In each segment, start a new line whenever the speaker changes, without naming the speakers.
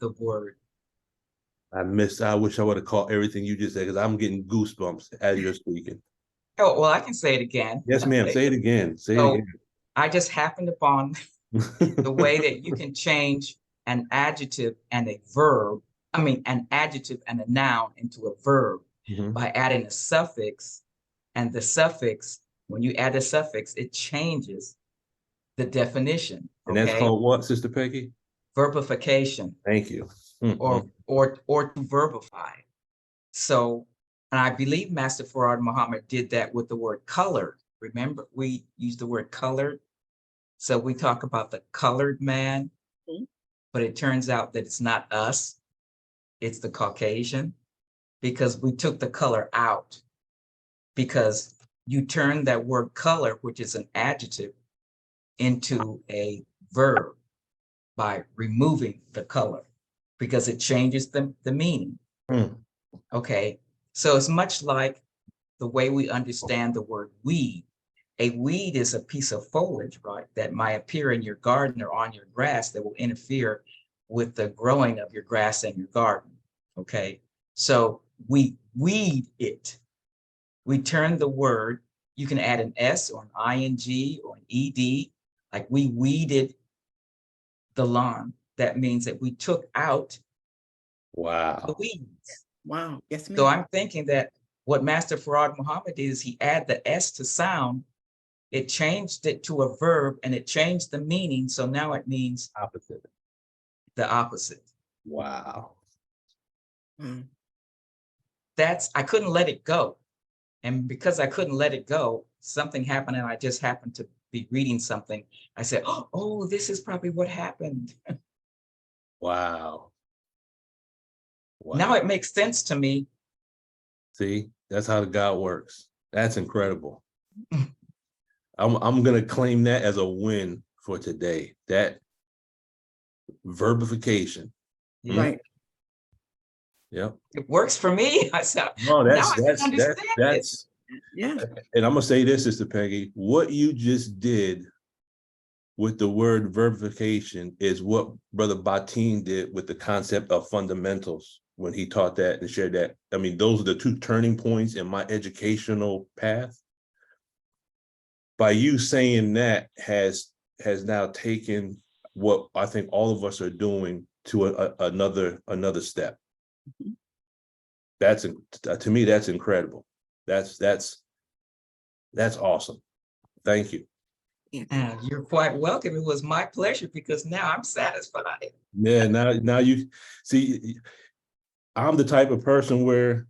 the word.
I wish I would have caught everything you just said because I'm getting goosebumps as you're speaking.
Oh, well, I can say it again.
Yes, ma'am. Say it again. Say it
So
again.
I just happened upon the way that you can change an adjective and a verb, an adjective and a noun into a verb by adding a suffix. And the suffix, when you add a suffix, it changes the definition.
And that's
Okay.
called what, Sister Peggy?
Verbification.
Thank you.
Or to verbify. So, and I believe Master Farad Muhammad did that with the word color. Remember, we use the word colored. So we talk about the colored man, but it turns out that it's not us, it's the Caucasian, because we took the color out. Because you turn that word color, which is an adjective, into a verb by removing the color, because it changes the meaning. Okay, so it's much like the way we understand the word weed. A weed is a piece of foliage, right, that might appear in your garden or on your grass that will interfere with the growing of your grass and your garden. Okay, so we weed it. We turn the word, you can add an S or an ing or an ed, like we weeded the lawn. That means that we took out the weeds.
Wow. Yes, ma'am.
So I'm thinking that what Master Farad Muhammad did is he added the S to sound, it changed it to a verb, and it changed the meaning. So now it means
Opposite.
The opposite.
Wow.
I couldn't let it go. And because I couldn't let it go, something happened, and I just happened to be reading something. I said, oh, this is probably what happened.
Wow.
Now it makes sense to me.
See, that's how the God works. That's incredible. I'm gonna claim that as a win for today. That verbification.
Right.
Yep.
It works for me. I said,
No, that's
yeah.
And I'm gonna say this, Sister Peggy, what you just did with the word verbification is what Brother Batin did with the concept of fundamentals when he taught that and shared that. I mean, those are the two turning points in my educational path. By you saying that has now taken what I think all of us are doing to another step. That's, to me, that's incredible. That's awesome. Thank you.
You're quite welcome. It was my pleasure, because now I'm satisfied.
Yeah, now you see, I'm the type of person where,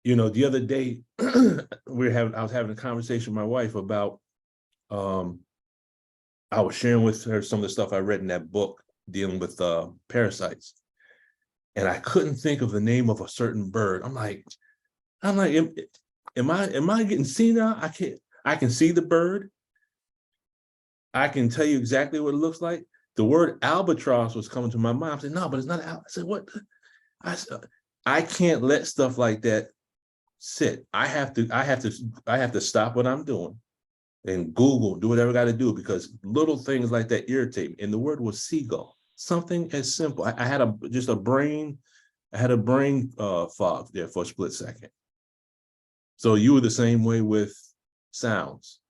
the other day I was having a conversation with my wife about, I was sharing with her some of the stuff I read in that book dealing with parasites. And I couldn't think of the name of a certain bird. I'm like, am I getting senile? I can see the bird. I can tell you exactly what it looks like. The word albatross was coming to my mind. I said, no, but it's not. I said, what? I can't let stuff like that sit. I have to stop what I'm doing and Google, do whatever I got to do, because little things like that irritate me. And the word was seagull. Something as simple. I had a brain fog there for a split second. So you were the same way with sounds.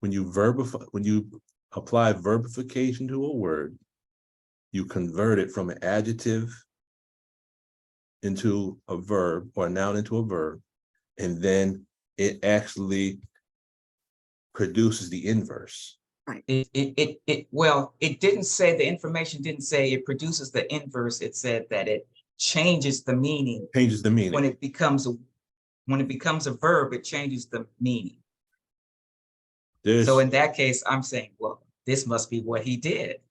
When you apply verbification to a word, you convert it from an adjective into a verb, or a noun into a verb, and then it actually produces the inverse.
Right. It didn't say, the information didn't say it produces the inverse. It said that it changes the meaning.
Changes the meaning.
When it becomes a verb, it changes the meaning. So in that case, I'm saying, well, this must be what he did.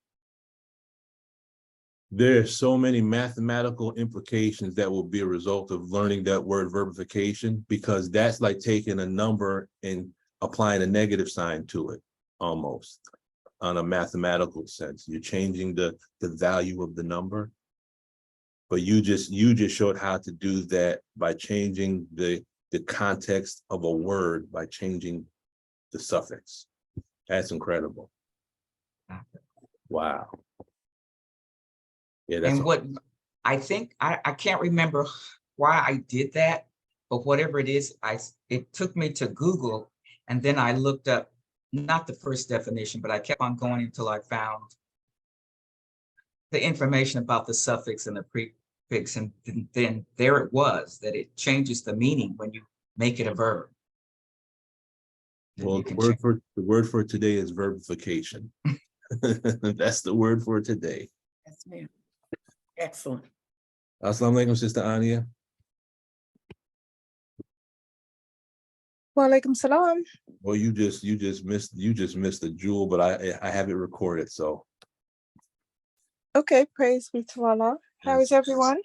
There's so many mathematical implications that will be a result of learning that word verbification, because that's like taking a number and applying a negative sign to it, almost on a mathematical sense. You're changing the value of the number. But you just showed how to do that by changing the context of a word, by changing the suffix. That's incredible. Wow. Yeah, that's
And what I think, I can't remember why I did that, but whatever it is, it took me to Google, and then I looked up, not the first definition, but I kept on going until I found the information about the suffix and the prefix, and then there it was, that it changes the meaning when you make it a verb. Then
well,
you
the
can
word
change.
for today is verbification. That's the word for today.
Yes, ma'am. Excellent.
Assalamu alaikum, Sister Ania.
Walaikum salam.
Well, you just missed the jewel, but I have it recorded. So
Okay, praise be to Allah. How is everyone?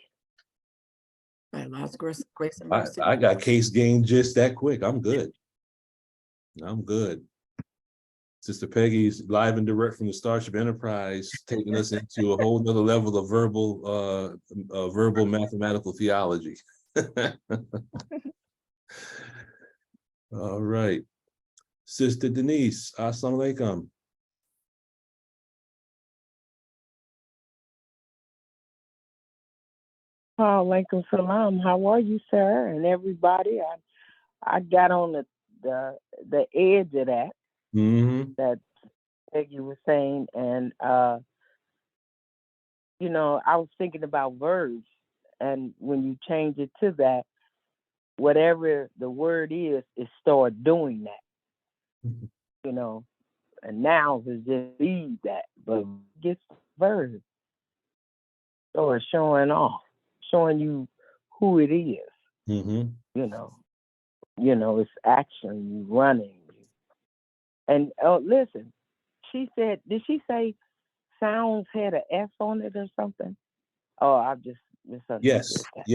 By Allah's grace and
I,
mercy.
I got case gained just that quick. I'm good. I'm good. Sister Peggy's live and direct from the Starship Enterprise, taking us into a whole nother level of verbal mathematical theology. All right. Sister Denise, assalamu alaikum.
Alaikum salam. How are you, sir, and everybody? I got on the edge of that
Mm-hmm.
that Peggy was saying, and you know, I was thinking about verbs, and when you change it to that, whatever the word is, it start doing that. You know, and nouns is just leave that, but gets verbs or showing off, showing you who it is.
Mm-hmm.
You know, it's action, you running. And listen, she said, did she say sounds had an S on it or something? Oh, I've just misunderstood
Yes,
that.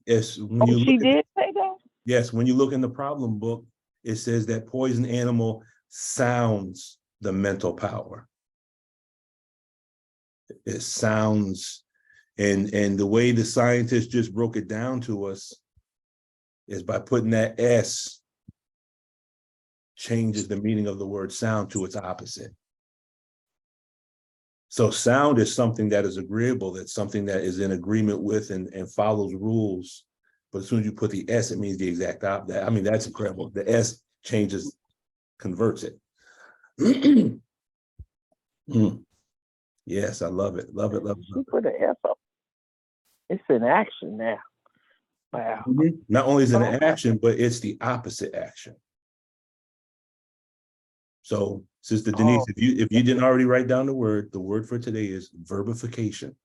yes. When
Oh,
you
she
look
did say that?
yes, when you look in the problem book, it says that poison animal sounds the mental power. It sounds, and the way the scientists just broke it down to us is by putting that S changes the meaning of the word sound to its opposite. So sound is something that is agreeable, that's something that is in agreement with and follows rules. But as soon as you put the S, it means the exact opposite. I mean, that's incredible. The S changes, converts it. Yes, I love it. Love it, love it.
She put an S on. It's in action now. Wow.
Not only is it an
Okay.
action, but it's the opposite action. So, Sister Denise, if you didn't already write down the word for today is verbification.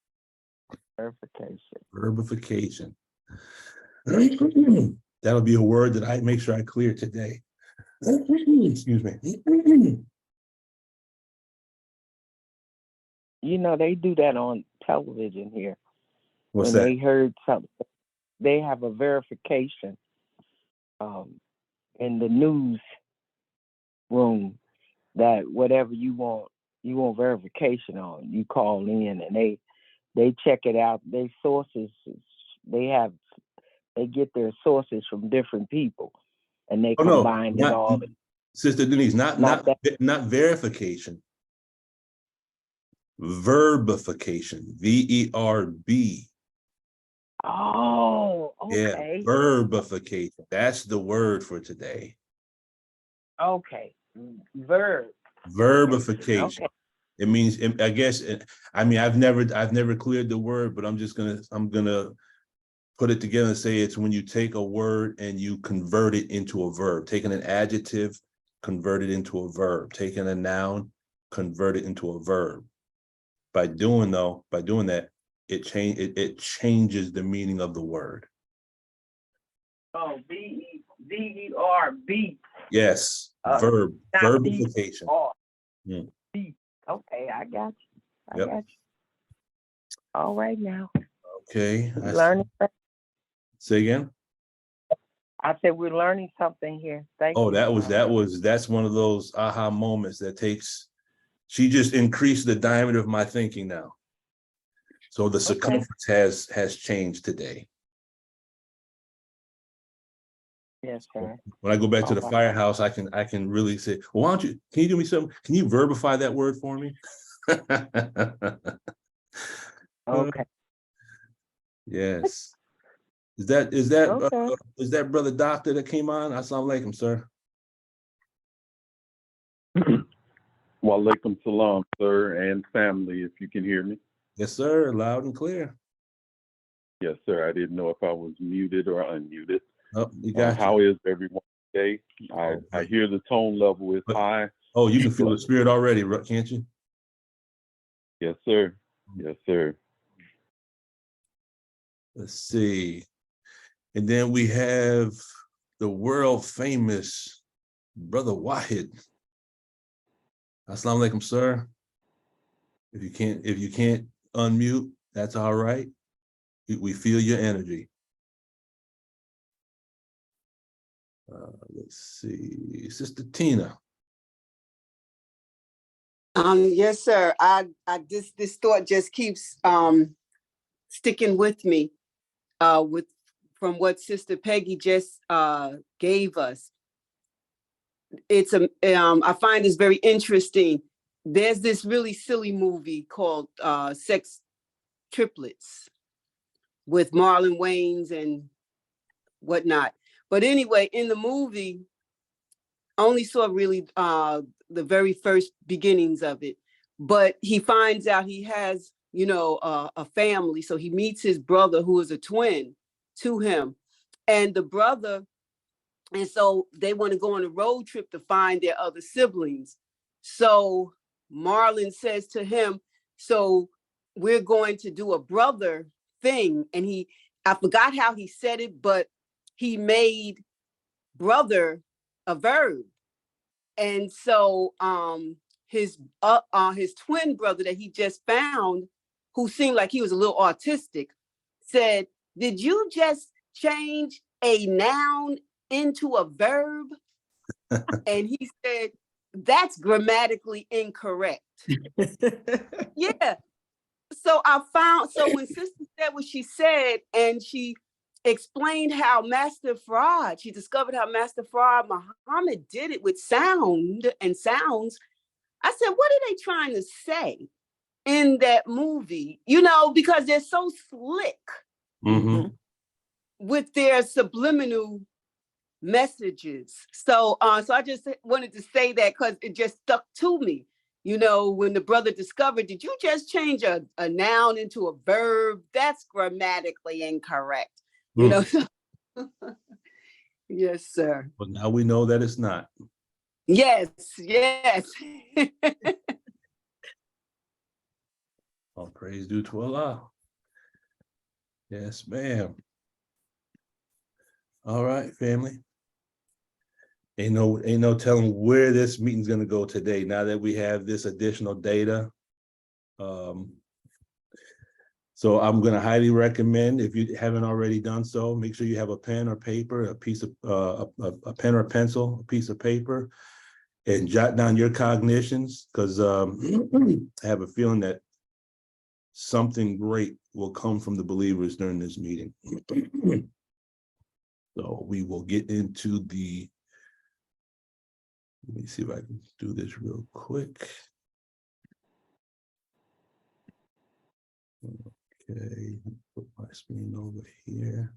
Verification.
Verbification. That'll be a word that I make sure I clear today. Excuse me.
You know, they do that on television here.
What's
when
that?
they heard something, they have a verification in the news room that whatever you want verification on. You call in and they check it out. They sources, they get their sources from different people, and they
Oh no,
combine it all.
Sister Denise, not verification. Verbification. VERB.
Oh,
Yeah,
okay.
verbification. That's the word for today.
Okay. Verb.
Verbification.
Okay.
It means, I guess, I mean, I've never cleared the word, but I'm gonna put it together and say it's when you take a word and you convert it into a verb. Taking an adjective, convert it into a verb. Taking a noun, convert it into a verb. By doing that, it changes the meaning of the word.
Oh, VERB.
Yes,
Not
verbification.
B. Okay, I got you. I
Yep.
got you. All right now.
Okay.
Learning.
Say again.
I said we're learning something here. Thank
Oh,
you.
that's one of those aha moments that takes. She just increased the diameter of my thinking now. So the circumference has changed today.
Yes, sir.
When I go back to the firehouse, I can really say, well, why don't you, can you do me something? Can you verbify that word for me?
Okay.
Yes. Is that
Okay.
is that brother doctor that came on? Assalamu alaikum, sir.
Walaikum salam, sir, and family, if you can hear me.
Yes, sir. Loud and clear.
Yes, sir. I didn't know if I was muted or unmuted.
Oh, you got
How
you.
is everyone today? I
Okay.
hear the tone level is
But-
high.
Oh, you can feel the spirit already, can't you?
Yes, sir. Yes, sir.
Let's see. And then we have the world famous brother Wahid. Assalamu alaikum, sir. If you can't unmute, that's all right. We feel your energy. Let's see, Sister Tina.
Yes, sir. This thought just keeps sticking with me from what Sister Peggy just gave us. It's I find this very interesting. There's this really silly movie called Sex Triplets with Marlon Wayans and whatnot. But anyway, in the movie, I only saw really the very first beginnings of it, but he finds out he has, a family. So he meets his brother, who is a twin to him, and the brother, and so they want to go on a road trip to find their other siblings. So Marlon says to him, so we're going to do a brother thing. And I forgot how he said it, but he made brother a verb. And so his twin brother that he just found, who seemed like he was a little autistic, said, did you just change a noun into a verb? And he said, that's grammatically incorrect. Yeah. So when Sister said what she said, and she explained how she discovered how Master Farad Muhammad did it with sound and sounds. I said, what are they trying to say in that movie? Because they're so slick with their subliminal messages. So I just wanted to say that because it just stuck to me. When the brother discovered, did you just change a noun into a verb? That's grammatically incorrect. Yes, sir.
But now we know that it's not.
Yes.
All praise due to Allah. Yes, ma'am. All right, family. Ain't no telling where this meeting's gonna go today, now that we have this additional data. So I'm gonna highly recommend, if you haven't already done so, make sure you have a pen or paper, a piece of a pen or pencil, a piece of paper, and jot down your cognitions, because I have a feeling that something great will come from the believers during this meeting. So we will get into let me see if I can do this real quick. Okay, put my screen over here.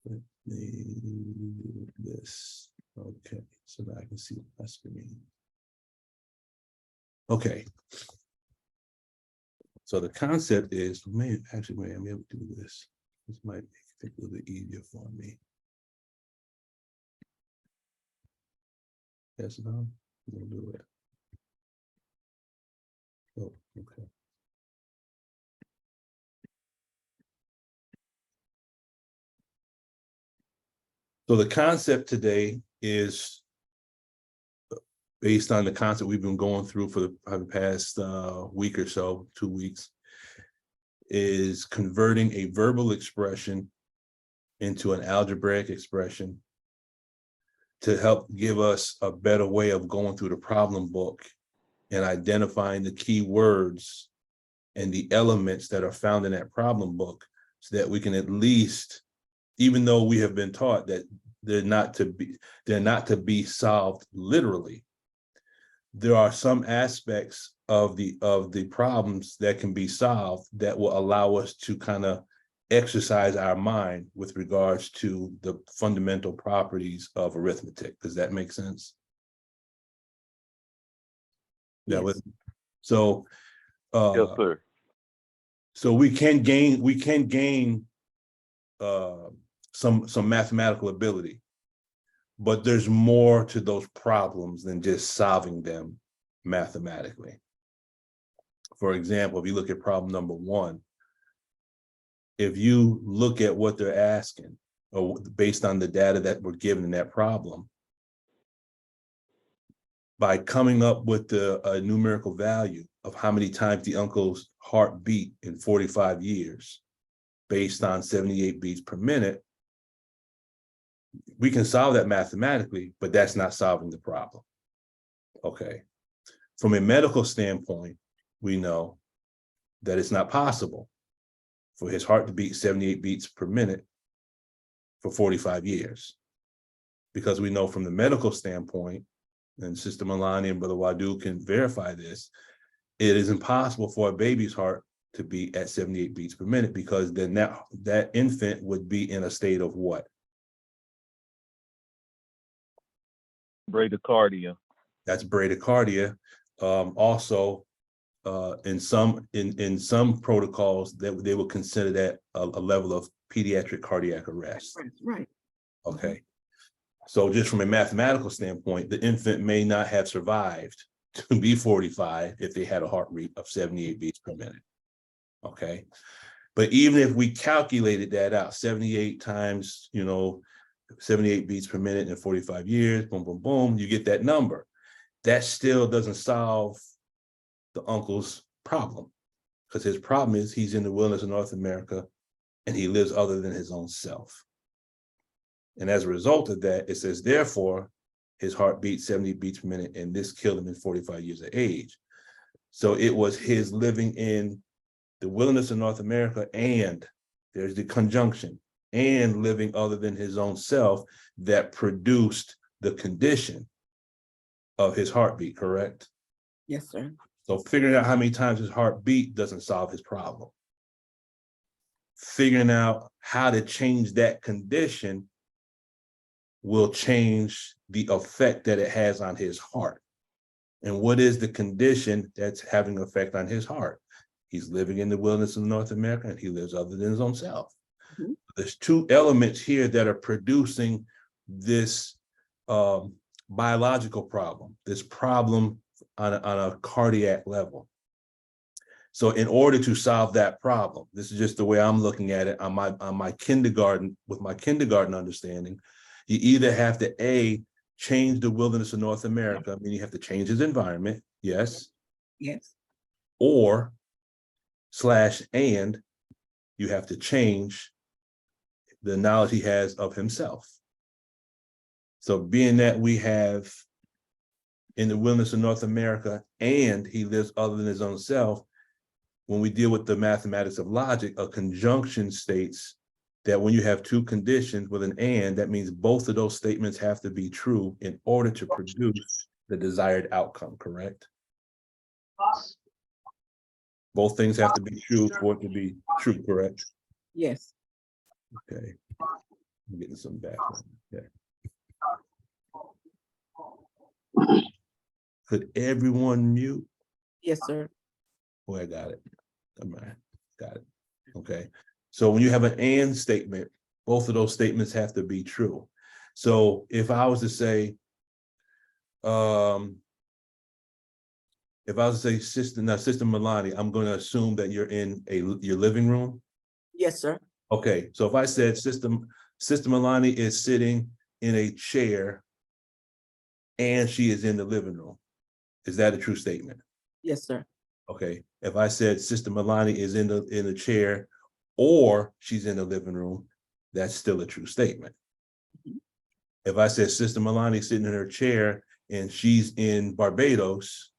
Let me do this. Okay, so that I can see my screen. Okay. So the concept is, maybe I'm able to do this. This might make it a little bit easier for me. Yes, no, we'll do it. Oh, okay. So the concept today is based on the concept we've been going through for the past week or so, 2 weeks, is converting a verbal expression into an algebraic expression to help give us a better way of going through the problem book and identifying the key words and the elements that are found in that problem book, so that we can at least, even though we have been taught that they're not to be solved literally, there are some aspects of the problems that can be solved that will allow us to kind of exercise our mind with regards to the fundamental properties of arithmetic. Does that make sense? That was so.
Yes, sir.
So we can gain some mathematical ability, but there's more to those problems than just solving them mathematically. For example, if you look at problem number 1, if you look at what they're asking, or based on the data that were given in that problem, by coming up with a numerical value of how many times the uncle's heart beat in 45 years, based on 78 beats per minute, we can solve that mathematically, but that's not solving the problem. Okay. From a medical standpoint, we know that it's not possible for his heart to beat 78 beats per minute for 45 years. Because we know from the medical standpoint, and Sister Milani and Brother Wadu can verify this, it is impossible for a baby's heart to beat at 78 beats per minute, because then that infant would be in a state of what?
Bradycardia.
That's bradycardia. Also, in some protocols, that they would consider that a level of pediatric cardiac arrest.
Right.
Okay. So just from a mathematical standpoint, the infant may not have survived to be 45 if they had a heart rate of 78 beats per minute. Okay. But even if we calculated that out, 78 times, 78 beats per minute in 45 years, boom, boom, boom, you get that number. That still doesn't solve the uncle's problem, because his problem is he's in the wilderness of North America and he lives other than his own self. And as a result of that, it says, therefore, his heart beats 70 beats per minute, and this killed him in 45 years of age. So it was his living in the wilderness of North America, and there's the conjunction, and living other than his own self, that produced the condition of his heartbeat, correct?
Yes, sir.
So figuring out how many times his heart beat doesn't solve his problem. Figuring out how to change that condition will change the effect that it has on his heart. And what is the condition that's having an effect on his heart? He's living in the wilderness of North America, and he lives other than his own self.
Mhm.
There's two elements here that are producing this biological problem, this problem on a cardiac level. So in order to solve that problem, this is just the way I'm looking at it on my kindergarten, with my kindergarten understanding, you either have to A, change the wilderness of North America, I mean, you have to change his environment, yes,
Yes.
or /and you have to change the knowledge he has of himself. So being that we have in the wilderness of North America and he lives other than his own self, when we deal with the mathematics of logic, a conjunction states that when you have two conditions with an and, that means both of those statements have to be true in order to produce the desired outcome, correct? Both things have to be true for it to be true, correct?
Yes.
Okay. I'm getting some background. Okay. Could everyone mute?
Yes, sir.
Oh, I got it. All right, got it. Okay. So when you have an and statement, both of those statements have to be true. So if I was to say, Sister Milani, I'm going to assume that you're in your living room.
Yes, sir.
Okay. So if I said Sister Milani is sitting in a chair and she is in the living room, is that a true statement?
Yes, sir.
Okay. If I said Sister Milani is in the chair or she's in the living room, that's still a true statement. If I said Sister Milani sitting in her chair and she's in Barbados,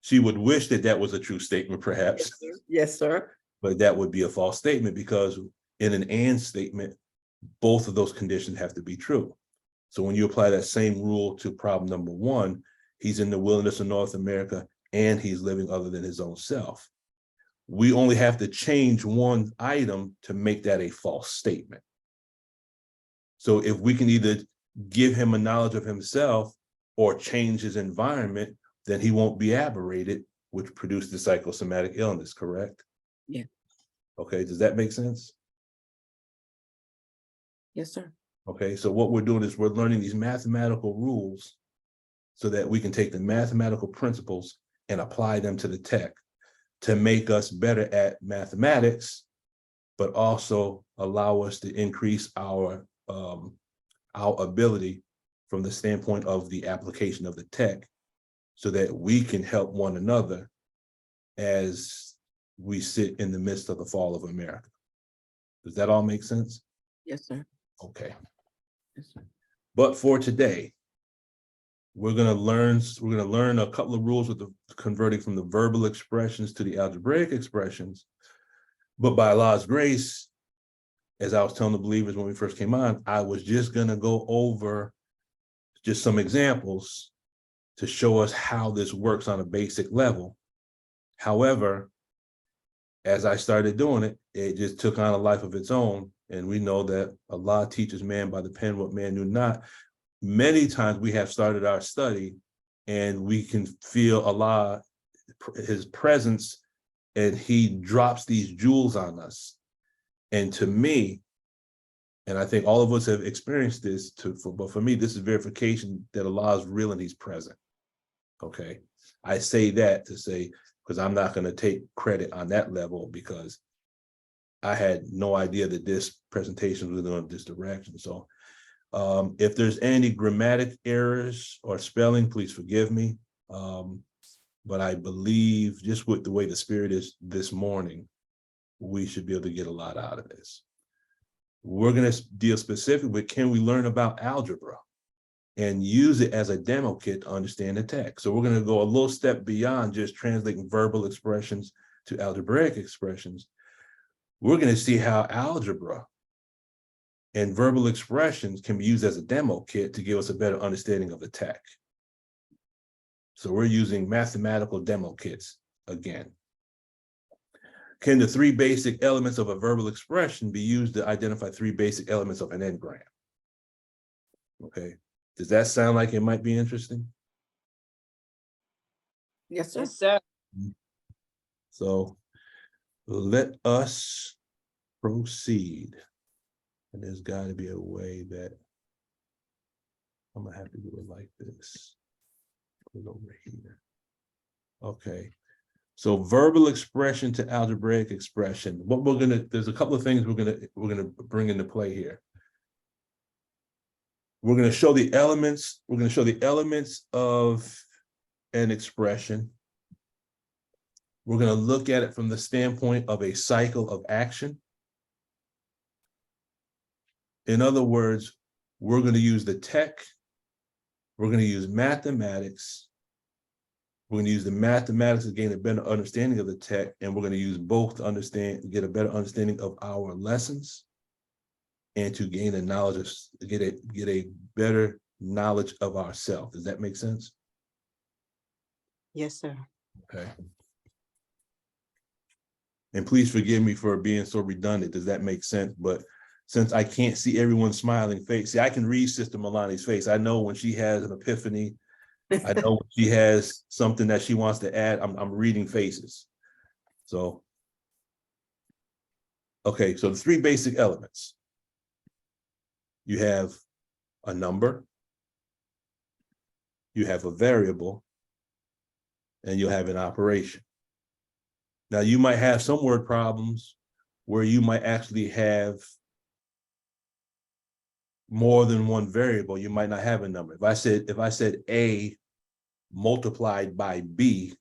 she would wish that that was a true statement, perhaps,
Yes, sir.
but that would be a false statement, because in an and statement, both of those conditions have to be true. So when you apply that same rule to problem number 1, he's in the wilderness of North America, and he's living other than his own self. We only have to change one item to make that a false statement. So if we can either give him a knowledge of himself or change his environment, then he won't be aberrated, which produced the psychosomatic illness, correct?
Yeah.
Okay, does that make sense?
Yes, sir.
Okay, so what we're doing is we're learning these mathematical rules so that we can take the mathematical principles and apply them to the tech to make us better at mathematics, but also allow us to increase our ability from the standpoint of the application of the tech so that we can help one another as we sit in the midst of the fall of America. Does that all make sense?
Yes, sir.
Okay.
Yes, sir.
But for today, we're gonna learn a couple of rules with the converting from the verbal expressions to the algebraic expressions. But by Allah's grace, as I was telling the believers when we first came on, I was just gonna go over just some examples to show us how this works on a basic level. However, as I started doing it, it just took on a life of its own. And we know that Allah teaches man by the pen what man knew not. Many times we have started our study and we can feel Allah, his presence, and he drops these jewels on us. And to me, and I think all of us have experienced this, but for me, this is verification that Allah is real and he's present. Okay. I say that to say, because I'm not going to take credit on that level because I had no idea that this presentation was going this direction. So if there's any grammatic errors or spelling, please forgive me. But I believe just with the way the spirit is this morning, we should be able to get a lot out of this. We're going to deal specifically with, can we learn about algebra and use it as a demo kit to understand the text? So we're going to go a little step beyond just translating verbal expressions to algebraic expressions. We're going to see how algebra and verbal expressions can be used as a demo kit to give us a better understanding of the text. So we're using mathematical demo kits again. Can the three basic elements of a verbal expression be used to identify three basic elements of an n-gram? Okay, does that sound like it might be interesting?
Yes, sir.
Yes, sir.
So let us proceed. And there's got to be a way that I'm gonna have to do it like this. Put it over here. Okay. So verbal expression to algebraic expression. What we're gonna, there's a couple of things we're gonna bring into play here. We're gonna show the elements. We're gonna show the elements of an expression. We're gonna look at it from the standpoint of a cycle of action. In other words, we're gonna use the tech. We're gonna use mathematics. We're going to use the mathematics to gain a better understanding of the tech, and we're going to use both to get a better understanding of our lessons and to gain a knowledge of, get a better knowledge of ourselves. Does that make sense?
Yes, sir.
Okay. And please forgive me for being so redundant. Does that make sense? But since I can't see everyone's smiling face, see, I can read Sister Milani's face. I know when she has an epiphany. I know she has something that she wants to add. I'm reading faces. So, okay, so the three basic elements. You have a number, you have a variable, and you have an operation. Now, you might have some word problems where you might actually have more than one variable. You might not have a number. If I said A multiplied by B,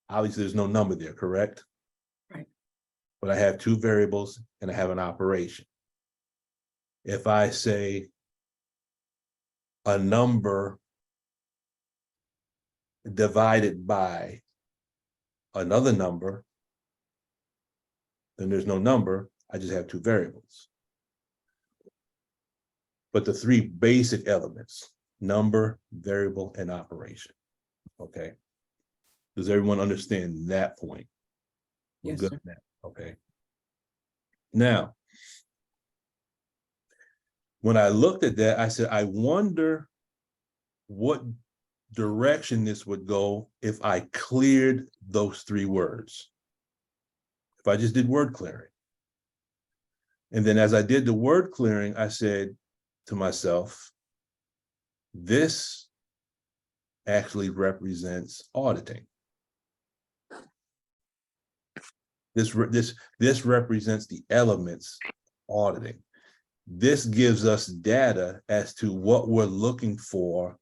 obviously there's no number there, correct?
Right.
But I have two variables and I have an operation. If I say a number divided by another number, then there's no number, I just have two variables. But the three basic elements, number, variable, and operation. Okay. Does everyone understand that point? We're
Yes,
good
sir.
on that. Okay. Now, when I looked at that, I said, I wonder what direction this would go if I cleared those three words. If I just did word clearing. And then as I did the word clearing, I said to myself, this actually represents auditing. This represents the elements of auditing. This gives us data as to what we're looking for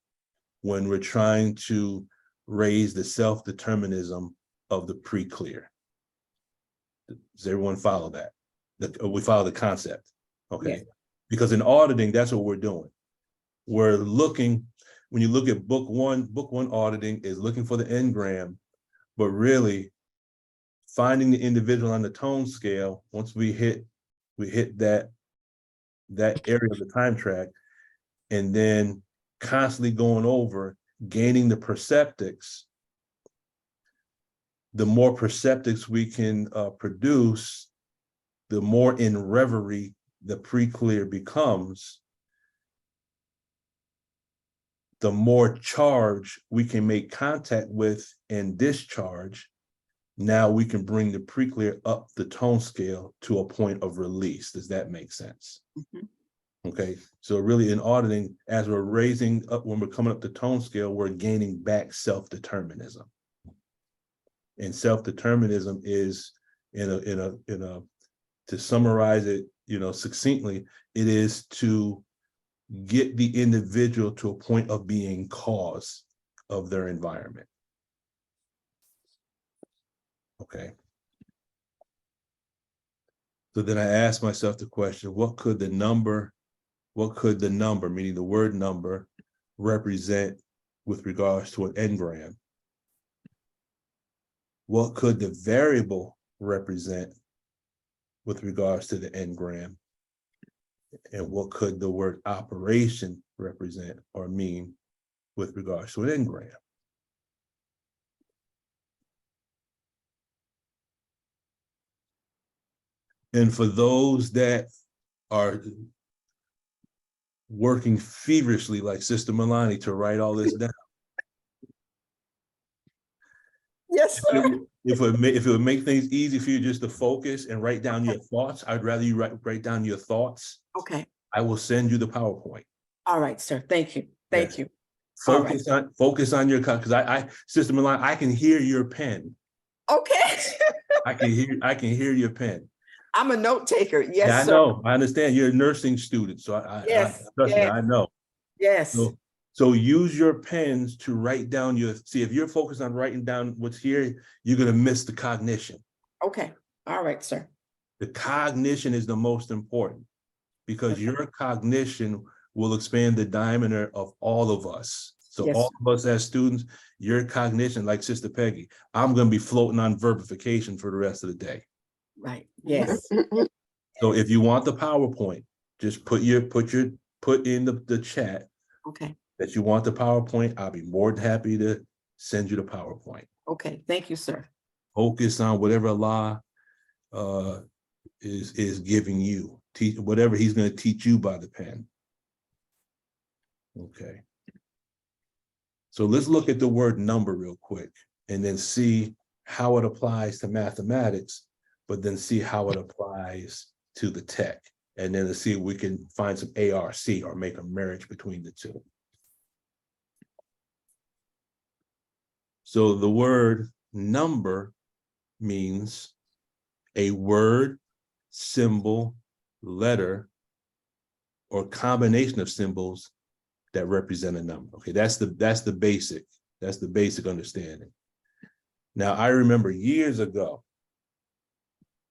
when we're trying to raise the self-determinism of the pre-clear. Does everyone follow that? We follow the concept, okay?
Yes.
Because in auditing, that's what we're doing. We're looking, when you look at book one auditing is looking for the engram, but really finding the individual on the tone scale. Once we hit that area of the time track, and then constantly going over, gaining the perceptics. The more perceptics we can produce, the more in reverie the pre-clear becomes, the more charge we can make contact with and discharge. Now we can bring the pre-clear up the tone scale to a point of release. Does that make sense?
Mhm.
Okay, so really in auditing, as we're raising up, when we're coming up the tone scale, we're gaining back self-determinism. And self-determinism is, to summarize it, succinctly, it is to get the individual to a point of being cause of their environment. Okay. So then I asked myself the question, what could the number, meaning the word number, represent with regards to an engram? What could the variable represent with regards to the engram? And what could the word operation represent or mean with regards to an engram? And for those that are working feverishly like Sister Milani to write all this down,
Yes, sir.
if it would make things easy for you just to focus and write down your thoughts, I'd rather you write down your thoughts.
Okay.
I will send you the PowerPoint.
All right, sir. Thank you.
Yes.
Thank you. All right.
Focus on your, because I Sister Milani, I can hear your pen.
Okay.
I can hear your pen.
I'm a note taker. Yes,
Yeah, I
sir.
know. I understand. You're a nursing student, so
Yes,
trust me.
yes.
I know.
Yes.
So use your pens to write down see, if you're focused on writing down what's here, you're gonna miss the cognition.
Okay. All right, sir.
The cognition is the most important, because
Okay.
your cognition will expand the diameter of all of us. So
Yes,
all of us as students, your cognition, like Sister Peggy, I'm gonna be floating on verbification for the rest of the day.
right. Yes.
So if you want the PowerPoint, just put in the chat
Okay.
that you want the PowerPoint. I'll be more than happy to send you the PowerPoint.
Okay. Thank you, sir.
Focus on whatever Allah is giving you. Teach whatever He's going to teach you by the pen. Okay. So let's look at the word number real quick and then see how it applies to mathematics, but then see how it applies to the tech. And then let's see if we can find some ARC or make a marriage between the two. So the word number means a word, symbol, letter, or combination of symbols that represent a number. Okay, that's the basic understanding. Now, I remember years ago,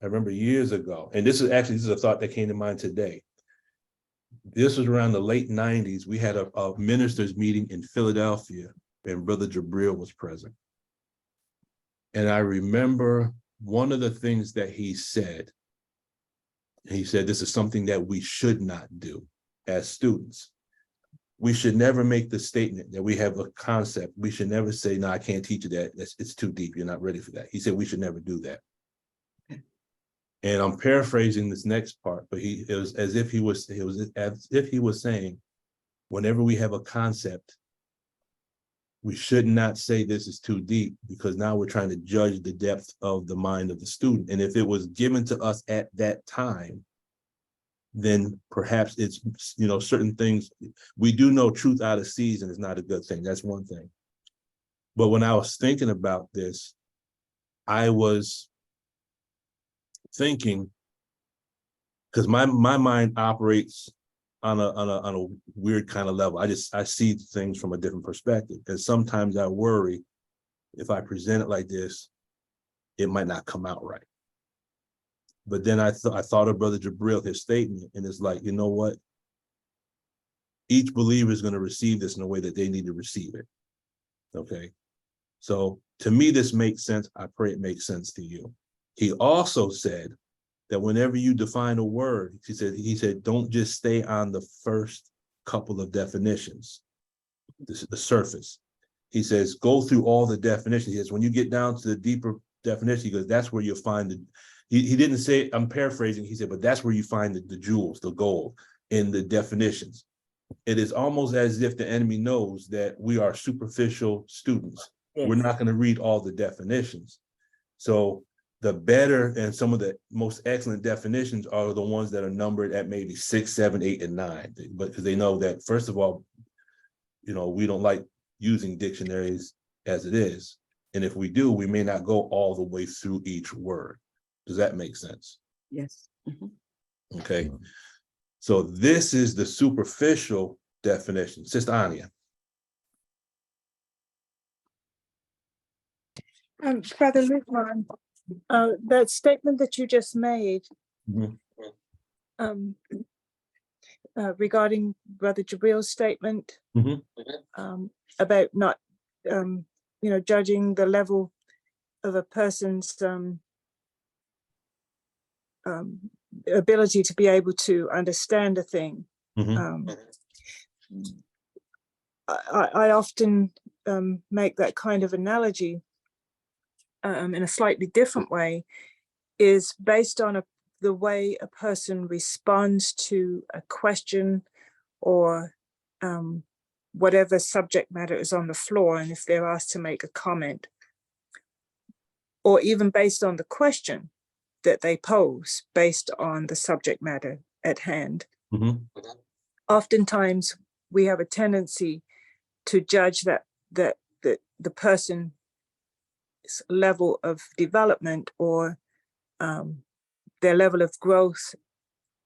and this is a thought that came to mind today. This was around the late 90s. We had a ministers meeting in Philadelphia, and Brother Jabril was present. And I remember one of the things that he said, this is something that we should not do as students. we should never make the statement that we have a concept. We should never say, no, I can't teach you that. It's too deep. You're not ready for that. He said we should never do that. And I'm paraphrasing this next part, but it was as if he was saying, whenever we have a concept, we should not say this is too deep, because now we're trying to judge the depth of the mind of the student. And if it was given to us at that time, then perhaps it's, certain things, we do know truth out of season is not a good thing. That's one thing. But when I was thinking about this, I was thinking, because my mind operates on a weird kind of level. I see things from a different perspective. And sometimes I worry if I present it like this, it might not come out right. But then I thought of Brother Jabril, his statement, and it's like, you know what? Each believer is going to receive this in a way that they need to receive it. Okay. So to me, this makes sense. I pray it makes sense to you. He also said that whenever you define a word, he said, don't just stay on the first couple of definitions. This is the surface. He says, go through all the definitions. He says, when you get down to the deeper definition, he goes, that's where you'll find the, he didn't say, I'm paraphrasing, he said, but that's where you find the jewels, the gold in the definitions. It is almost as if the enemy knows that we are superficial students.
Yes.
We're not going to read all the definitions. So the better and some of the most excellent definitions are the ones that are numbered at maybe 6, 7, 8, and 9. But because they know that, first of all, we don't like using dictionaries as it is. And if we do, we may not go all the way through each word. Does that make sense?
Yes. Mhm.
Okay. So this is the superficial definition. Sister Anya.
Brother Lukman, that statement that you just made
Mhm.
Regarding Brother Jabril's statement
Mhm.
About not, judging the level of a person's ability to be able to understand a thing.
Mhm.
I often make that kind of analogy in a slightly different way, is based on the way a person responds to a question or whatever subject matter is on the floor, and if they're asked to make a comment, or even based on the question that they pose based on the subject matter at hand.
Mhm.
Oftentimes we have a tendency to judge that the person's level of development or their level of growth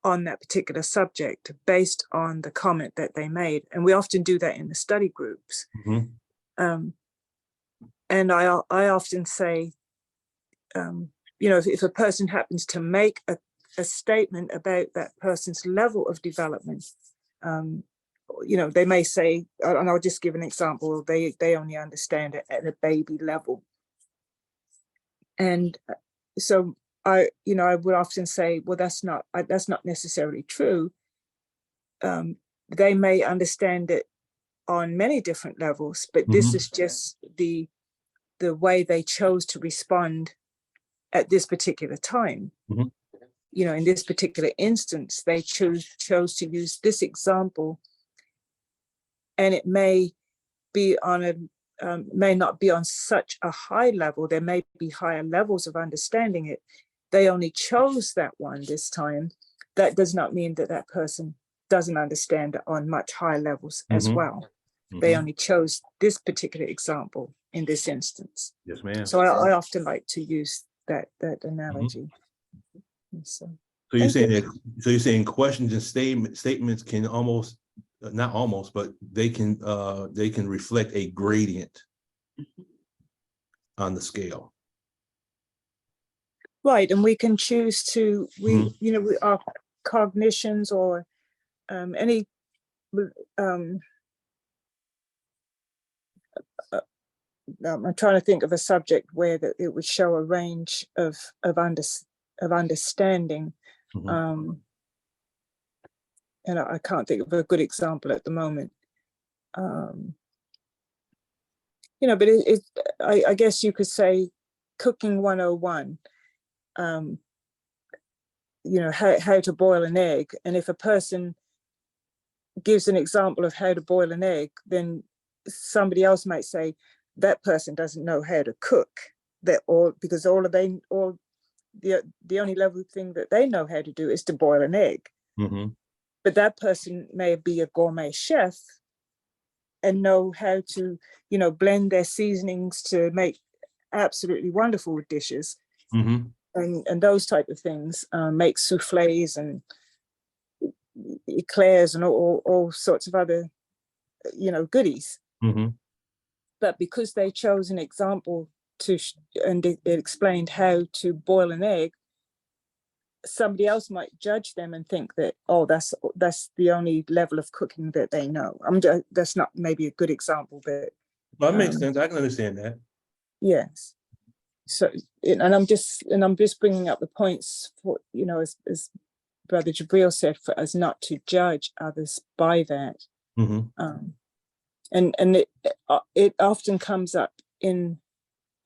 on that particular subject based on the comment that they made. And we often do that in the study groups.
Mhm.
And I often say, if a person happens to make a statement about that person's level of development, they may say, and I'll just give an example, they only understand it at a baby level. And so I would often say, well, that's not necessarily true. They may understand it on many different levels, but this is just the way they chose to respond at this particular time.
Mhm.
In this particular instance, they chose to use this example, and it may be may not be on such a high level. There may be higher levels of understanding it. They only chose that one this time. That does not mean that that person doesn't understand it on much higher levels as well. They only chose this particular example in this instance.
Yes, ma'am.
So I often like to use that analogy. So
you're
thank you.
saying saying questions and statements can almost, not almost, but they can reflect a gradient on the scale.
Right, and we can choose to our cognitions or any I'm trying to think of a subject where that it would show a range of understanding. And I can't think of a good example at the moment. You know, but I guess you could say cooking 101, you know, how to boil an egg. And if a person gives an example of how to boil an egg, then somebody else might say that person doesn't know how to cook. That all because the only level thing that they know how to do is to boil an egg.
Mm-hmm.
But that person may be a gourmet chef and know how to, you know, blend their seasonings to make absolutely wonderful dishes,
Mm-hmm.
and those type of things. Make souffles and eclairs and all sorts of other, you know, goodies.
Mm-hmm.
But because they chose an example and it explained how to boil an egg, somebody else might judge them and think that, oh, that's the only level of cooking that they know. That's not maybe a good example, but
Well, that makes sense. I can understand that.
yes. So, and I'm just bringing up the points for, you know, as Brother Jabril said, for us not to judge others by that.
Mm-hmm.
And it often comes up in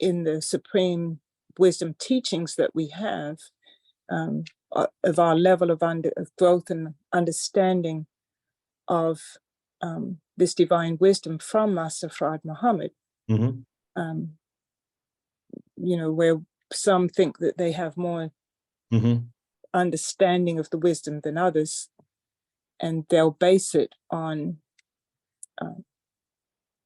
the supreme wisdom teachings that we have, of our level of growth and understanding of this divine wisdom from Master Fard Muhammad.
Mm-hmm.
You know, where some think that they have more
Mm-hmm.
understanding of the wisdom than others, and they'll base it on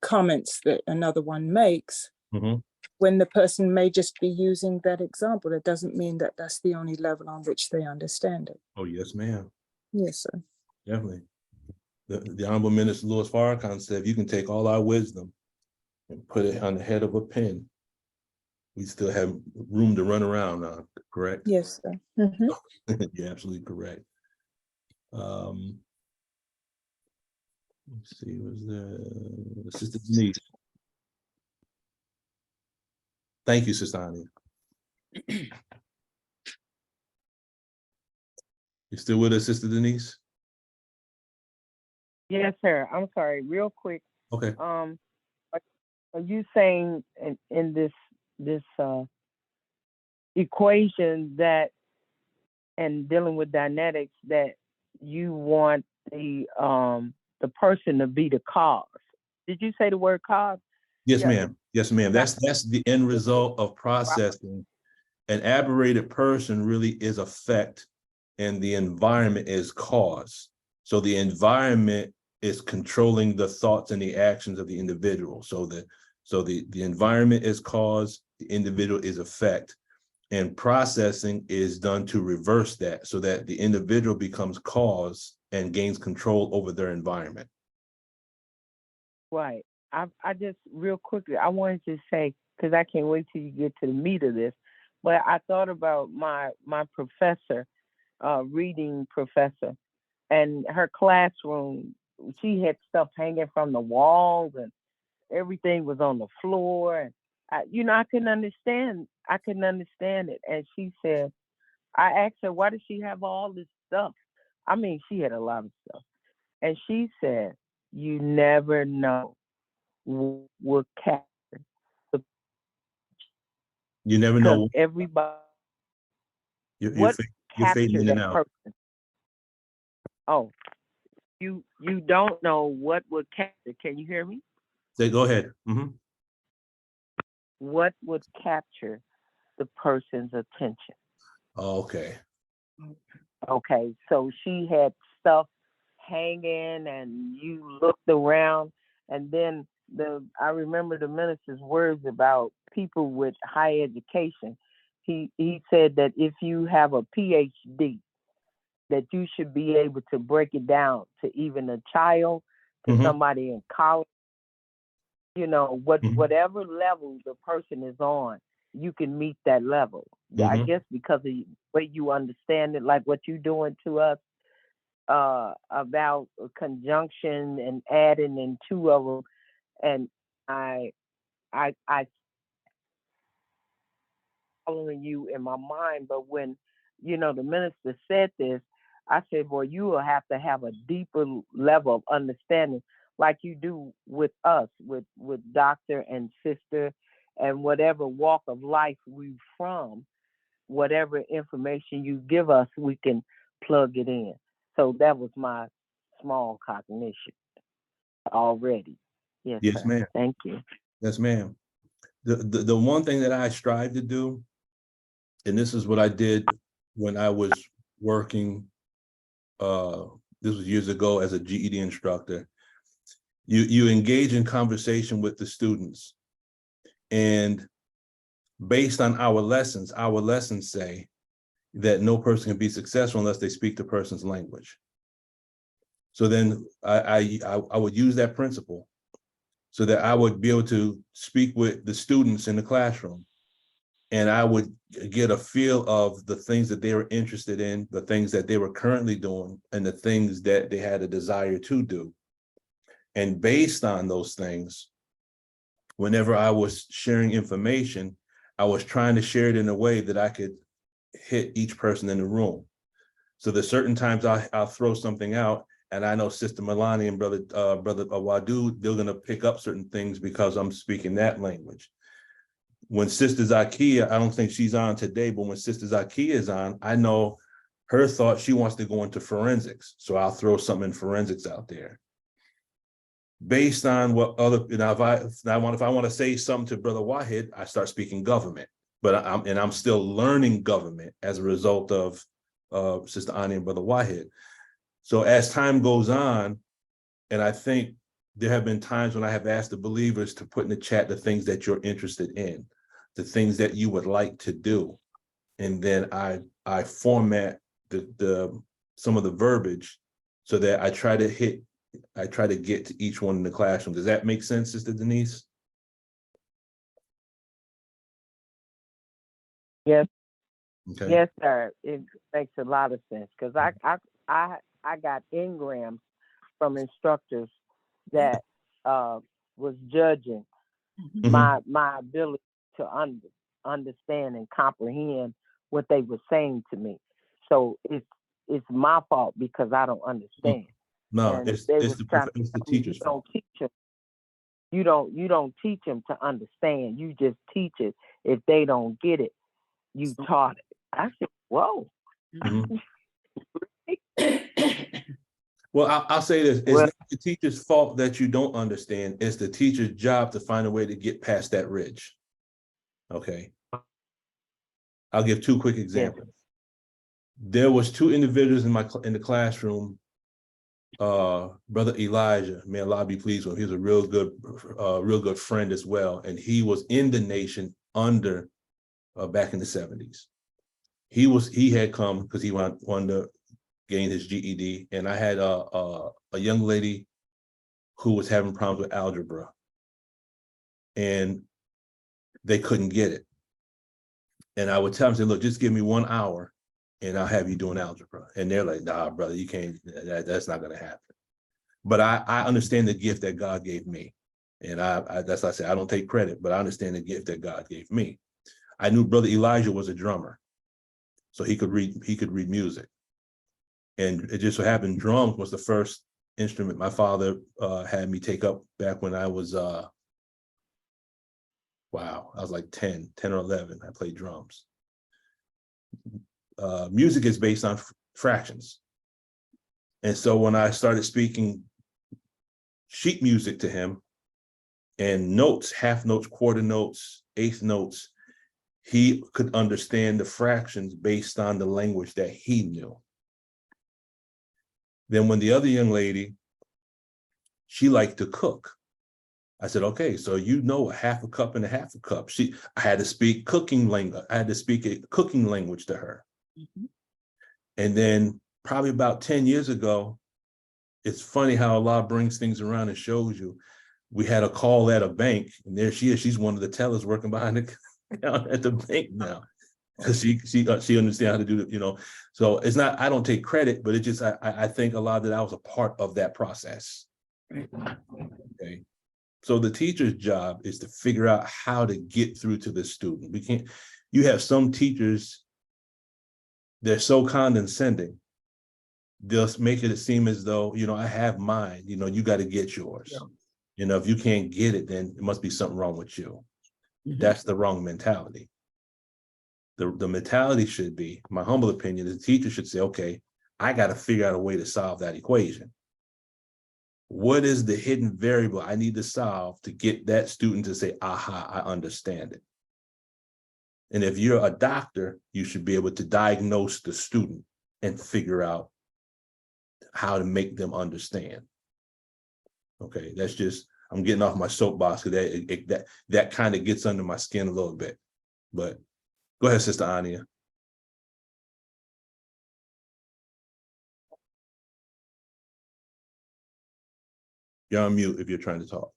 comments that another one makes,
Mm-hmm.
when the person may just be using that example. It doesn't mean that that's the only level on which they understand it.
Oh, yes, ma'am.
Yes, sir.
Definitely. The Honorable Minister Louis Farrakhan said, if you can take all our wisdom and put it on the head of a pin, we still have room to run around now, correct?
Yes, sir. Mm-hmm.
You're absolutely correct. Let's see, was the Sister Denise? Thank you, Sister Anya. You still with us, Sister Denise?
Yes, sir. I'm sorry, real quick.
Okay.
Are you saying in this equation that, and dealing with dynamics, that you want the person to be the cause? Did you say the word cause?
Yes,
Yeah.
ma'am. Yes, ma'am. That's the end result of processing. An aberrated person really is effect, and the environment is cause. So the environment is controlling the thoughts and the actions of the individual. So the environment is cause, the individual is effect, and processing is done to reverse that, so that the individual becomes cause and gains control over their environment.
Right. I just real quickly, I wanted to say, because I can't wait till you get to the meat of this, but I thought about my professor, reading professor, and her classroom. She had stuff hanging from the walls, and everything was on the floor, and I couldn't understand. I couldn't understand it. And she said, I asked her, why does she have all this stuff? I mean, she had a lot of stuff, and she said, you never know what capture,
You never
because
know.
everybody,
You're
what
fading
captured
in and
that
out.
person. Oh, you don't know what would capture. Can you hear me?
Say, go ahead. Mm-hmm.
What would capture the person's attention?
Okay.
Okay, so she had stuff hanging, and you looked around, and then I remember the minister's words about people with high education. He said that if you have a PhD, that you should be able to break it down to even a child, to somebody in college. Whatever level the person is on, you can meet that level. I guess because of the way you understand it, like what you're doing to us, about conjunction and adding in two of them. And I following you in my mind, but when, the minister said this, I said, boy, you will have to have a deeper level of understanding. like you do with us, with doctor and sister, and whatever walk of life we from, whatever information you give us, we can plug it in. So that was my small cognition already. Yes,
Yes,
sir.
ma'am.
Thank you.
Yes, ma'am. The one thing that I strive to do, and this is what I did when I was working, this was years ago as a GED instructor, you engage in conversation with the students, and based on our lessons say that no person can be successful unless they speak the person's language. So then I would use that principle so that I would be able to speak with the students in the classroom, and I would get a feel of the things that they were interested in, the things that they were currently doing, and the things that they had a desire to do. And based on those things, whenever I was sharing information, I was trying to share it in a way that I could hit each person in the room. So there's certain times I'll throw something out, and I know Sister Milani and Brother Wadu, they're gonna pick up certain things because I'm speaking that language. When Sister Zakia, I don't think she's on today, but when Sister Zakia is on, I know her thought, she wants to go into forensics. So I'll throw something in forensics out there. Based on what other, you know, if I want to say something to Brother Wahid, I start speaking government, but I'm still learning government as a result of Sister Ani and Brother Wahid. So as time goes on, and I think there have been times when I have asked the believers to put in the chat the things that you're interested in, the things that you would like to do, and then I format the some of the verbiage so that I try to get to each one in the classroom. Does that make sense, Sister Denise?
Yes.
Okay.
Yes, sir. It makes a lot of sense because I got engrams from instructors that was judging
Mhm.
my ability to understand and comprehend what they were saying to me. So it's my fault because I don't understand.
No,
And
it's
they
it's
was
the
trying to
it's the
tell me,
teacher's fault.
you don't teach them to understand. You just teach it. If they don't get it, you taught it. I said, whoa.
Mhm. Well, I'll say this: it's
Well,
not the teacher's fault that you don't understand. It's the teacher's job to find a way to get past that ridge. Okay. I'll give two quick examples. There was two individuals in the classroom. Brother Elijah, may Allah be pleased with him. He was a real good friend as well, and he was in the nation under back in the 70s. He had come because he wanted to gain his GED, and I had a young lady who was having problems with algebra, and they couldn't get it. And I would tell them, say, look, just give me 1 hour and I'll have you doing algebra. And they're like, nah, brother, you can't, that's not gonna happen. But I understand the gift that God gave me. And that's why I say I don't take credit, but I understand the gift that God gave me. I knew Brother Elijah was a drummer, so he could read music. And it just so happened drums was the first instrument my father had me take up back when I was I was like 10 or 11. I played drums. Music is based on fractions. And so when I started speaking sheet music to him and notes, half notes, quarter notes, eighth notes, he could understand the fractions based on the language that he knew. Then when the other young lady, she liked to cook. I said, okay, so you know a half a cup and a half a cup. I had to speak cooking language. I had to speak a cooking language to her. Mm-hmm. And then probably about 10 years ago, it's funny how Allah brings things around and shows you. We had a call at a bank, and there she is. She's one of the tellers working behind the counter at the bank now, because she understands how to do it, you know. So it's not, I don't take credit, but it just, I think a lot that I was a part of that process. Right. Okay. So the teacher's job is to figure out how to get through to the student. You have some teachers, they're so condescending they'll make it seem as though, I have mine, you got to get yours.
Yeah.
If you can't get it, then it must be something wrong with you.
Mhm.
That's the wrong mentality. The mentality should be, my humble opinion, the teacher should say, okay, I got to figure out a way to solve that equation. What is the hidden variable I need to solve to get that student to say, aha, I understand it? And if you're a doctor, you should be able to diagnose the student and figure out how to make them understand. Okay, that's just, I'm getting off my soapbox because that kind of gets under my skin a little bit. But go ahead, Sister Ania. You're on mute if you're trying to talk.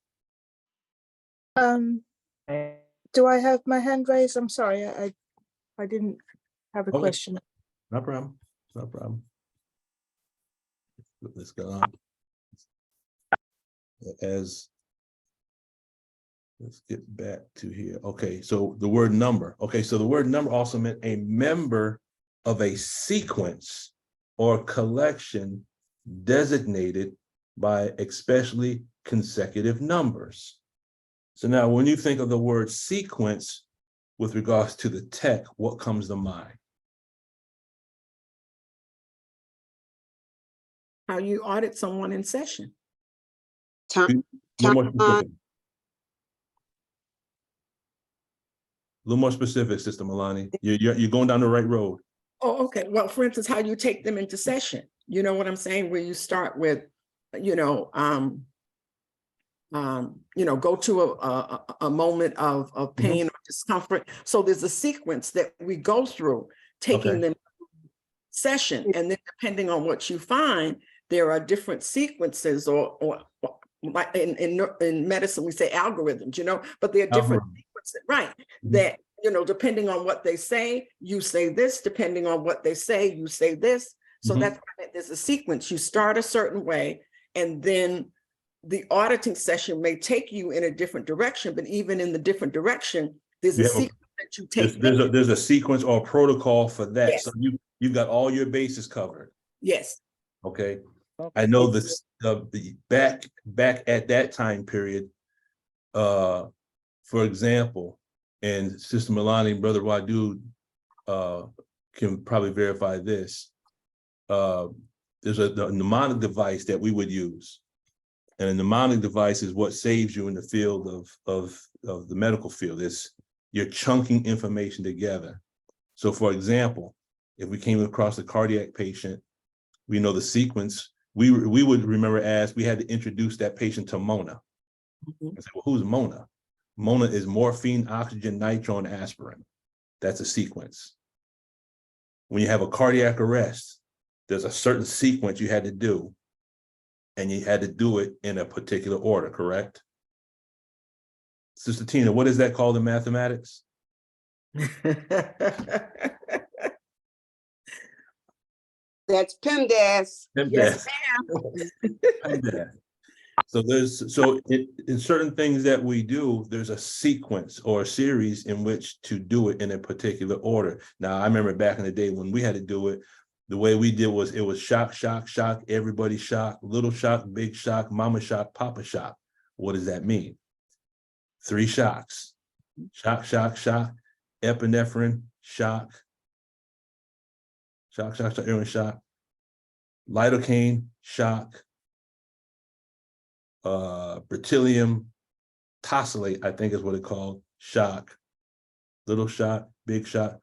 Do I have my hand raised? I'm sorry, I didn't have a
Okay.
question.
No problem. No problem. Let's go on. Let's get back to here. Okay, so the word number. Okay, so the word number also meant a member of a sequence or collection designated by especially consecutive numbers. So now when you think of the word sequence with regards to the tech, what comes to mind?
How you audit someone in session.
Time,
A little more
time,
specific. A little more specific, Sister Milani. You're going down the right road.
Oh, okay. Well, for instance, how you take them into session, you know what I'm saying? Where you start with, go to a moment of pain or discomfort. So there's a sequence that we go through, taking
Okay.
them session, and then depending on what you find, there are different sequences, or like in medicine we say algorithms, but there are different sequences, right? That depending on what they say, you say this. Depending on what they say, you say this. So that's why there's a sequence. You start a certain way, and then the auditing session may take you in a different direction. But even in the different direction, there's a sequence that you take.
There's a sequence or protocol for that.
Yes.
So you've got all your bases covered.
Yes.
Okay. I know this back at that time period, for example, and Sister Milani and Brother Wadu can probably verify this. There's a mnemonic device that we would use. And a mnemonic device is what saves you in the field of the medical field. You're chunking information together. So for example, if we came across a cardiac patient, we know the sequence, we would remember as we had to introduce that patient to Mona. I said, well, who's Mona? Mona is morphine, oxygen, nitro, and aspirin. That's a sequence. When you have a cardiac arrest, there's a certain sequence you had to do, and you had to do it in a particular order, correct? Sister Tina, what is that called in mathematics?
that's PEMDAS.
Yes,
PEMDAS. So in certain things that we do, there's a sequence or a series in which to do it in a particular order. Now, I remember back in the day when we had to do it, the way we did was it was shock, shock, shock, everybody shock, little shock, big shock, mama shock, papa shock. What does that mean? 3 shocks. Shock, shock, shock, epinephrine, shock, shock, shock, shock, everyone shock, lidocaine, shock, beryllium tosylate, I think is what it's called, shock, little shock, big shock,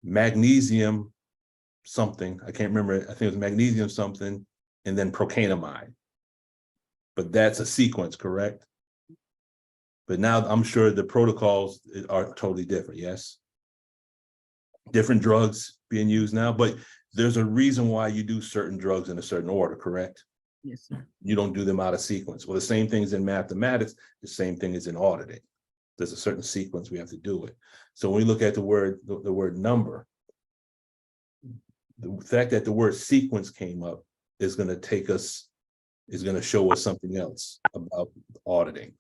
magnesium something, I can't remember it, I think it was magnesium something, and then procainamide. But that's a sequence, correct? But now I'm sure the protocols are totally different, yes? Different drugs being used now, but there's a reason why you do certain drugs in a certain order, correct?
yes, sir.
You don't do them out of sequence. Well, the same thing is in mathematics, the same thing is in auditing. There's a certain sequence we have to do it. So when we look at the word number, the fact that the word sequence came up is going to show us something else about auditing.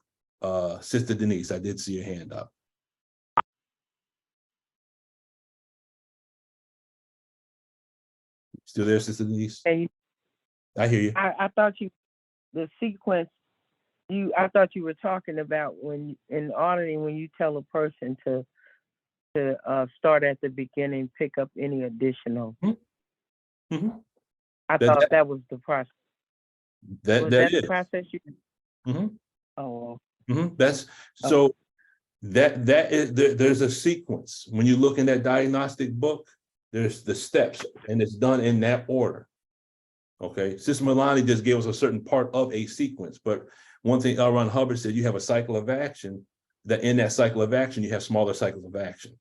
Sister Denise, I did see your hand up. Still there, Sister Denise?
Hey,
I hear you.
I thought the sequence, I thought you were talking about in auditing, when you tell a person to start at the beginning, pick up any additional.
Mhm.
I
That-
thought
that-
that was the process.
That
Was
that
that
is.
the process you?
Mhm.
Oh,
That's so that is there's a sequence. When you look in that diagnostic book, there's the steps, and it's done in that order. Okay, Sister Milani just gave us a certain part of a sequence, but one thing L. Ron Hubbard said, you have a cycle of action, that in that cycle of action, you have smaller cycles of action.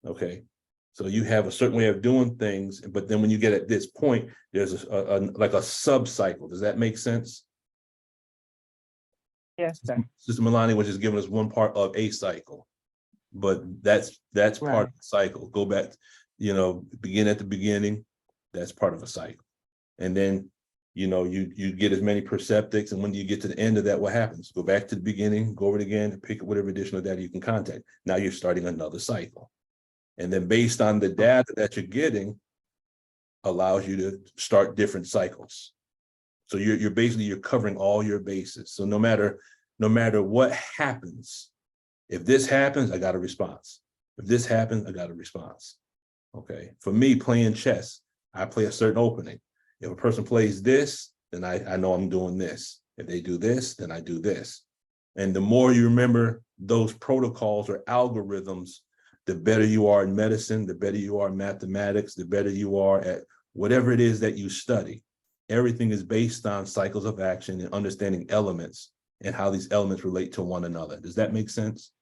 Okay, so you have a certain way of doing things, but then when you get at this point, there's like a sub-cycle. Does that make sense?
yes, sir.
Sister Milani was just giving us one part of a cycle, but that's part
Right.
of the cycle. Go back, begin at the beginning. That's part of a cycle, and then you get as many perceptics, and when you get to the end of that, what happens? Go back to the beginning, go over it again, and pick up whatever additional data you can contact. Now you're starting another cycle, and then based on the data that you're getting, allows you to start different cycles. So you're basically covering all your bases. So no matter what happens, if this happens, I got a response. If this happens, I got a response. Okay. For me, playing chess, I play a certain opening. If a person plays this, then I know I'm doing this. If they do this, then I do this. And the more you remember those protocols or algorithms, the better you are in medicine, the better you are in mathematics, the better you are at whatever it is that you study. Everything is based on cycles of action and understanding elements and how these elements relate to one another. Does that make sense?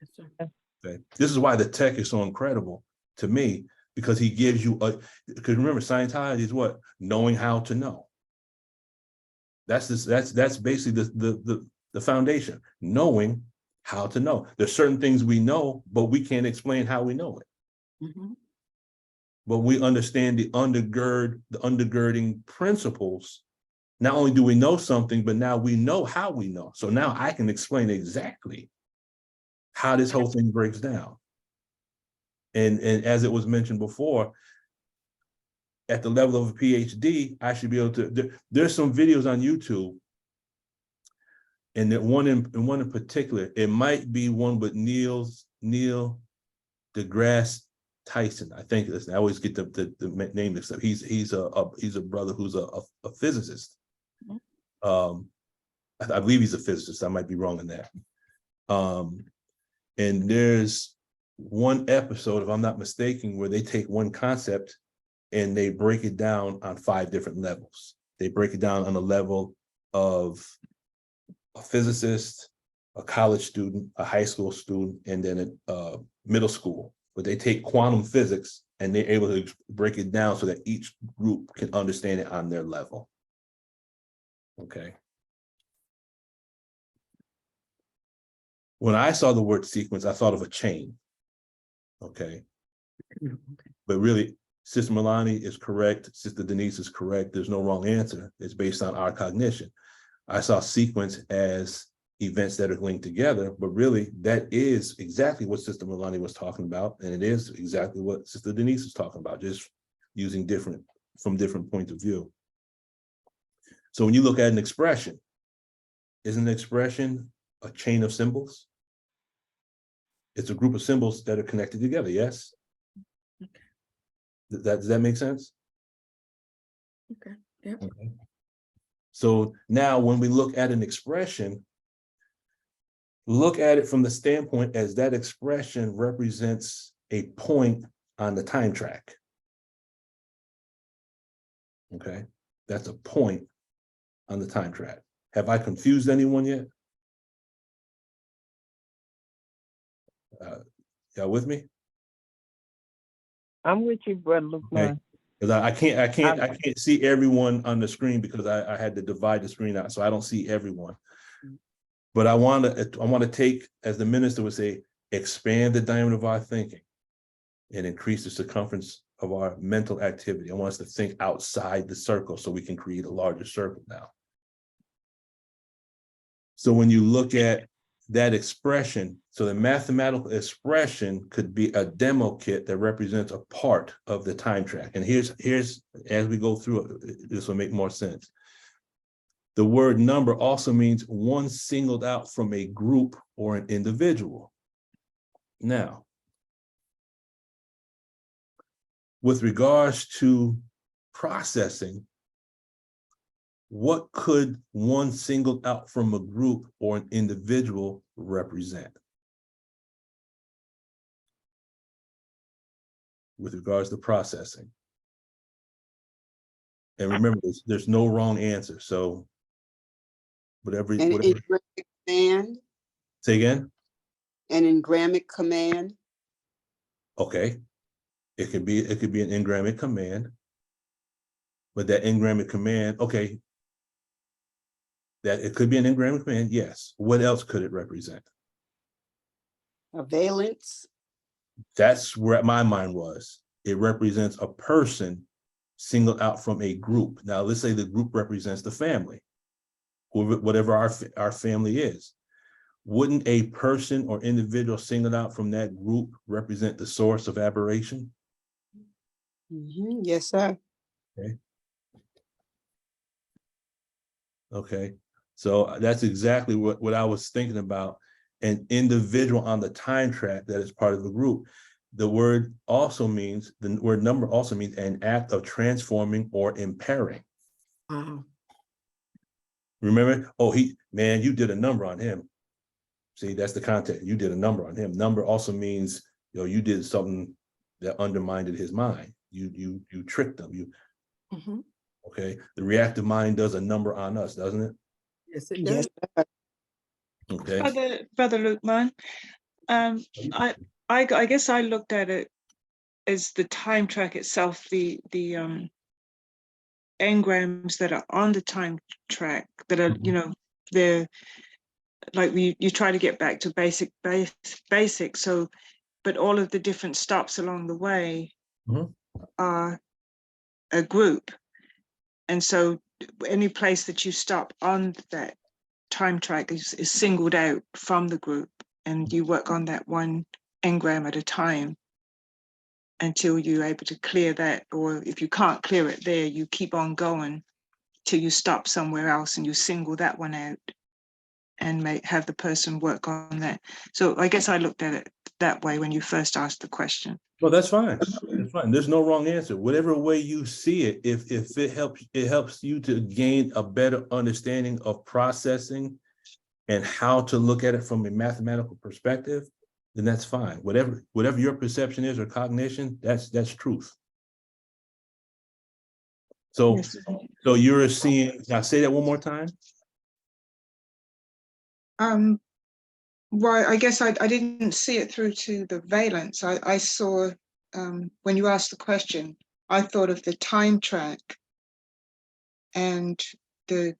Yes, sir.
Okay. This is why the tech is so incredible to me, because he gives you because remember, Scientology is what? Knowing how to know. That's basically the foundation, knowing how to know. There's certain things we know, but we can't explain how we know it.
Mhm.
But we understand the undergirding principles. Not only do we know something, but now we know how we know. So now I can explain exactly how this whole thing breaks down. And as it was mentioned before, at the level of a PhD, I should be able to, there's some videos on YouTube, and one in particular, it might be one with Neil deGrasse Tyson. I think I always get the name mixed up. He's a brother who's a physicist. I believe he's a physicist. I might be wrong in that. And there's one episode, if I'm not mistaken, where they take one concept and they break it down on 5 different levels. They break it down on a level of a physicist, a college student, a high school student, and then a middle school. But they take quantum physics and they're able to break it down so that each group can understand it on their level. Okay. When I saw the word sequence, I thought of a chain. Okay. But really, Sister Milani is correct. Sister Denise is correct. There's no wrong answer. It's based on our cognition. I saw sequence as events that are linked together, but really that is exactly what Sister Milani was talking about. And it is exactly what Sister Denise is talking about, just using from different points of view. So when you look at an expression, isn't an expression a chain of symbols? It's a group of symbols that are connected together, yes?
Okay.
Does that make sense?
Okay. Yep.
Okay. So now when we look at an expression, look at it from the standpoint as that expression represents a point on the time track. Okay, that's a point on the time track. Have I confused anyone yet? Y'all with me?
I'm with you, Brother Lukman.
Okay. Because I can't see everyone on the screen because I had to divide the screen out, so I don't see everyone. But I want to take, as the minister would say, expand the diameter of our thinking and increase the circumference of our mental activity. I want us to think outside the circle so we can create a larger circle now. So when you look at that expression, so the mathematical expression could be a demo kit that represents a part of the time track. And here's as we go through it, this will make more sense. The word number also means one singled out from a group or an individual. Now, with regards to processing, what could one singled out from a group or an individual represent? With regards to processing. And remember, there's no wrong answer. So whatever.
An engrammic command,
Say again?
an engrammic command.
Okay. It could be an engrammic command. But that engrammic command, okay. That it could be an engrammic command, yes. What else could it represent?
A valence.
That's where my mind was. It represents a person singled out from a group. Now, let's say the group represents the family, whatever our family is. Wouldn't a person or individual singled out from that group represent the source of aberration?
Yes, sir.
Okay. So that's exactly what I was thinking about. An individual on the time track that is part of the group. The word number also means an act of transforming or impairing.
Wow.
Remember? Oh, you did a number on him. See, that's the context. You did a number on him. Number also means, you did something that undermined his mind. You tricked him. Okay. The reactive mind does a number on us, doesn't it?
Yes, it does.
Okay.
Brother Lukeman, I guess I looked at it as the time track itself, the engrams that are on the time track that are, they're like you try to get back to basic. So, but all of the different stops along the way are a group. And so any place that you stop on that time track is singled out from the group, and you work on that one engram at a time until you're able to clear that. Or if you can't clear it there, you keep on going till you stop somewhere else and you single that one out and have the person work on that. So I guess I looked at it that way when you first asked the question.
Well, that's fine. That's fine. There's no wrong answer. Whatever way you see it, if it helps you to gain a better understanding of processing and how to look at it from a mathematical perspective, then that's fine. Whatever your perception is or cognition, that's truth. So,
Yes.
so you're seeing. Now, say that one more time.
Well, I guess I didn't see it through to the valence. I saw, when you asked the question, I thought of the time track and the,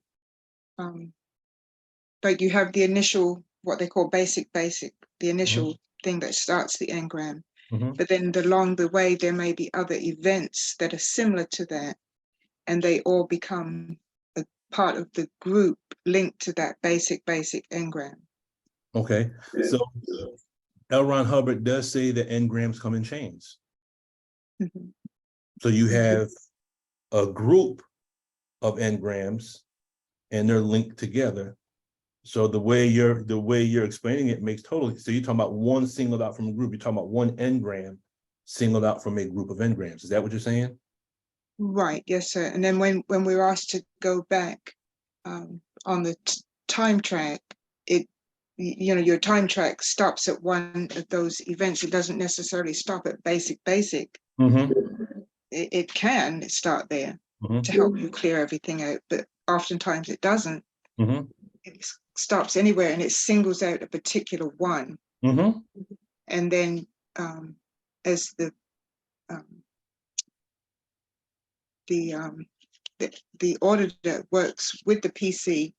like you have the initial, what they call basic, the initial thing that starts the engram. But then along the way, there may be other events that are similar to that, and they all become a part of the group linked to that basic engram.
Okay, so L. Ron Hubbard does say that engrams come in chains. So you have a group of engrams and they're linked together. So the way you're explaining it makes totally, so you're talking about one singled out from a group, you're talking about one engram singled out from a group of engrams. Is that what you're saying?
Right, yes, sir. And then when we were asked to go back on the time track, your time track stops at one of those events. It doesn't necessarily stop at basic. It can start there to help you clear everything out, but oftentimes it doesn't. It stops anywhere and it singles out a particular one. And then as the auditor works with the PC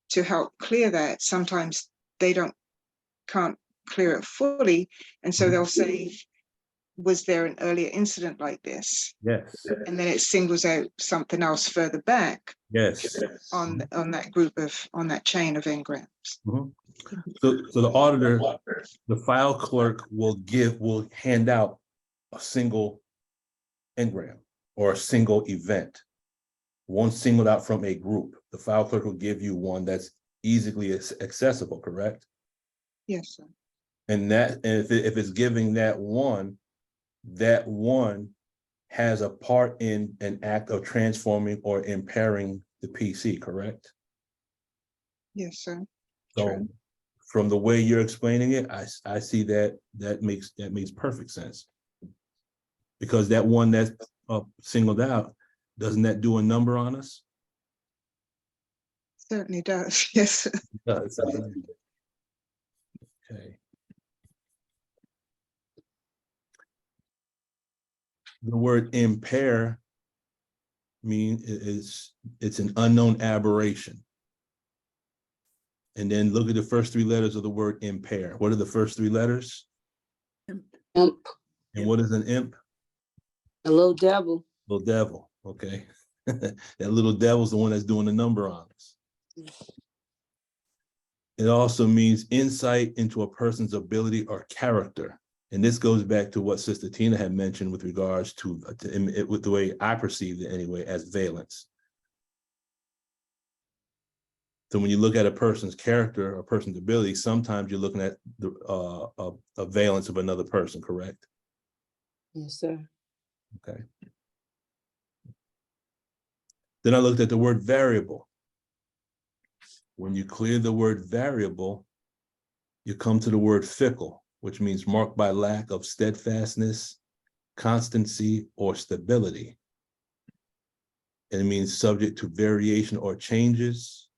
to help clear that, sometimes they can't clear it fully, and so they'll say, was there an earlier incident like this?
Yes.
And then it singles out something else further back.
Yes.
On that group on that chain of engrams.
So the auditor, the file clerk will hand out a single engram or a single event, one singled out from a group. The file clerk will give you one that's easily accessible, correct?
Yes, sir.
And if it's giving that one has a part in an act of transforming or impairing the PC, correct?
Yes, sir.
So
True.
from the way you're explaining it, I see that makes perfect sense. Because that one that's singled out, doesn't that do a number on us?
Certainly does. Yes, sir.
Does. Okay. The word impair it's an unknown aberration. And then look at the first three letters of the word impair. What are the first three letters?
Imp,
And what is an imp?
a little devil.
Little devil, okay. That little devil's the one that's doing the number on us. It also means insight into a person's ability or character. And this goes back to what Sister Tina had mentioned with regards to it, with the way I perceived it anyway, as valence. So when you look at a person's character or a person's ability, sometimes you're looking at a valence of another person, correct?
Yes, sir.
Okay. Then I looked at the word variable. When you clear the word variable, you come to the word fickle, which means marked by lack of steadfastness, constancy, or stability. And it means subject to variation or changes.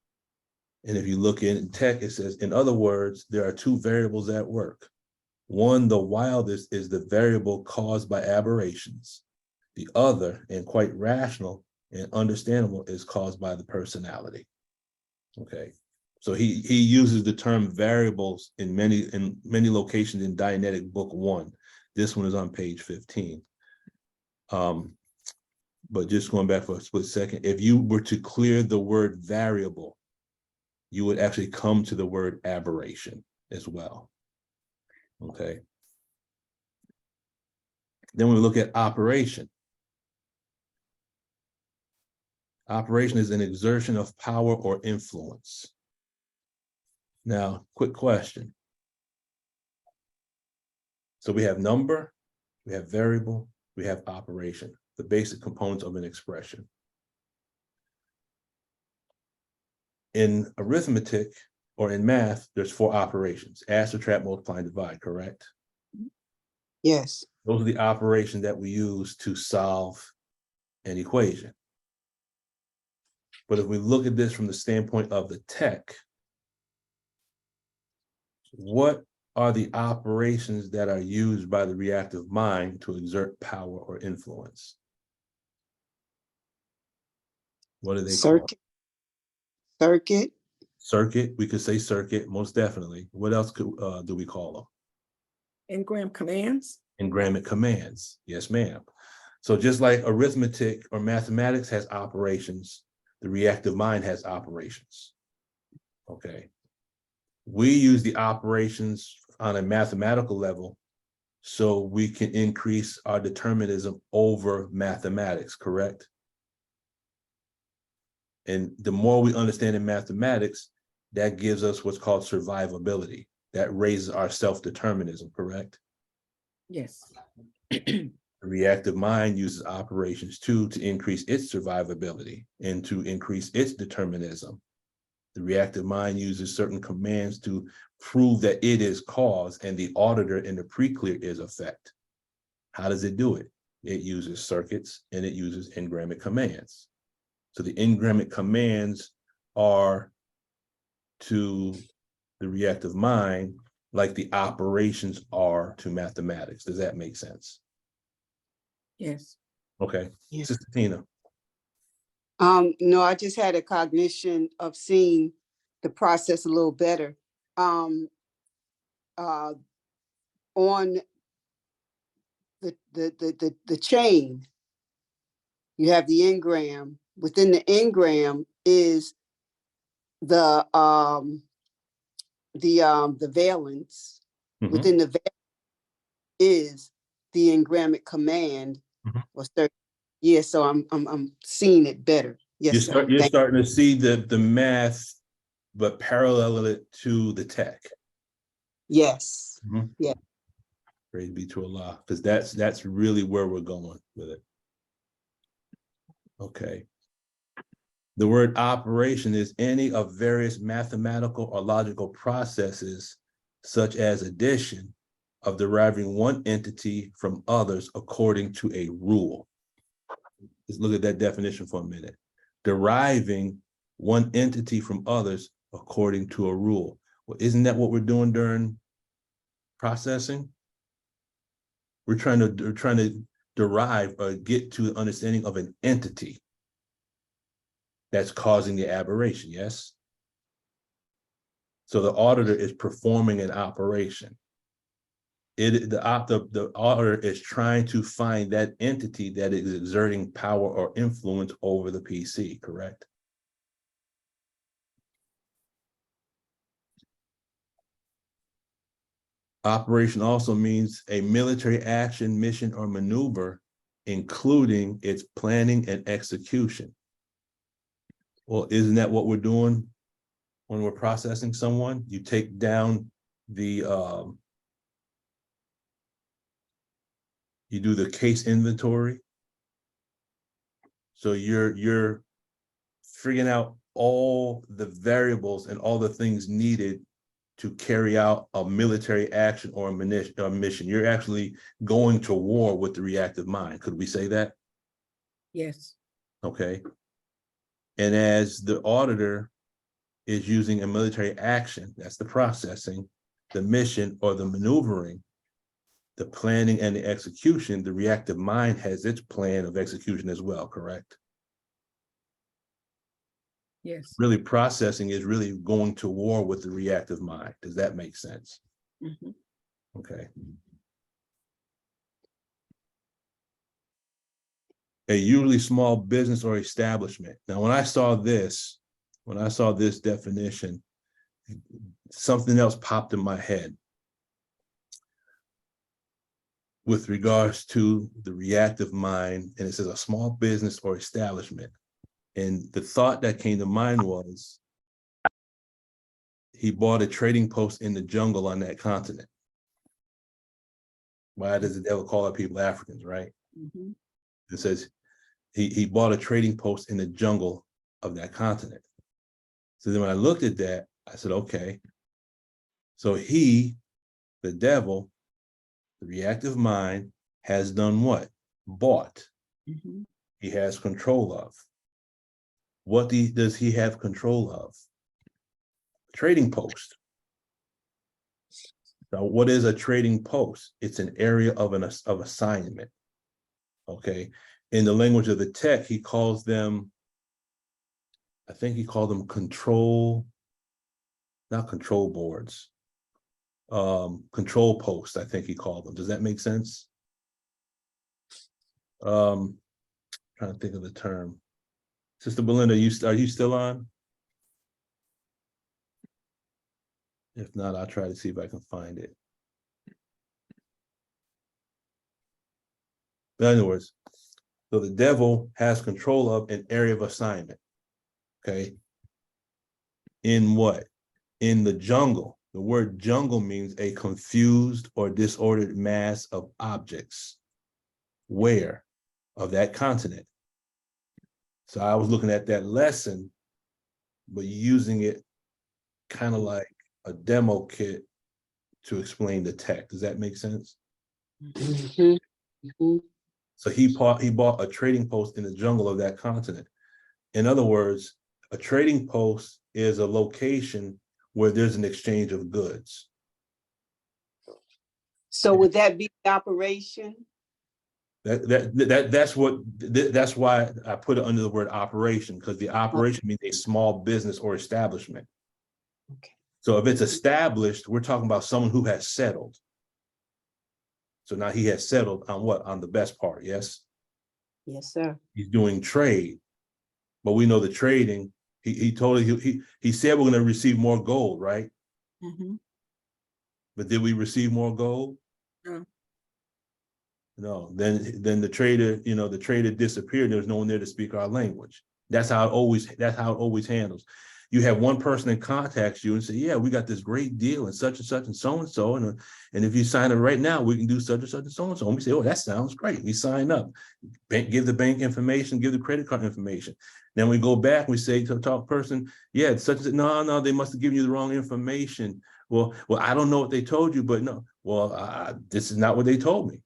And if you look in tech, it says, in other words, there are two variables at work. One, the wildest, is the variable caused by aberrations. The other, and quite rational and understandable, is caused by the personality. Okay. So he uses the term variables in many locations in Dianetic Book 1. This one is on page 15. But just going back for a split second, if you were to clear the word variable, you would actually come to the word aberration as well. Okay. Then we look at operation. Operation is an exertion of power or influence. Now, quick question. So we have number, we have variable, we have operation, the basic components of an expression. In arithmetic or in math, there's 4 operations: add, subtract, multiply, and divide, correct?
Yes.
Those are the operations that we use to solve an equation. But if we look at this from the standpoint of the tech, what are the operations that are used by the reactive mind to exert power or influence? What are they called?
Circuit.
Circuit, we could say circuit, most definitely. What else do we call them?
Engram commands.
Engramming commands, yes ma'am. So just like arithmetic or mathematics has operations, the reactive mind has operations, okay? We use the operations on a mathematical level so we can increase our determinism over mathematics, correct? And the more we understand in mathematics, that gives us what's called survivability. That raises our self-determinism, correct?
Yes.
The reactive mind uses operations too to increase its survivability and to increase its determinism. The reactive mind uses certain commands to prove that it is cause and the auditor in the pre-clear is effect. How does it do it? It uses circuits and it uses engrammic commands. So the engrammic commands are to the reactive mind like the operations are to mathematics. Does that make sense?
Yes.
Okay,
Yeah.
Sister Tina.
No, I just had a cognition of seeing the process a little better. On the chain, you have the engram. Within the engram is the the valence
Mhm.
within the valence is the engrammatic command
Mhm.
or certain. Yeah, so I'm seeing it better. Yes, sir.
You're
Thank-
starting to see the math, but parallel it to the tech.
Yes.
Mhm.
Yeah.
Praise be to Allah, because that's really where we're going with it. Okay. The word operation is any of various mathematical or logical processes, such as addition, of deriving one entity from others according to a rule. Let's look at that definition for a minute. Deriving one entity from others according to a rule. Well, isn't that what we're doing during processing? We're trying to derive or get to the understanding of an entity that's causing the aberration, yes? So the auditor is performing an operation. The auditor is trying to find that entity that is exerting power or influence over the PC, correct? Operation also means a military action, mission, or maneuver, including its planning and execution. Well, isn't that what we're doing when we're processing someone? You take down the, you do the case inventory. So you're figuring out all the variables and all the things needed to carry out a military action or a mission. You're actually going to war with the reactive mind. Could we say that?
Yes.
Okay. And as the auditor is using a military action, that's the processing, the mission or the maneuvering, the planning and the execution, the reactive mind has its plan of execution as well, correct?
Yes.
Really processing is really going to war with the reactive mind. Does that make sense?
Mhm.
Okay. A usually small business or establishment. Now, when I saw this definition, something else popped in my head with regards to the reactive mind, and it says a small business or establishment. And the thought that came to mind was he bought a trading post in the jungle on that continent. Why does the devil call our people Africans, right?
Mhm.
It says he bought a trading post in the jungle of that continent. So then when I looked at that, I said, okay, so he, the devil, the reactive mind, has done what? Bought.
Mhm.
He has control of. What does he have control of? Trading post. Now, what is a trading post? It's an area of assignment. Okay. In the language of the tech, he calls them, I think he called them not control boards, control posts, I think he called them. Does that make sense? Trying to think of the term. Sister Belinda, are you still on? If not, I'll try to see if I can find it. In other words, so the devil has control of an area of assignment. Okay. In what? In the jungle. The word jungle means a confused or disordered mass of objects. Where? Of that continent. So I was looking at that lesson, but using it kind of like a demo kit to explain the tech. Does that make sense?
Mhm. Mhm.
So he bought a trading post in the jungle of that continent. In other words, a trading post is a location where there's an exchange of goods.
So would that be the operation?
That's why I put it under the word operation, because the operation means a small business or establishment.
Okay.
So if it's established, we're talking about someone who has settled. So now he has settled on what? On the best part, yes?
Yes, sir.
He's doing trade, but we know the trading, he said we're going to receive more gold, right?
Mhm.
But did we receive more gold?
No.
No. Then the trader, the trader disappeared. There was no one there to speak our language. That's how it always handles. You have one person that contacts you and say, yeah, we got this great deal and such and such and so and so. And if you sign it right now, we can do such and such and so and so. And we say, oh, that sounds great. We sign up, give the bank information, give the credit card information. Then we go back, we say to the talk person, yeah, such as no, they must have given you the wrong information. Well, I don't know what they told you, but no, well, this is not what they told me.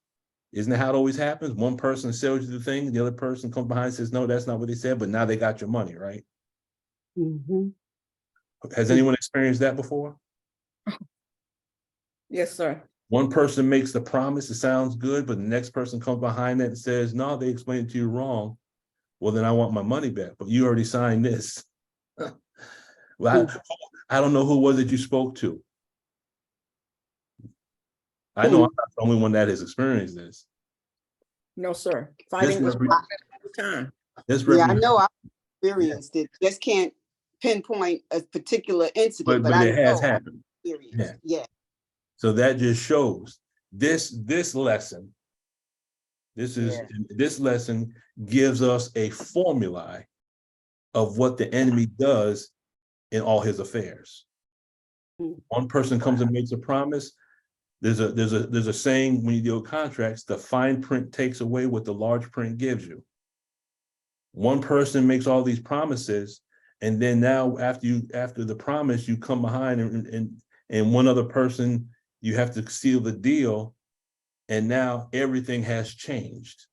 Isn't that how it always happens? One person sells you the thing, the other person comes behind and says, no, that's not what they said, but now they got your money, right?
Mhm.
Has anyone experienced that before?
Yes, sir.
One person makes the promise, it sounds good, but the next person comes behind that and says, no, they explained it to you wrong. Well, then I want my money back, but you already signed this. Well, I don't know who was it you spoke to. I know I'm not the only one that has experienced this.
No, sir. Fighting was all the time.
Yeah, I know I experienced it. Just can't pinpoint a particular incident,
but
but I
it has
know I
happened.
experienced. Yeah.
So that just shows this lesson.
Yeah.
This lesson gives us a formula of what the enemy does in all his affairs. One person comes and makes a promise. There's a saying when you deal with contracts, the fine print takes away what the large print gives you. One person makes all these promises, and then now after the promise, you come behind and one other person, you have to seal the deal, and now everything has changed.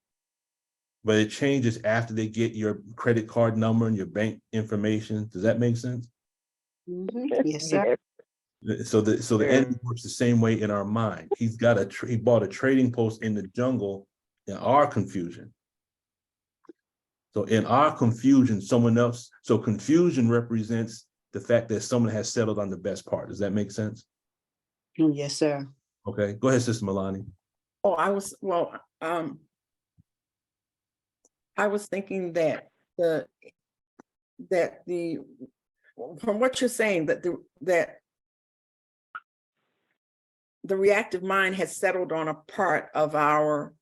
But it changes after they get your credit card number and your bank information. Does that make sense?
Yes, sir.
So the enemy works the same way in our mind. He bought a trading post in the jungle in our confusion. So in our confusion, so confusion represents the fact that someone has settled on the best part. Does that make sense?
Yes, sir.
Okay, go ahead, Sister Milani.
Oh, I was thinking that from what you're saying, that the reactive mind has settled on a part of our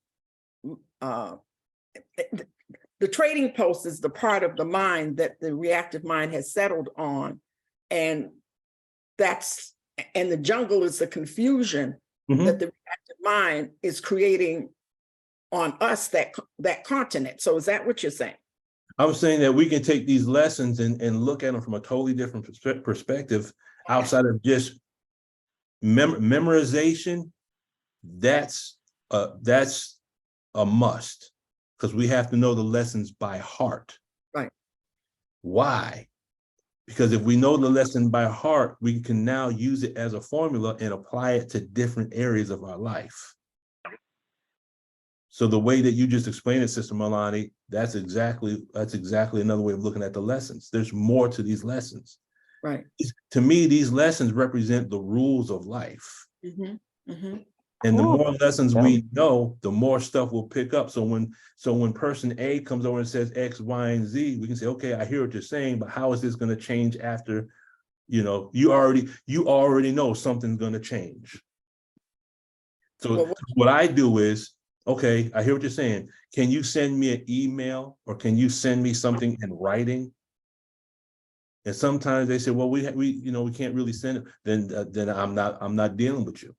the trading post is the part of the mind that the reactive mind has settled on, and the jungle is the confusion that the reactive mind is creating on us, that continent. So is that what you're saying?
I was saying that we can take these lessons and look at them from a totally different perspective outside of just memorization. That's a must, because we have to know the lessons by heart.
Right.
Why? Because if we know the lesson by heart, we can now use it as a formula and apply it to different areas of our life. So the way that you just explained it, Sister Milani, that's exactly another way of looking at the lessons. There's more to these lessons.
Right.
To me, these lessons represent the rules of life. And the more lessons we know, the more stuff we'll pick up. So when person A comes over and says X, Y, and Z, we can say, okay, I hear what you're saying, but how is this going to change after, you already know something's going to change. So what I do is, okay, I hear what you're saying. Can you send me an email, or can you send me something in writing? And sometimes they say, well, we can't really send it. Then I'm not dealing with you.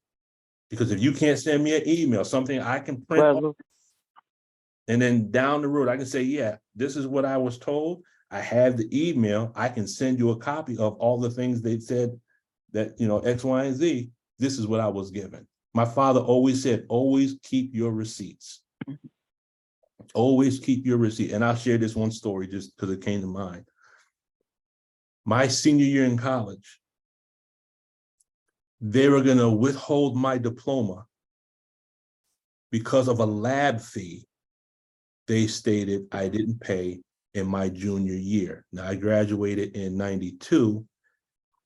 Because if you can't send me an email, something I can print off, and then down the road, I can say, yeah, this is what I was told. I have the email. I can send you a copy of all the things they said that, X, Y, and Z. This is what I was given. My father always said, always keep your receipts. Always keep your receipt. And I'll share this one story just because it came to mind. My senior year in college, they were going to withhold my diploma because of a lab fee they stated I didn't pay in my junior year. Now, I graduated in 92.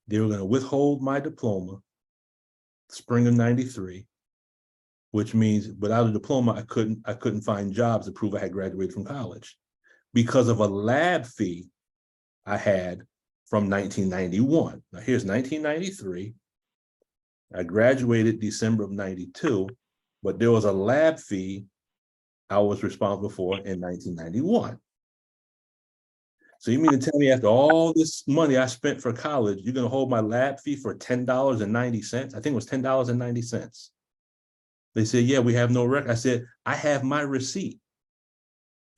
They were going to withhold my diploma, spring of 93, which means without a diploma, I couldn't find jobs to prove I had graduated from college because of a lab fee I had from 1991. Now, here's 1993. I graduated December of 92, but there was a lab fee I was responsible for in 1991. So you mean to tell me after all this money I spent for college, you're going to hold my lab fee for $10.90? I think it was $10.90. They said, yeah, we have no record. I said, I have my receipt.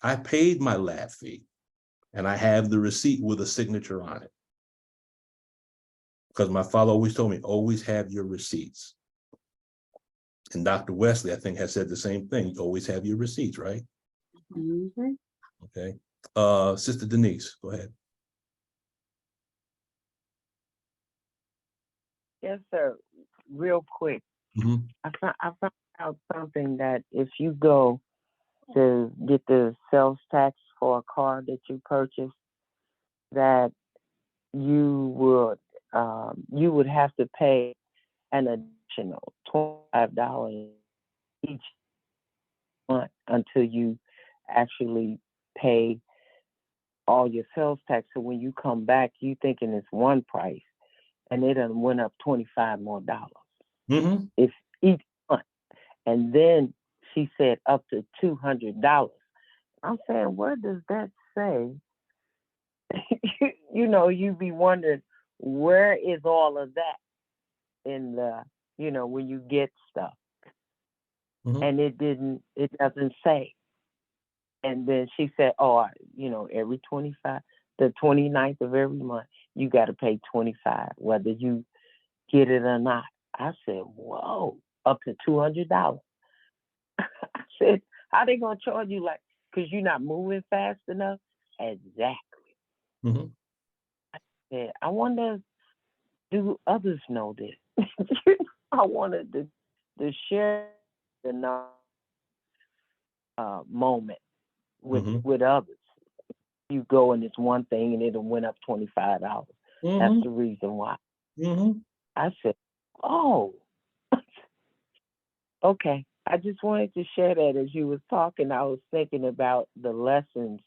I paid my lab fee and I have the receipt with a signature on it. Because my father always told me, always have your receipts. And Dr. Wesley, I think, has said the same thing. You always have your receipts, right?
Mhm.
Okay. Sister Denise, go ahead.
Yes, sir. Real quick,
Mhm.
I found out something that if you go to get the sales tax for a car that you purchased, that you would have to pay an additional $25 each month until you actually pay all your sales tax. So when you come back, you thinking it's one price, and it done went up $25 more
Mhm.
if each month. And then she said up to $200. I'm saying, where does that say? You be wondering, where is all of that in the, when you get stuff?
Mhm.
And it doesn't say. And then she said, oh, every 25, the 29th of every month, you got to pay 25, whether you get it or not. I said, whoa, up to $200. I said, how they going to charge you because you're not moving fast enough? Exactly.
Mhm.
Yeah, I wonder, do others know this? I wanted to share the moment
Mhm.
with others. You go and it's one thing and it went up $25. That's
Mhm.
the reason why.
Mhm.
I said, oh, okay. I just wanted to share that as you was talking. I was thinking about the lessons,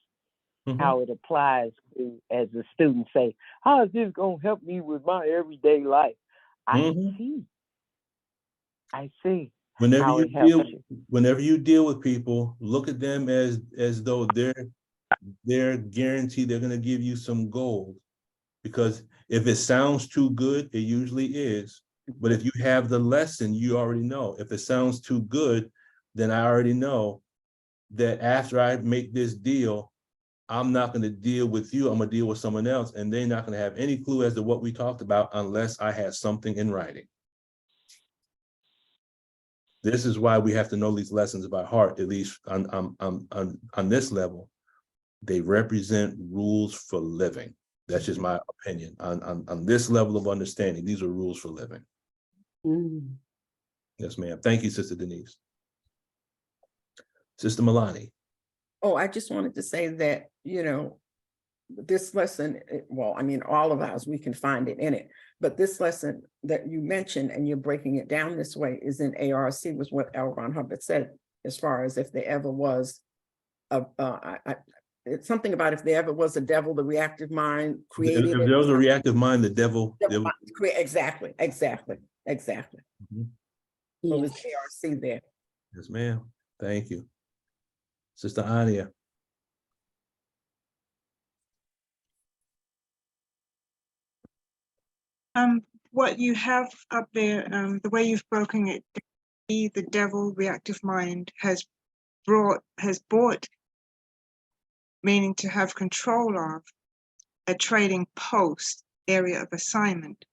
Mhm.
how it applies to, as the students say, how is this going to help me with my everyday life?
Mhm.
I see
Whenever
how
you
it helps
deal,
you.
whenever you deal with people, look at them as though they're guaranteed they're going to give you some gold. Because if it sounds too good, it usually is. But if you have the lesson, you already know. If it sounds too good, then I already know that after I make this deal, I'm not going to deal with you. I'm going to deal with someone else, and they're not going to have any clue as to what we talked about unless I have something in writing. This is why we have to know these lessons by heart, at least on this level. They represent rules for living. That's just my opinion. On this level of understanding, these are rules for living.
Mm.
Yes, ma'am. Thank you, Sister Denise. Sister Milani.
Oh, I just wanted to say that, this lesson, well, I mean, all of ours, we can find it in it, but this lesson that you mentioned and you're breaking it down this way is in ARC, was what L. Ron Hubbard said, as far as if there ever was it's something about if there ever was a devil, the reactive mind created
If
it.
there was a reactive mind, the devil.
Exactly.
Mhm.
So
Yes.
there's ARC there.
Yes, ma'am. Thank you. Sister Ania.
What you have up there, the way you've broken it, the devil reactive mind has bought, meaning to have control of, a trading post area of assignment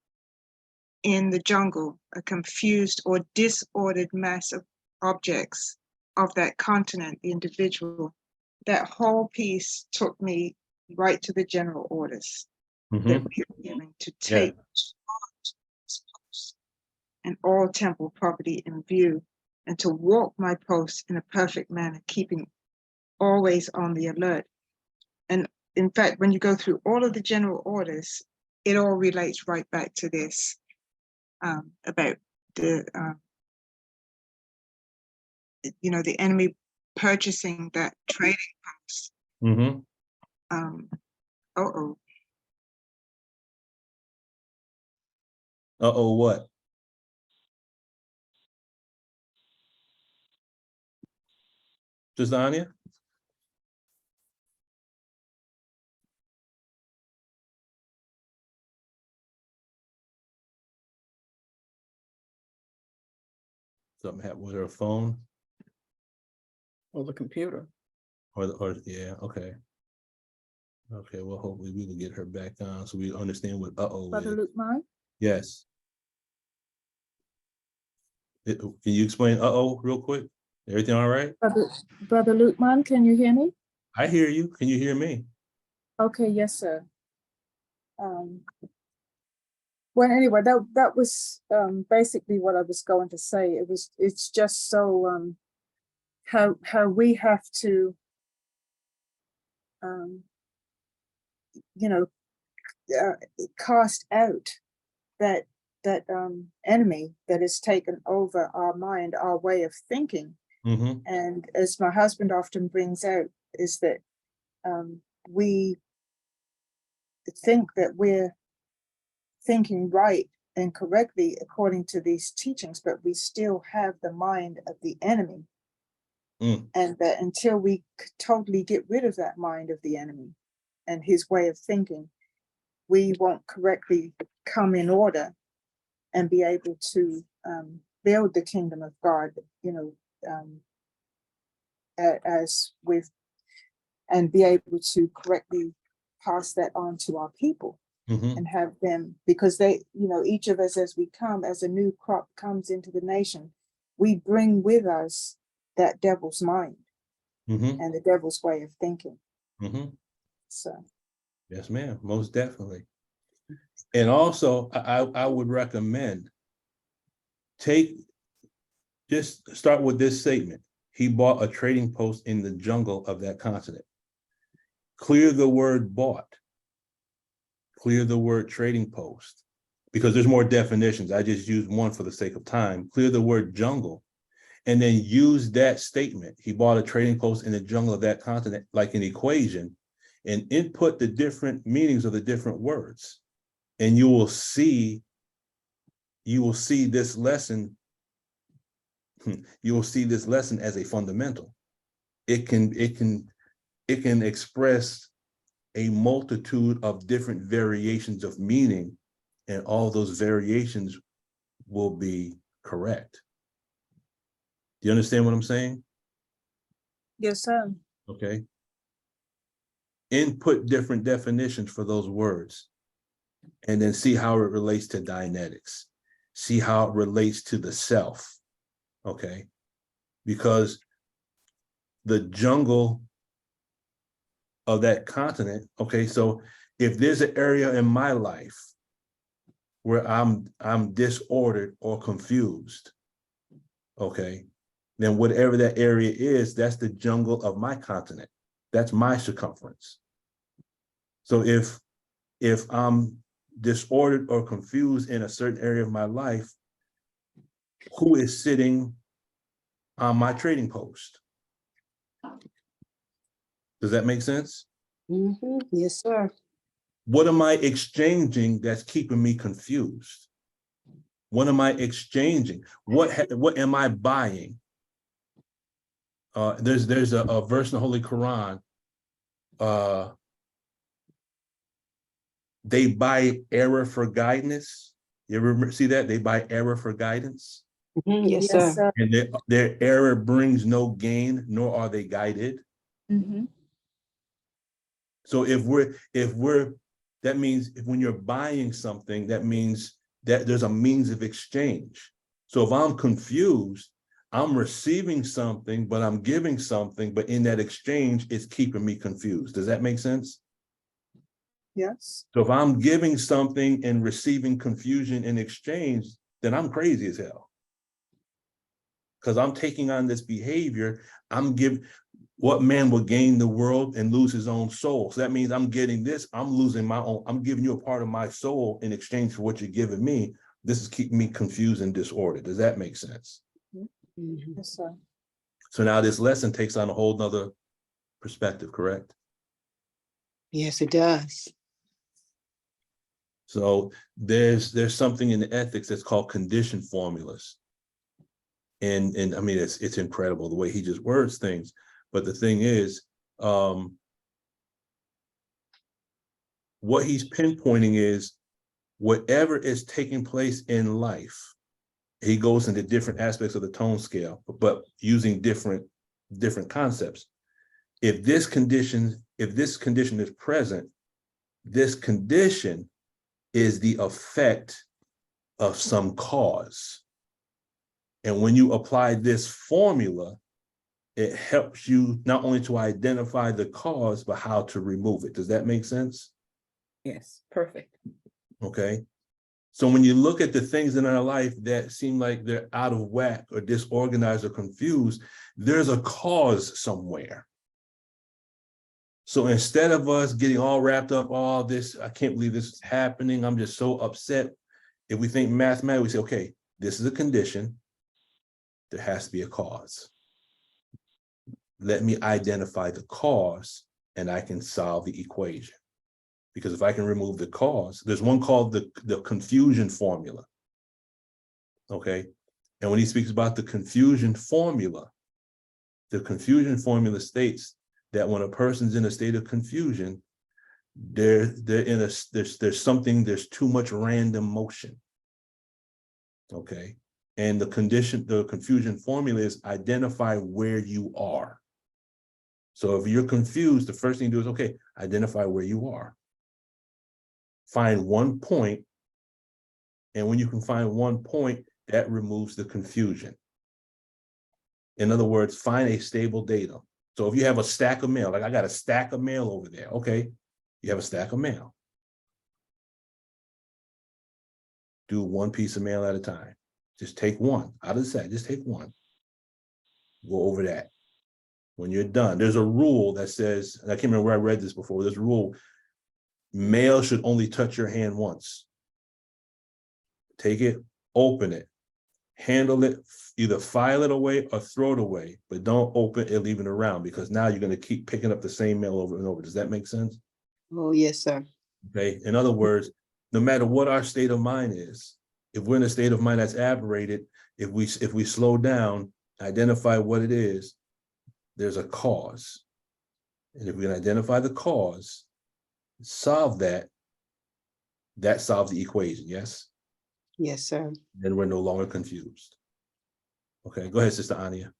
in the jungle, a confused or disordered mass of objects of that continent, the individual. That whole piece took me right to the general orders that we were given to take charge of this post and all temple property in view, and to walk my post in a perfect manner, keeping always on the alert. And in fact, when you go through all of the general orders, it all relates right back to this, about the the enemy purchasing that trading post.
Mm-hmm.
Uh-oh.
Uh-oh, what? Jazania? Something happened with her phone
Or the computer.
or yeah, okay. Okay, well, hopefully we can get her back on so we understand what uh-oh
Brother
is.
Luke Mine?
Yes. Can you explain uh-oh real quick? Everything all right?
Brother Luke Mine, can you hear me?
I hear you. Can you hear me?
Okay, yes, sir. Well, anyway, that was basically what I was going to say. It's just so how we have to you know cast out that enemy that has taken over our mind, our way of thinking.
Mm-hmm.
And as my husband often brings out, is that we think that we're thinking right and correctly according to these teachings, but we still have the mind of the enemy. And that until we totally get rid of that mind of the enemy and his way of thinking, we won't correctly come in order and be able to build the kingdom of God, as with, and be able to correctly pass that on to our people.
Mm-hmm.
And have them, because they, each of us as we come, as a new crop comes into the nation, we bring with us that devil's mind
Mm-hmm.
and the devil's way of thinking.
Mm-hmm.
So
yes, ma'am, most definitely. And also I would recommend just start with this statement. He bought a trading post in the jungle of that continent. Clear the word bought. Clear the word trading post, because there's more definitions. I just used one for the sake of time. Clear the word jungle, and then use that statement. He bought a trading post in the jungle of that continent, like an equation, and input the different meanings of the different words. And you will see this lesson. You will see this lesson as a fundamental. It can express a multitude of different variations of meaning, and all those variations will be correct. Do you understand what I'm saying?
yes, sir.
Okay. Input different definitions for those words, and then see how it relates to Dianetics. See how it relates to the self. Okay. Because the jungle of that continent, okay, so if there's an area in my life where I'm disordered or confused, okay, then whatever that area is, that's the jungle of my continent. That's my circumference. So if I'm disordered or confused in a certain area of my life, who is sitting on my trading post? Does that make sense?
Mm-hmm. Yes, sir.
What am I exchanging that's keeping me confused? What am I exchanging? What am I buying? There's a verse in the Holy Quran. They buy error for guidance. You ever see that? They buy error for guidance.
Mhm. Yes,
Yes,
sir.
sir.
And their error brings no gain, nor are they guided.
Mm-hmm.
So that means if when you're buying something, that means that there's a means of exchange. So if I'm confused, I'm receiving something, but I'm giving something, but in that exchange, it's keeping me confused. Does that make sense?
Yes.
So if I'm giving something and receiving confusion in exchange, then I'm crazy as hell. Because I'm taking on this behavior, what man will gain the world and lose his own soul? So that means I'm getting this, I'm losing my own, I'm giving you a part of my soul in exchange for what you're giving me. This is keeping me confused and disordered. Does that make sense?
Mhm.
Yes, sir.
So now this lesson takes on a whole nother perspective, correct?
Yes, it does.
So there's something in the ethics that's called condition formulas. And I mean, it's incredible the way he just words things. But the thing is, what he's pinpointing is whatever is taking place in life. He goes into different aspects of the tone scale, but using different concepts. If this condition is present, this condition is the effect of some cause. And when you apply this formula, it helps you not only to identify the cause, but how to remove it. Does that make sense?
Yes, perfect.
Okay. So when you look at the things in our life that seem like they're out of whack or disorganized or confused, there's a cause somewhere. So instead of us getting all wrapped up, all this, I can't believe this is happening, I'm just so upset. If we think mathematically, we say, okay, this is a condition, there has to be a cause. Let me identify the cause and I can solve the equation. Because if I can remove the cause, there's one called the confusion formula. Okay. And when he speaks about the confusion formula states that when a person's in a state of confusion, there's too much random motion. Okay. And the confusion formula is identify where you are. So if you're confused, the first thing you do is, okay, identify where you are. Find one point, and when you can find one point, that removes the confusion. In other words, find a stable datum. So if you have a stack of mail, like I got a stack of mail over there, okay, you have a stack of mail. Do one piece of mail at a time. Just take one out of the stack, just take one. Go over that. When you're done, there's a rule that says, and I can't remember where I read this before, there's a rule, mail should only touch your hand once. Take it, open it, handle it, either file it away or throw it away, but don't open it, leave it around, because now you're going to keep picking up the same mail over and over. Does that make sense?
Oh, yes, sir.
Okay. In other words, no matter what our state of mind is, if we're in a state of mind that's aberrated, if we slow down, identify what it is, there's a cause. And if we can identify the cause, solve that, that solves the equation, yes?
Yes, sir.
Then we're no longer confused. Okay, go ahead, Sister Ania.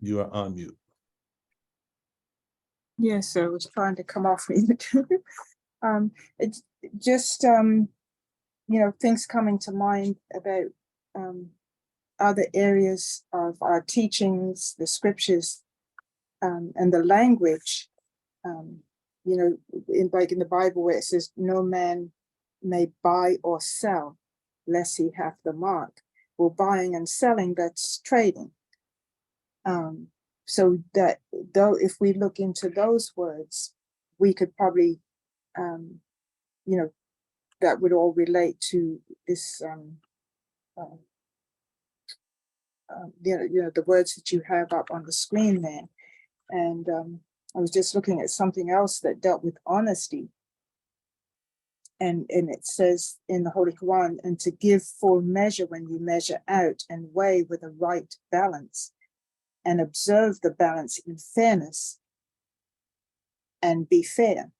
You are on mute.
Yes, I was trying to come off mute. It's just, things coming to mind about other areas of our teachings, the scriptures, and the language. Like in the Bible where it says, no man may buy or sell lest he have the mark. Well, buying and selling, that's trading. So that though, if we look into those words, we could probably, that would all relate to this, the words that you have up on the screen there. And I was just looking at something else that dealt with honesty. And it says in the Holy Quran, and to give full measure when you measure out and weigh with a right balance and observe the balance in fairness and be fair.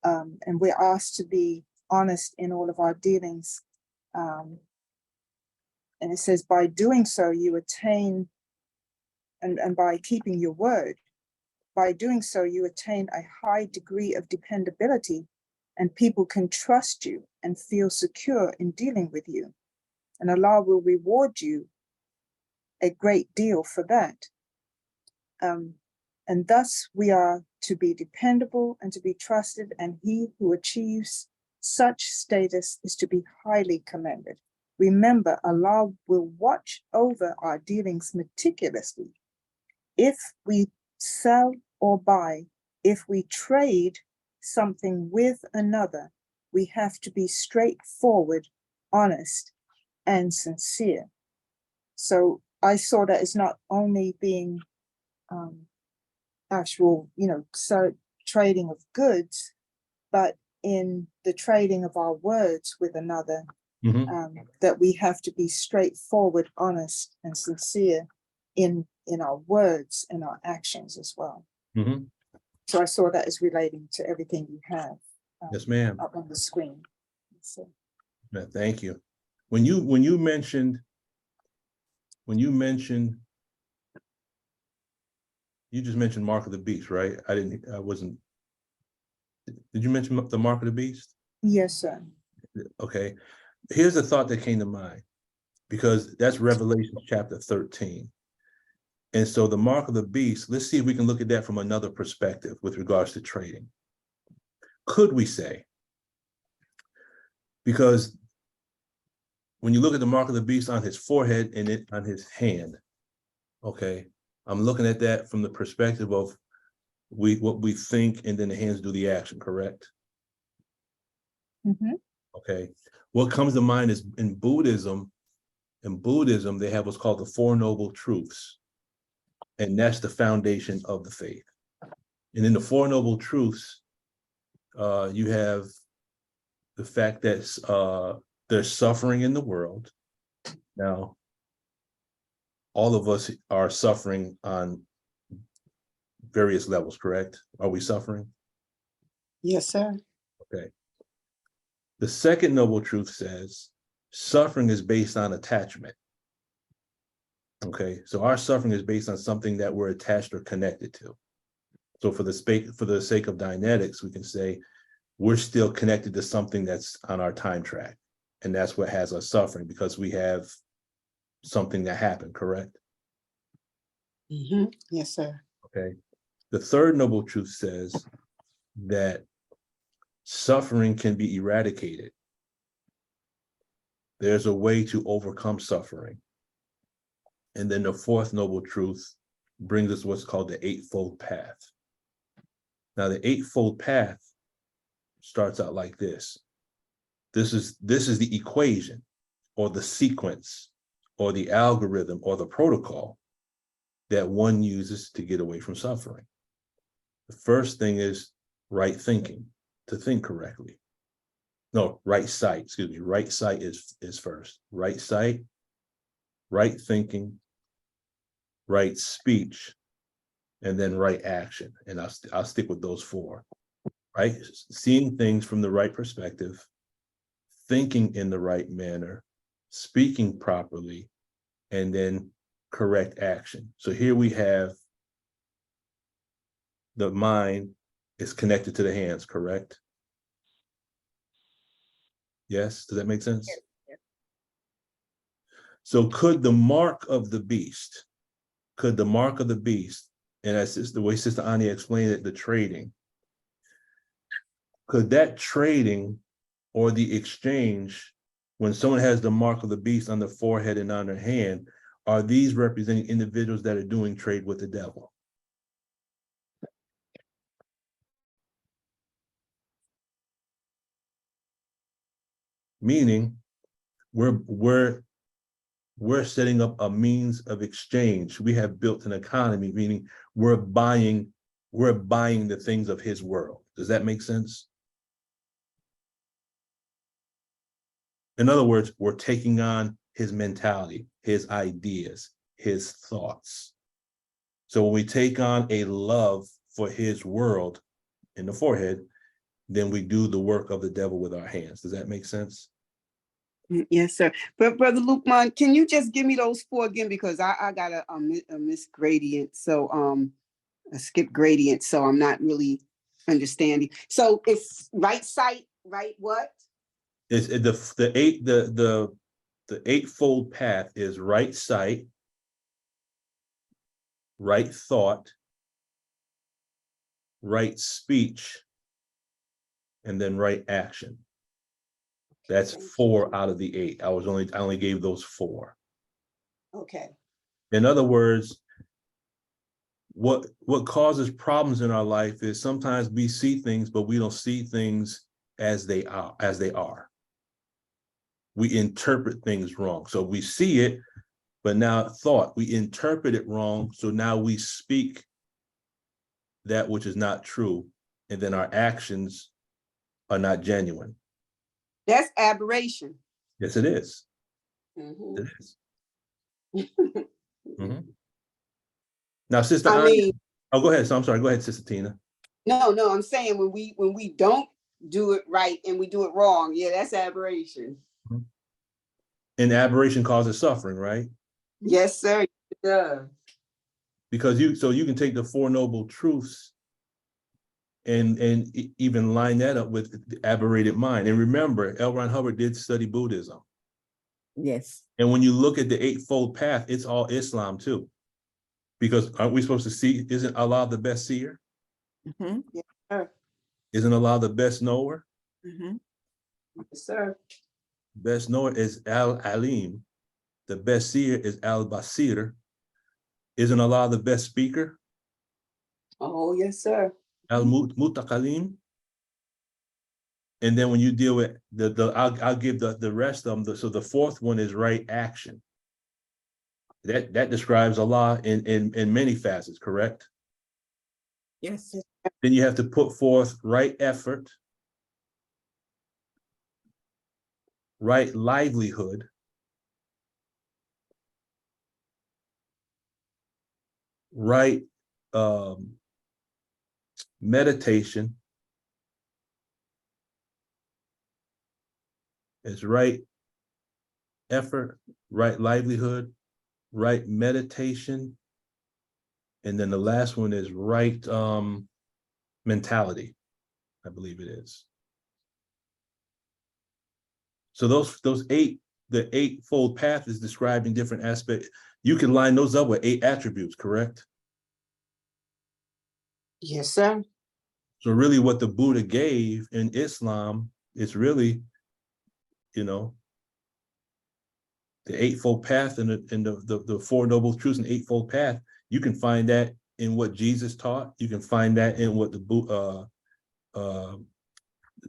And we're asked to be honest in all of our dealings. And it says, by doing so, you attain, and by keeping your word, by doing so, you attain a high degree of dependability, and people can trust you and feel secure in dealing with you. And Allah will reward you a great deal for that. And thus we are to be dependable and to be trusted, and he who achieves such status is to be highly commended. Remember, Allah will watch over our dealings meticulously. If we sell or buy, if we trade something with another, we have to be straightforward, honest, and sincere. So I saw that as not only being actual, trading of goods, but in the trading of our words with another, that we have to be straightforward, honest, and sincere in our words and our actions as well.
Mhm.
So I saw that as relating to everything you have
Yes, ma'am.
up on the screen. So,
Yeah, thank you. When you mentioned, you just mentioned Mark of the Beast, right? I wasn't, did you mention the Mark of the Beast?
yes, sir.
Okay. Here's a thought that came to mind, because that's Revelation chapter 13. And so the Mark of the Beast, let's see if we can look at that from another perspective with regards to trading. Could we say, because when you look at the Mark of the Beast on his forehead and it on his hand, okay, I'm looking at that from the perspective of what we think, and then the hands do the action, correct?
Mm-hmm.
Okay. What comes to mind is in Buddhism, they have what's called the Four Noble Truths. And that's the foundation of the faith. And in the Four Noble Truths, you have the fact that there's suffering in the world. Now, all of us are suffering on various levels, correct? Are we suffering?
Yes, sir.
Okay. The second noble truth says suffering is based on attachment. Okay, so our suffering is based on something that we're attached or connected to. So for the sake of Dianetics, we can say we're still connected to something that's on our time track. And that's what has us suffering, because we have something that happened, correct?
Mm-hmm. Yes, sir.
Okay. The third noble truth says that suffering can be eradicated. There's a way to overcome suffering. And then the fourth noble truth brings us what's called the Eightfold Path. Now, the Eightfold Path starts out like this. This is the equation, or the sequence, or the algorithm, or the protocol that one uses to get away from suffering. The first thing is right thinking, to think correctly. No, right sight, excuse me. Right sight is first. Right sight, right thinking, right speech, and then right action. And I'll stick with those four. Right? Seeing things from the right perspective, thinking in the right manner, speaking properly, and then correct action. So here we have the mind is connected to the hands, correct? Yes, does that make sense?
Yes.
So could the mark of the beast, and that's just the way Sister Anya explained it, the trading, could that trading or the exchange, when someone has the mark of the beast on their forehead and on their hand, are these representing individuals that are doing trade with the devil? Meaning, we're setting up a means of exchange. We have built an economy, meaning we're buying the things of his world. Does that make sense? In other words, we're taking on his mentality, his ideas, his thoughts. So when we take on a love for his world in the forehead, then we do the work of the devil with our hands. Does that make sense?
Yes, sir. But Brother Lukeman, can you just give me those four again? Because I got a miss gradient. So a skip gradient. So I'm not really understanding. So it's right sight, right what?
It's the eightfold path is right sight, right thought, right speech, and then right action. That's 4 out of the 8. I only gave those 4.
Okay.
In other words, what causes problems in our life is sometimes we see things, but we don't see things as they are. We interpret things wrong. So we see it, but now we interpret it wrong. So now we speak that which is not true, and then our actions are not genuine.
That's aberration.
Yes, it is.
Mhm.
It is. Mhm. Now, Sister
I
Anya,
mean,
oh, go ahead. So I'm sorry. Go ahead, Sister Tina.
no, I'm saying when we don't do it right and we do it wrong, yeah, that's aberration.
And aberration causes suffering, right?
Yes, sir. It does.
Because you can take the Four Noble Truths and even line that up with the aberrated mind. And remember, L. Ron Hubbard did study Buddhism.
Yes.
And when you look at the Eightfold Path, it's all Islam too. Because aren't we supposed to see, isn't Allah the best seer?
Mhm.
Yes, sir.
Isn't Allah the best knower?
Mhm.
Yes, sir.
Best knower is Al-Alim. The best seer is Al-Basir. Isn't Allah the best speaker?
Oh, yes, sir.
Al-Mutakalim. And then when you deal with I'll give the rest of them. So the fourth one is right action. That describes Allah in many facets, correct?
Yes.
Then you have to put forth right effort, right livelihood, right meditation. It's right effort, right livelihood, right meditation, and then the last one is right mentality, I believe it is. So those eight, the eightfold path is described in different aspects. You can line those up with 8 attributes, correct?
Yes, sir.
So really what the Buddha gave in Islam is really, you know, the eightfold path and the Four Noble Truths and eightfold path. You can find that in what Jesus taught. You can find that in what the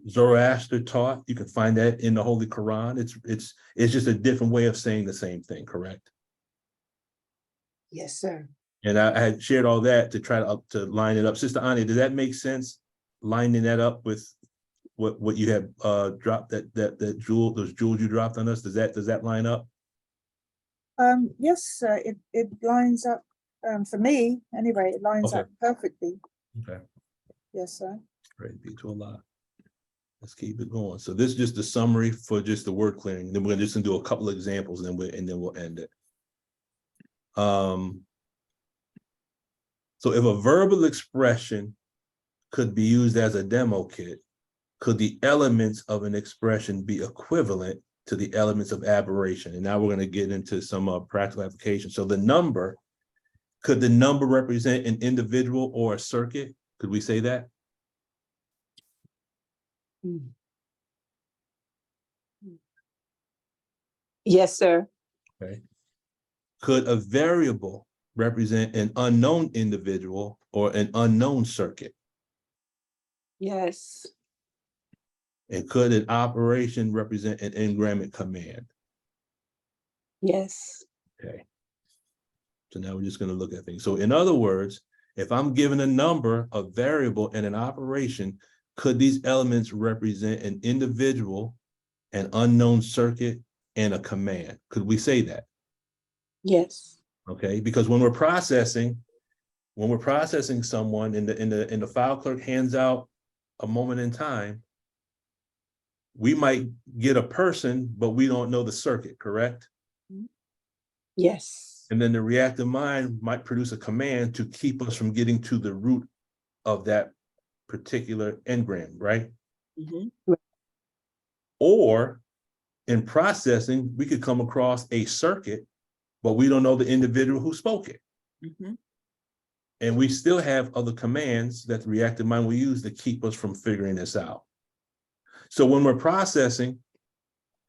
Zoroaster taught. You can find that in the Holy Quran. It's just a different way of saying the same thing, correct?
Yes, sir.
And I had shared all that to try to line it up. Sister Anya, does that make sense? Lining that up with what you have dropped, that jewel, those jewels you dropped on us. Does that line up?
Yes, it lines up, for me anyway, it lines
Okay.
up perfectly.
Okay.
Yes, sir.
Praise be to Allah. Let's keep it going. So this is just a summary for just the word clearing. And then we're just gonna do a couple of examples, and then we'll end it. So if a verbal expression could be used as a demo kit, could the elements of an expression be equivalent to the elements of aberration? And now we're going to get into some practical application. So could the number represent an individual or a circuit? Could we say that?
Yes, sir.
Okay. Could a variable represent an unknown individual or an unknown circuit?
Yes.
And could an operation represent an engramming command?
Yes.
Okay. So now we're just going to look at things. So in other words, if I'm given a number, a variable, and an operation, could these elements represent an individual, an unknown circuit, and a command? Could we say that?
Yes.
Okay, because when we're processing someone, and the file clerk hands out a moment in time, we might get a person, but we don't know the circuit, correct?
Yes.
And then the reactive mind might produce a command to keep us from getting to the root of that particular engram, right?
Mhm.
Or in processing, we could come across a circuit, but we don't know the individual who spoke it.
Mhm.
And we still have other commands that the reactive mind will use to keep us from figuring this out. So when we're processing,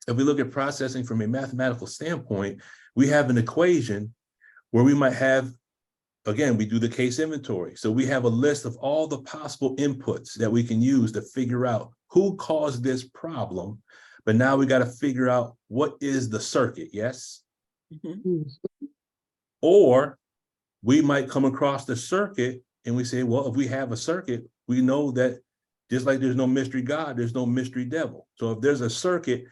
if we look at processing from a mathematical standpoint, we have an equation where we might have, again, we do the case inventory. So we have a list of all the possible inputs that we can use to figure out who caused this problem. But now we got to figure out what is the circuit, yes?
Mhm.
Or we might come across the circuit and we say, well, if we have a circuit, we know that just like there's no mystery God, there's no mystery devil. So if there's a circuit,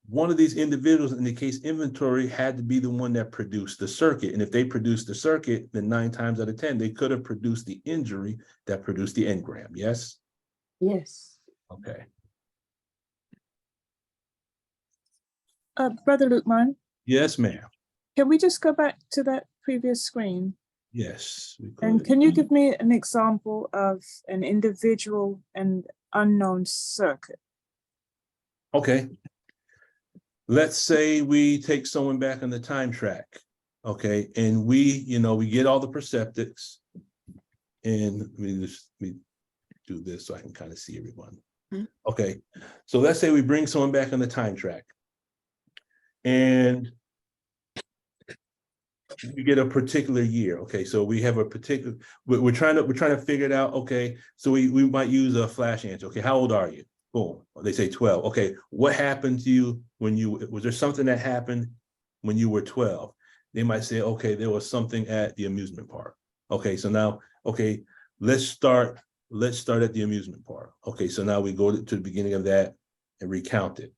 one of these individuals in the case inventory had to be the one that produced the circuit. And if they produced the circuit, then 9 times out of 10, they could have produced the injury that produced the engram. Yes?
Yes.
Okay.
Brother Lukman,
Yes, ma'am.
can we just go back to that previous screen?
Yes, we
And
could.
can you give me an example of an individual and unknown circuit?
Okay. Let's say we take someone back on the time track. Okay. And we get all the perceptics. And we do this so I can kind of see everyone. Okay. So let's say we bring someone back on the time track. And we get a particular year. Okay, so we have a particular, we're trying to figure it out. Okay, so we might use a flash answer. Okay, how old are you? Boom. They say 12. Okay, what happened to you was there something that happened when you were 12? They might say, okay, there was something at the amusement park. Okay, so now, okay, let's start at the amusement park. Okay, so now we go to the beginning of that and recount it.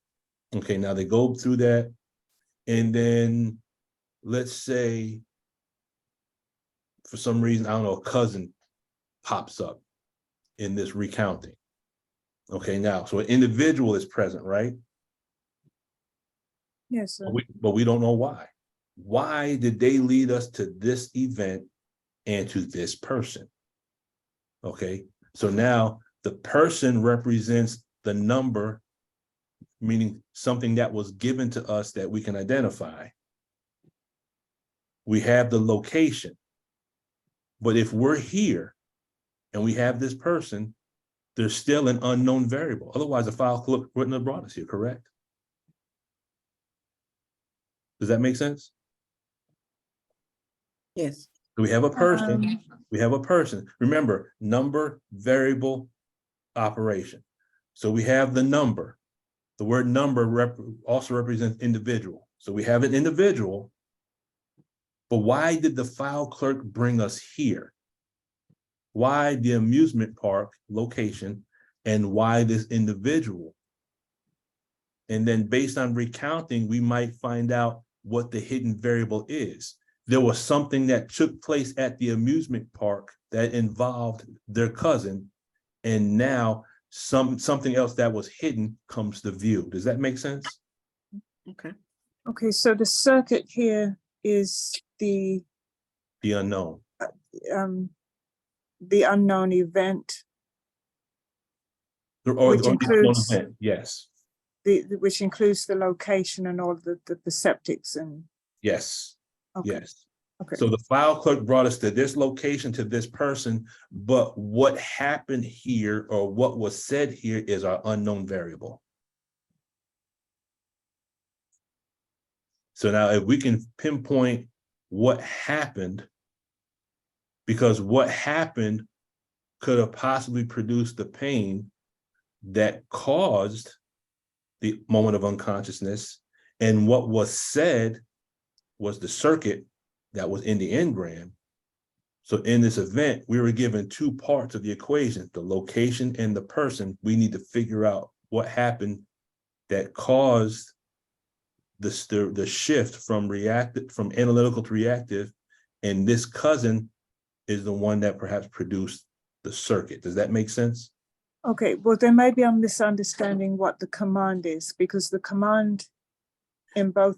Okay, now they go through that, and then let's say for some reason, I don't know, a cousin pops up in this recounting. Okay, now, so an individual is present, right?
Yes, sir.
But we don't know why. Why did they lead us to this event and to this person? Okay, so now the person represents the number, meaning something that was given to us that we can identify. We have the location. But if we're here and we have this person, there's still an unknown variable. Otherwise, the file clerk wouldn't have brought us here, correct? Does that make sense?
Yes.
So we have a person. We have a person. Remember, number, variable, operation. So we have the number. The word number also represents individual. So we have an individual. But why did the file clerk bring us here? Why the amusement park location, and why this individual? And then based on recounting, we might find out what the hidden variable is. There was something that took place at the amusement park that involved their cousin, and now something else that was hidden comes to view. Does that make sense?
Okay.
Okay, so the circuit here is the
unknown.
The unknown event,
Which
includes
event. Yes.
Which includes the location and all the perceptics and.
Yes.
Okay.
Yes.
Okay.
So the file clerk brought us to this location, to this person, but what happened here or what was said here is our unknown variable. So now if we can pinpoint what happened, because what happened could have possibly produced the pain that caused the moment of unconsciousness, and what was said was the circuit that was in the engram. So in this event, we were given 2 parts of the equation, the location and the person. We need to figure out what happened that caused the shift from analytical to reactive, and this cousin is the one that perhaps produced the circuit. Does that make sense?
Okay, well then maybe I'm misunderstanding what the command is, because the command in both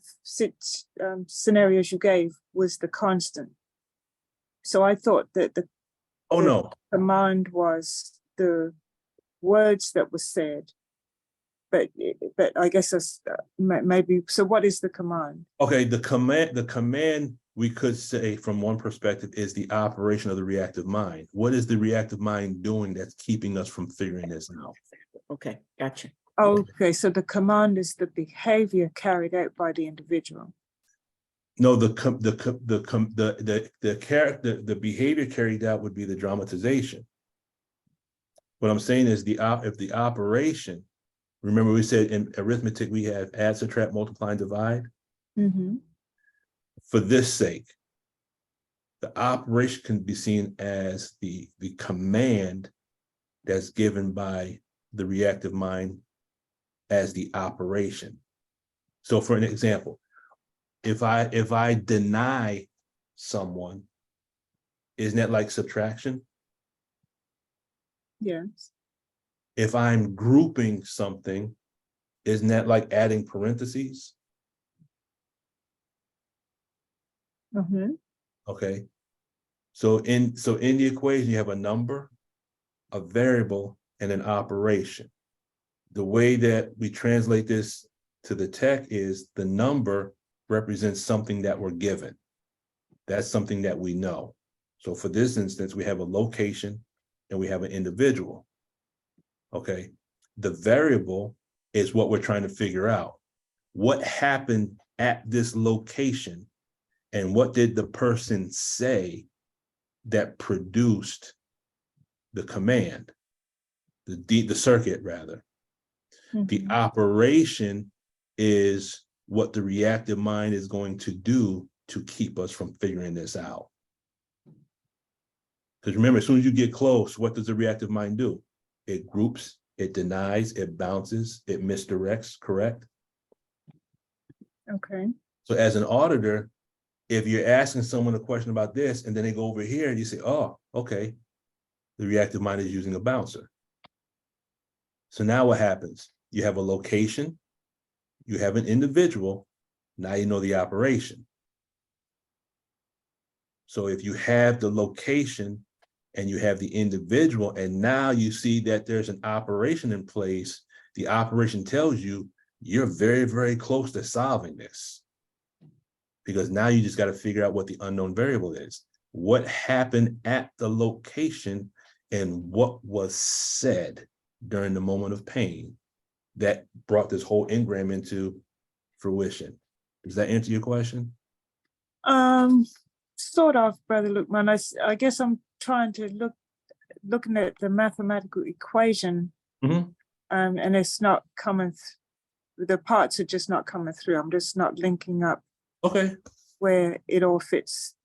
scenarios you gave was the constant. So I thought that the command was the words that were said, but I guess that's maybe. So what is the command? Okay,
the command we could say from one perspective is the operation of the reactive mind. What is the reactive mind doing that's keeping us from figuring this out?
Okay, gotcha.
Okay, so the command is the behavior carried out by the individual.
No, the behavior carried out would be the dramatization. What I'm saying is if the operation, remember we said in arithmetic we have add, subtract, multiply, and divide.
Mm-hmm.
For this sake, the operation can be seen as the command that's given by the reactive mind as the operation. So for an example, if I deny someone, isn't that like subtraction?
Yes.
If I'm grouping something, isn't that like adding parentheses?
Mm-hmm.
Okay. So in the equation, you have a number, a variable, and an operation. The way that we translate this to the tech is the number represents something that we're given. That's something that we know. So for this instance, we have a location and we have an individual. Okay. The variable is what we're trying to figure out. What happened at this location and what did the person say that produced the command, the circuit rather. The
Mm-hmm.
operation is what the reactive mind is going to do to keep us from figuring this out. Because remember, as soon as you get close, what does the reactive mind do? It groups, it denies, it bounces, it misdirects, correct?
Okay.
So as an auditor, if you're asking someone a question about this and then they go over here and you say, oh, okay, the reactive mind is using a bouncer. So now what happens? You have a location, you have an individual, now you know the operation. So if you have the location and you have the individual, and now you see that there's an operation in place, the operation tells you you're very, very close to solving this. Because now you just got to figure out what the unknown variable is. What happened at the location and what was said during the moment of pain that brought this whole engram into fruition. Does that answer your question?
Sort of, Brother Lukman. I guess I'm trying to looking at the mathematical equation,
Mhm.
and it's not coming. The parts are just not coming through. I'm just not linking up
Okay.
where it all fits,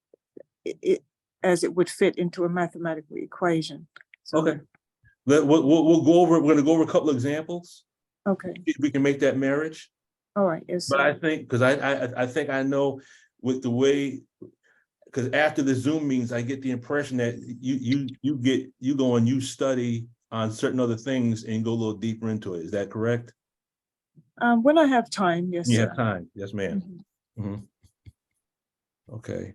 it as it would fit into a mathematical equation. So,
Okay. We'll go over. We're going to go over a couple of examples.
Okay.
If we can make that marriage.
All right. Yes.
But
Sir.
I think because I think I know with the way, because after the Zoom meetings, I get the impression that you go and you study on certain other things and go a little deeper into it. Is that correct?
When I have time, yes.
You
Sir.
have time, yes, ma'am.
Mhm.
Mhm. Okay.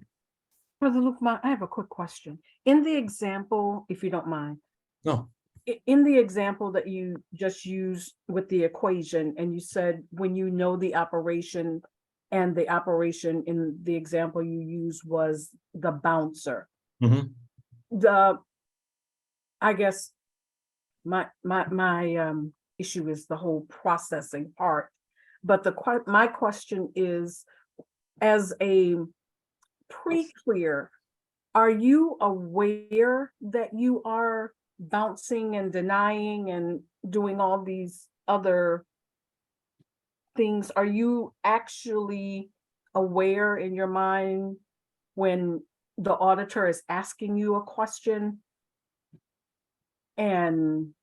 Brother Lukman, I have a quick question. In the example, if you don't mind,
No.
in the example that you just used with the equation, and you said when you know the operation, and the operation in the example you used was the bouncer.
Mhm.
I guess my issue is the whole processing part. But my question is, as a pre-clear, are you aware that you are bouncing and denying and doing all these other things? Are you actually aware in your mind when the auditor is asking you a question? And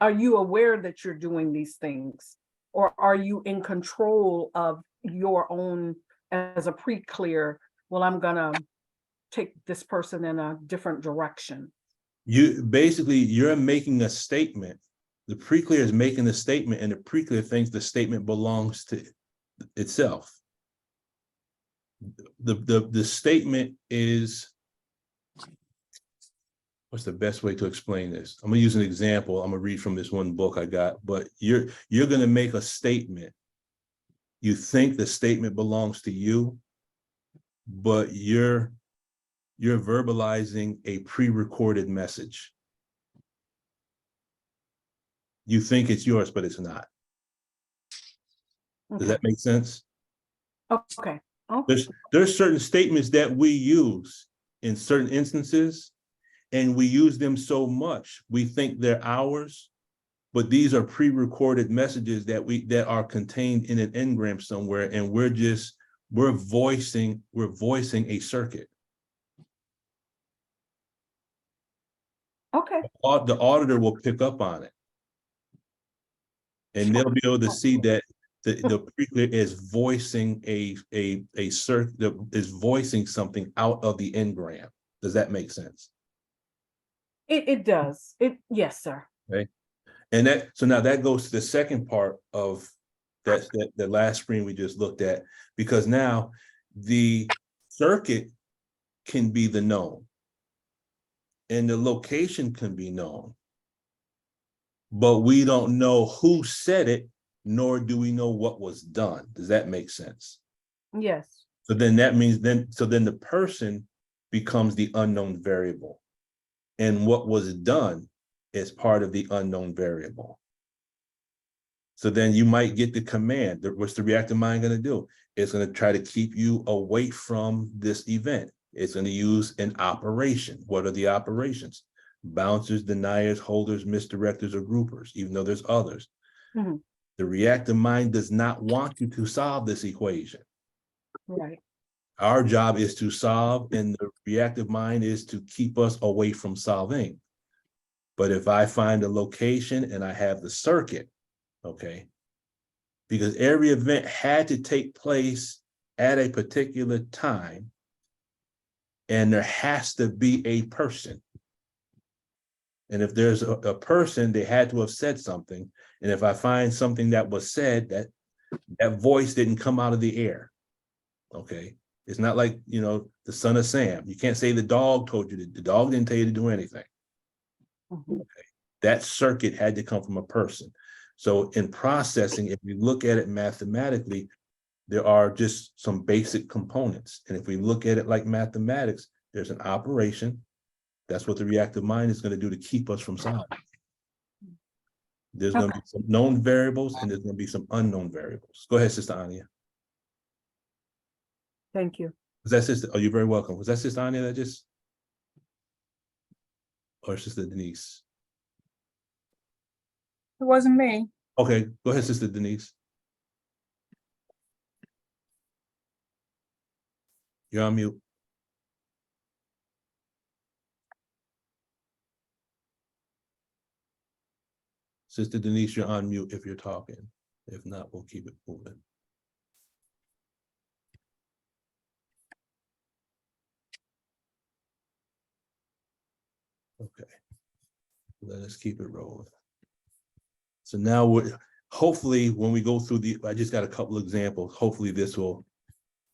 are you aware that you're doing these things? Or are you in control of your own, as a pre-clear, well, I'm gonna take this person in a different direction?
You're making a statement. The pre-clear is making a statement, and the pre-clear thinks the statement belongs to itself. The statement is, what's the best way to explain this? I'm gonna use an example. I'm gonna read from this one book I got, but you're gonna make a statement. You think the statement belongs to you, but you're verbalizing a pre-recorded message. You think it's yours, but it's not. Does that make sense?
Okay. Okay.
There's certain statements that we use in certain instances, and we use them so much we think they're ours, but these are pre-recorded messages that are contained in an engram somewhere, and we're voicing a circuit.
Okay.
The auditor will pick up on it. And they'll be able to see that the preclear is voicing is voicing something out of the engram. Does that make sense?
It does. Yes, sir.
Okay. And so now that goes to the second part of the last screen we just looked at, because now the circuit can be the known and the location can be known, but we don't know who said it, nor do we know what was done. Does that make sense?
Yes.
So then that means then the person becomes the unknown variable, and what was done is part of the unknown variable. So then you might get the command. What's the reactive mind going to do? It's going to try to keep you away from this event. It's going to use an operation. What are the operations? Bouncers, deniers, holders, misdirectors, or groupers, even though there's others.
Mm-hmm.
The reactive mind does not want you to solve this equation.
Right.
Our job is to solve, and the reactive mind is to keep us away from solving. But if I find a location and I have the circuit, okay, because every event had to take place at a particular time, and there has to be a person. And if there's a person, they had to have said something. And if I find something that was said, that voice didn't come out of the air, okay? It's not like, the son of Sam. You can't say the dog told you to, the dog didn't tell you to do anything.
Mm-hmm.
Okay. That circuit had to come from a person. So in processing, if we look at it mathematically, there are just some basic components. And if we look at it like mathematics, there's an operation. That's what the reactive mind is going to do to keep us from solving. There's going to be some known variables and there's going to be some unknown variables. Go ahead, Sister Anya.
Thank you.
Was that Sister? Oh, you're very welcome. Was that Sister Anya that just? Or Sister Denise?
It wasn't me.
Okay, go ahead, Sister Denise. You're on mute. Sister Denise, you're on mute if you're talking. If not, we'll keep it moving. Okay, let us keep it rolling. So now hopefully when we go through I just got a couple of examples. Hopefully this will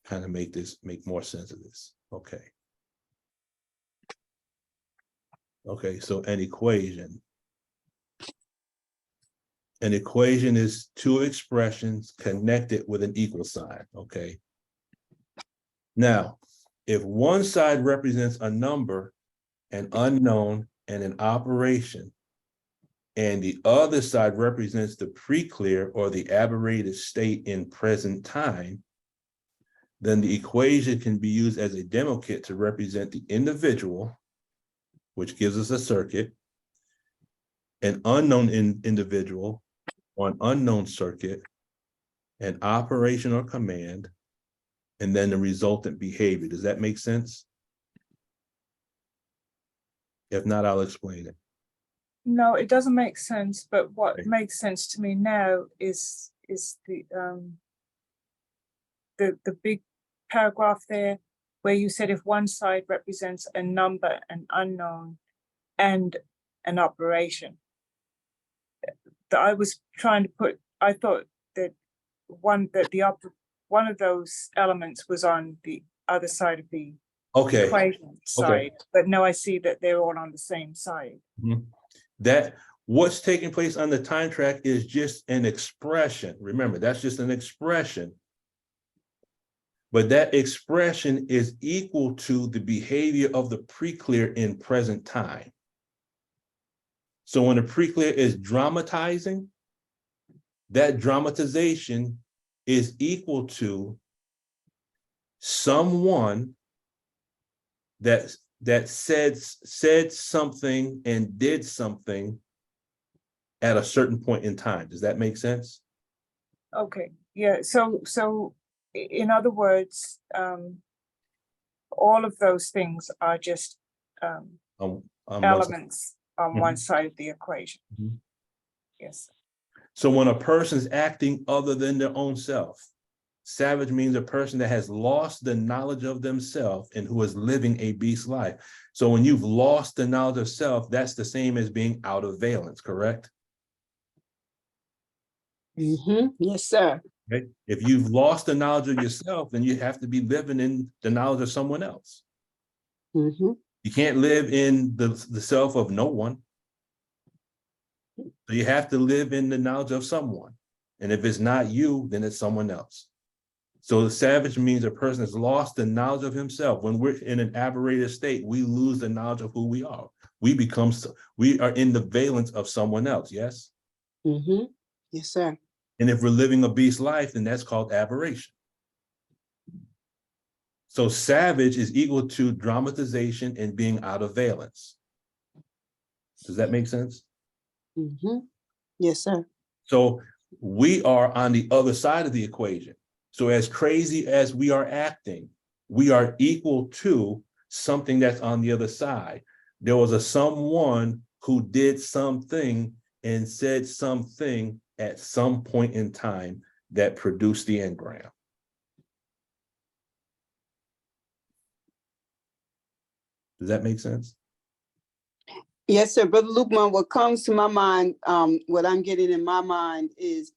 kind of make more sense of this. Okay. Okay, so an equation. An equation is two expressions connected with an equal sign, okay? Now, if one side represents a number, an unknown, and an operation, and the other side represents the pre-clear or the aberrated state in present time, then the equation can be used as a demo kit to represent the individual, which gives us a circuit, an unknown individual or an unknown circuit, an operation or command, and then the resultant behavior. Does that make sense? If not, I'll explain it.
No, it doesn't make sense. But what
Okay.
makes sense to me now is the big paragraph there where you said if one side represents a number, an unknown, and an operation. That I was trying to put. I thought that one of those elements was on the other side of the
Okay.
equation side, but no, I see that they're all on the same side.
Mm-hmm. That what's taking place on the time track is just an expression. Remember, that's just an expression. But that expression is equal to the behavior of the pre-clear in present time. So when the pre-clear is dramatizing, that dramatization is equal to someone that said something and did something at a certain point in time. Does that make sense?
Okay, yeah. So in other words, all of those things are just elements on one side of the equation.
Mhm.
Yes.
So when a person's acting other than their own self, savage means a person that has lost the knowledge of themselves and who is living a beast life. So when you've lost the knowledge of self, that's the same as being out of valence, correct?
Yes, sir.
Okay. If you've lost the knowledge of yourself, then you have to be living in the knowledge of someone else.
Mm-hmm.
You can't live in the self of no one. So you have to live in the knowledge of someone. And if it's not you, then it's someone else. So the savage means a person has lost the knowledge of himself. When we're in an aberrated state, we lose the knowledge of who we are. We are in the valence of someone else, yes?
Mm-hmm. Yes, sir.
And if we're living a beast life, then that's called aberration. So savage is equal to dramatization and being out of valence. Does that make sense?
Mm-hmm. Yes, sir.
So we are on the other side of the equation. So as crazy as we are acting, we are equal to something that's on the other side. There was a someone who did something and said something at some point in time that produced the engram. Does that make sense?
Yes, sir. Brother Lukeman, what comes to my mind, what I'm getting in my mind is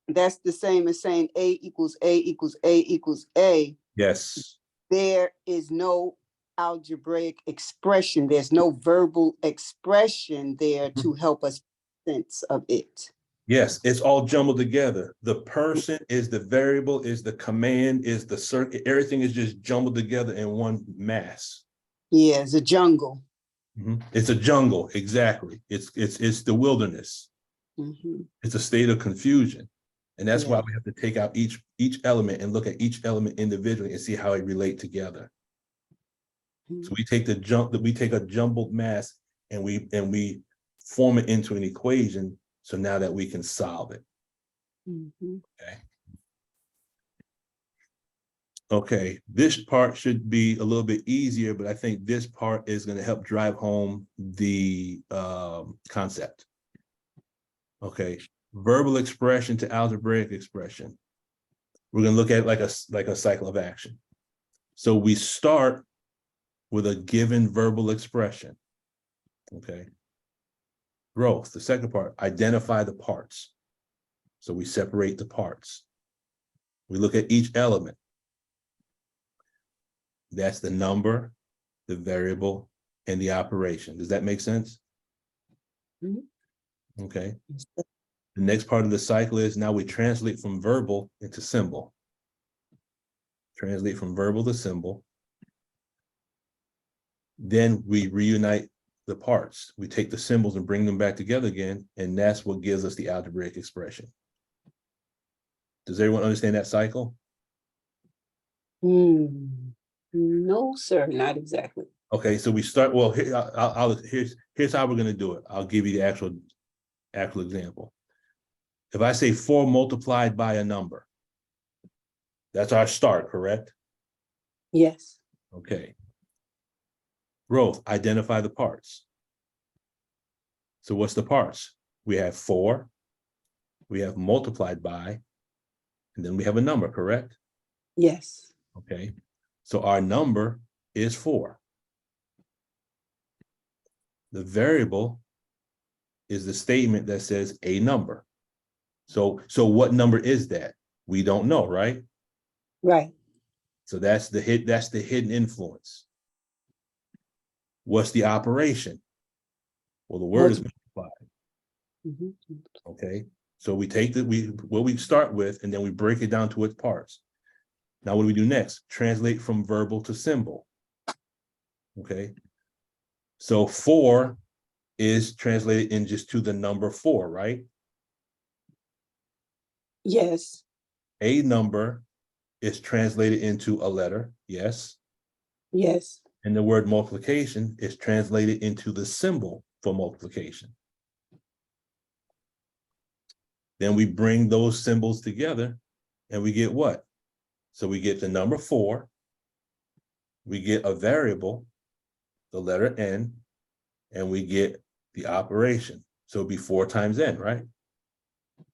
that's the same as saying A equals A equals A equals A.
Yes.
There is no algebraic expression. There's no verbal expression there to help us make sense of it.
Yes, it's all jumbled together. The person is the variable, is the command, is the circuit. Everything is just jumbled together in one mass.
Yeah, it's a jungle.
It's a jungle, exactly. It's the wilderness. It's a state of confusion. And that's why we have to take out each element and look at each element individually and see how they relate together. So we take a jumbled mass and we form it into an equation. So now that we can solve it. Okay. Okay, this part should be a little bit easier, but I think this part is going to help drive home the concept. Okay, verbal expression to algebraic expression. We're going to look at it like a cycle of action. So we start with a given verbal expression. Okay. Growth, the second part, identify the parts. So we separate the parts. We look at each element. That's the number, the variable, and the operation. Does that make sense? Okay. The next part of the cycle is now we translate from verbal into symbol. Translate from verbal to symbol. Then we reunite the parts. We take the symbols and bring them back together again, and that's what gives us the algebraic expression. Does everyone understand that cycle?
No, sir, not exactly.
Okay, so we start, well, here's how we're going to do it. I'll give you the actual example. If I say 4 multiplied by a number, that's our start, correct?
Yes.
Okay. Growth, identify the parts. So what's the parts? We have 4, we have multiplied by, and then we have a number, correct?
Yes.
Okay. So our number is 4. The variable is the statement that says a number. So what number is that? We don't know, right?
Right.
So that's the hidden influence. What's the operation? Well, the word is multiplied. Okay. So we take what we start with, and then we break it down to its parts. Now, what do we do next? Translate from verbal to symbol. Okay. So 4 is translated in just to the number 4, right?
Yes.
A number is translated into a letter, yes.
Yes.
And the word multiplication is translated into the symbol for multiplication. Then we bring those symbols together and we get what? So we get the number 4, we get a variable, the letter n, and we get the operation. So it'd be 4 times n, right?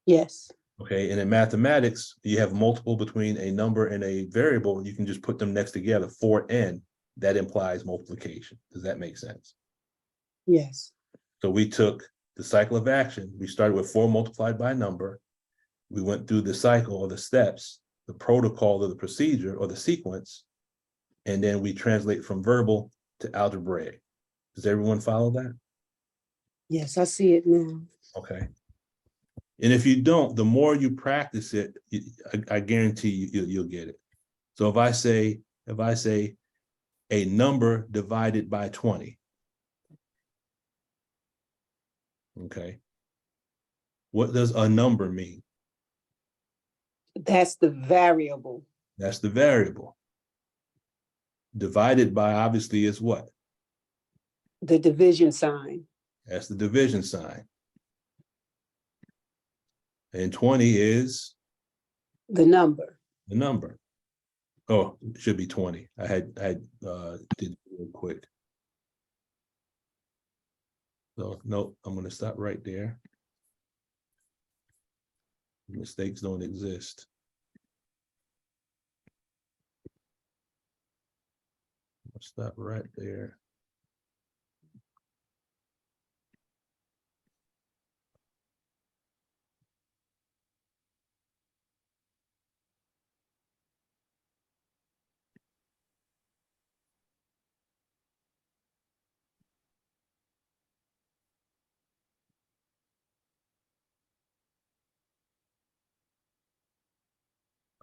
Yes.
Okay, and in mathematics, you have multiple between a number and a variable. You can just put them next together, 4n. That implies multiplication. Does that make sense?
Yes.
So we took the cycle of action. We started with 4 multiplied by a number. We went through the cycle or the steps, the protocol or the procedure or the sequence, and then we translate from verbal to algebraic. Does everyone follow that?
Yes, I see it now.
Okay. And if you don't, the more you practice it, I guarantee you'll get it. So if I say a number divided by 20, okay, what does a number mean?
That's the variable.
That's the variable. Divided by obviously is what?
The division sign.
That's the division sign. And 20 is
The number.
the number. Oh, it should be 20. I did it real quick. So nope, I'm gonna stop right there. Mistakes don't exist. I'll stop right there.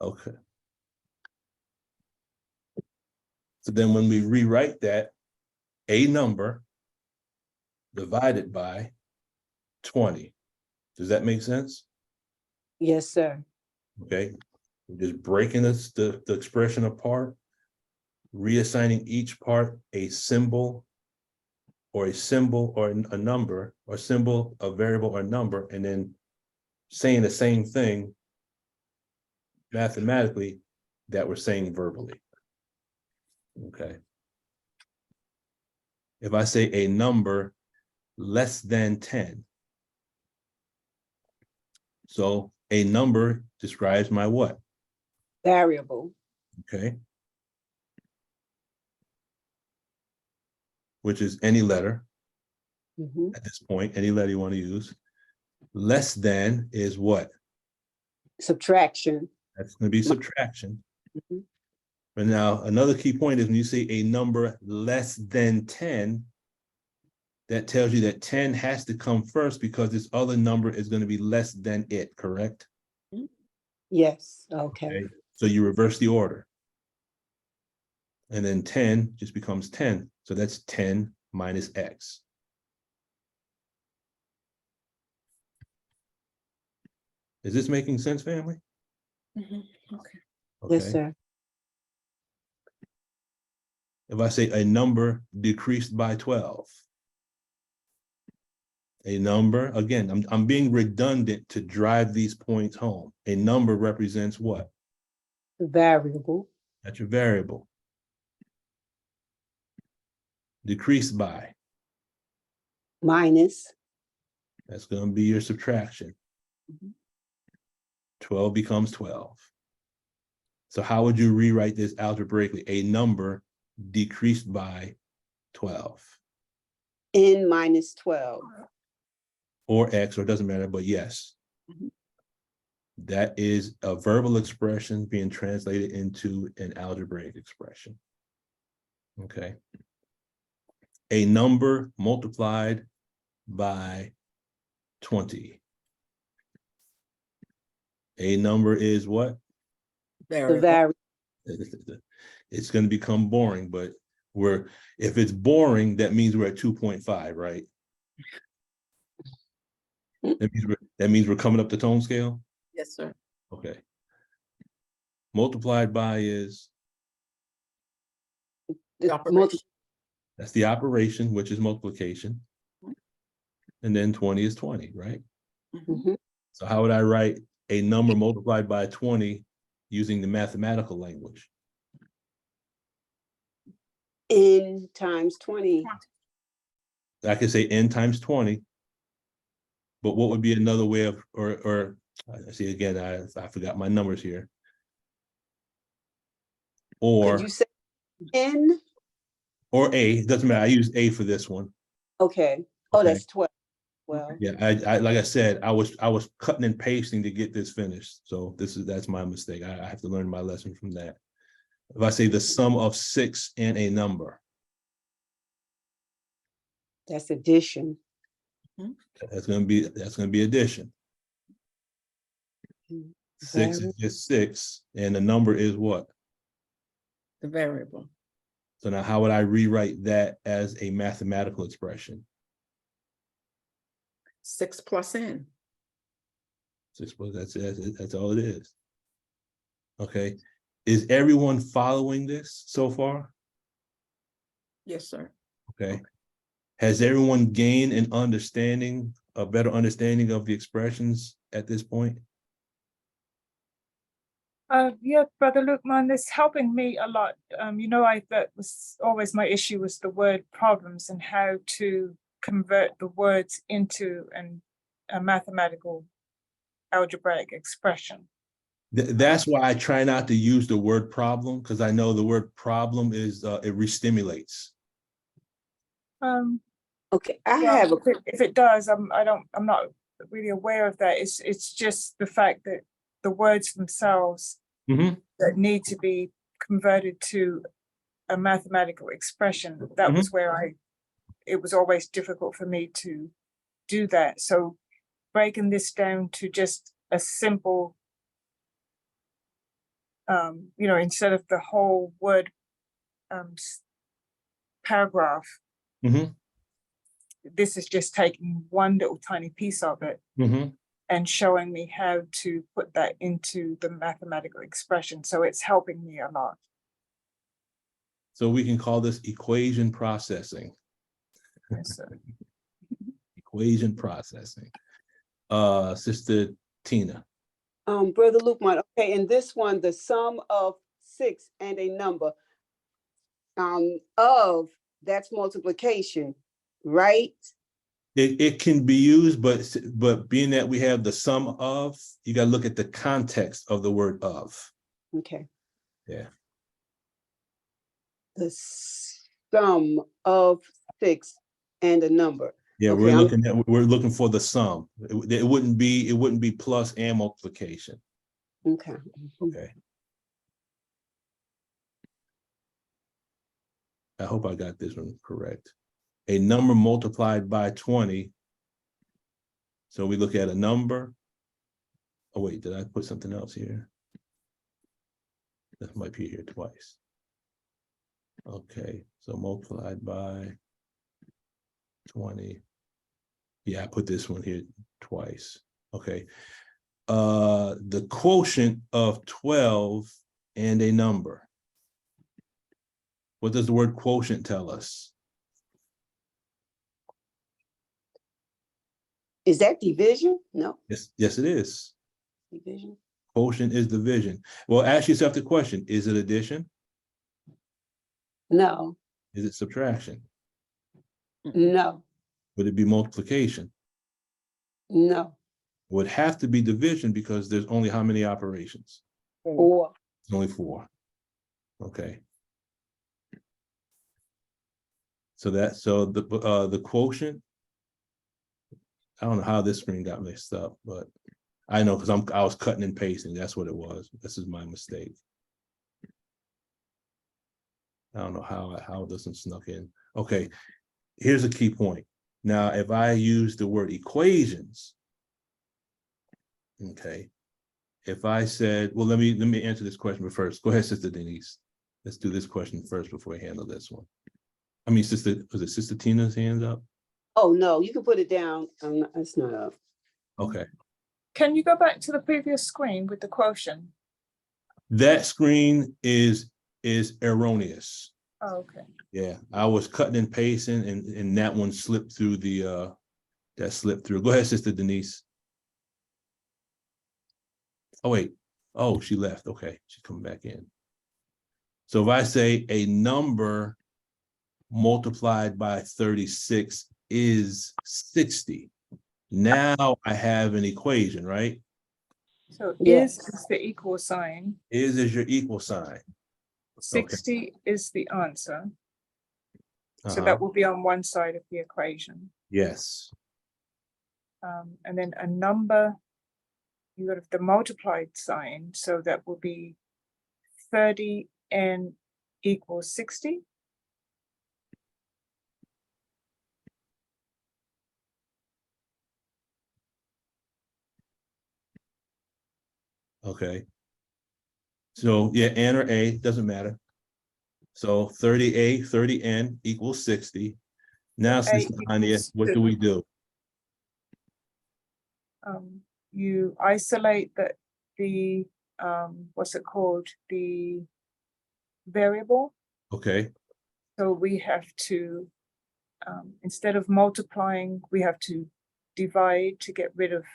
Okay. So then when we rewrite that, a number divided by 20. Does that make sense?
Yes, sir.
Okay. We're just breaking the expression apart, reassigning each part a symbol or a number, or symbol, a variable or number, and then saying the same thing mathematically that we're saying verbally. Okay. If I say a number less than 10, so a number describes my what?
Variable.
Okay. Which is any letter
Mhm.
at this point, any letter you want to use. Less than is what?
Subtraction.
That's going to be subtraction.
Mhm.
But now another key point is when you say a number less than 10, that tells you that 10 has to come first because this other number is going to be less than it, correct?
Yes. Okay.
Okay. So you reverse the order. And then 10 just becomes 10. So that's 10 minus X. Is this making sense, family?
Okay.
Okay.
Yes, sir.
If I say a number decreased by 12, a number, again, I'm being redundant to drive these points home. A number represents what?
The variable.
That's your variable. Decreased by,
Minus.
that's going to be your subtraction. 12 becomes 12. So how would you rewrite this algebraically? A number decreased by 12.
N minus 12.
Or X, or it doesn't matter, but yes. That is a verbal expression being translated into an algebraic expression. Okay. A number multiplied by 20. A number is what?
The variable.
It's going to become boring, but if it's boring, that means we're at 2.5, right? That means we're coming up the tone scale.
Yes, sir.
Okay. Multiplied by is, that's the operation, which is multiplication. And then 20 is 20, right?
Mhm.
So how would I write a number multiplied by 20 using the mathematical language?
N times 20.
I could say n times 20, but what would be another way of, or I see again, I forgot my numbers here.
Could you say N?
Or A, doesn't matter. I use A for this one.
Okay. Oh,
Okay.
that's 12. Well,
Yeah, I like I said, I was cutting and pasting to get this finished. So that's my mistake. I have to learn my lesson from that. If I say the sum of 6 and a number,
that's addition.
that's gonna be addition. 6 is
Variable.
just 6, and the number is what?
The variable.
So now how would I rewrite that as a mathematical expression?
6 plus N.
6 plus that's all it is. Okay. Is everyone following this so far?
Yes, sir.
Okay. Has everyone gained an understanding, a better understanding of the expressions at this point?
Yeah, Brother Lukman, it's helping me a lot. That was always my issue, was the word problems and how to convert the words into a mathematical algebraic expression.
That's why I try not to use the word problem, because I know the word problem is it re-stimulates.
Okay, I
Well,
have a
if it does, I'm not really aware of that. It's just the fact that the words themselves that need to be converted to a mathematical expression. That was where it was always difficult for me to do that. So breaking this down to just a simple, instead of the whole word paragraph, this is just taking one little tiny piece of it and showing me how to put that into the mathematical expression. So it's helping me a lot.
So we can call this equation processing.
Yes, sir.
Equation processing. Sister Tina.
Brother Lukman. Okay, in this one, the sum of 6 and a number of, that's multiplication, right?
It can be used, but being that we have the sum of, you got to look at the context of the word of.
Okay.
Yeah.
The sum of 6 and a number.
Yeah,
okay,
we're looking for the sum. It wouldn't be plus and multiplication.
Okay.
Okay. I hope I got this one correct. A number multiplied by 20. So we look at a number. Oh, wait, did I put something else here? That might be here twice. Okay, so multiplied by 20. Yeah, I put this one here twice. Okay. The quotient of 12 and a number. What does the word quotient tell us?
Is that division? No.
Yes, it is.
Division.
Quotient is division. Well, ask yourself the question, is it addition?
No.
Is it subtraction?
No.
Would it be multiplication?
No.
It would have to be division because there's only how many operations?
4.
It's only 4. Okay. So the quotient, I don't know how this screen got mixed up, but I know because I was cutting and pasting. That's what it was. This is my mistake. I don't know how it doesn't snuck in. Okay, here's a key point. Now, if I use the word equations, okay, if I said, well, let me answer this question first. Go ahead, Sister Denise. Let's do this question first before we handle this one. I mean, was it Sister Tina's hands up?
Oh, no, you can put it down. It's not up.
Okay.
Can you go back to the previous screen with the quotient?
That screen is erroneous.
Oh, okay.
Yeah, I was cutting and pasting, and that one slipped through that slipped through. Go ahead, Sister Denise. Oh, wait. Oh, she left. Okay, she's coming back in. So if I say a number multiplied by 36 is 60, now I have an equation, right?
So
Yes.
is the equal sign,
Is your equal sign.
60 is the answer. So
Uh-huh.
that will be on one side of the equation.
Yes.
And then a number, you got the multiplied sign, so that will be 30n equals 60.
Okay. So yeah, N or A, doesn't matter. So 30A, 30N equals 60. Now,
A
Sister Anya,
equals
what do
2.
we do?
You isolate the what's it called? The variable.
Okay.
So we have to, instead of multiplying, we have to divide to get rid of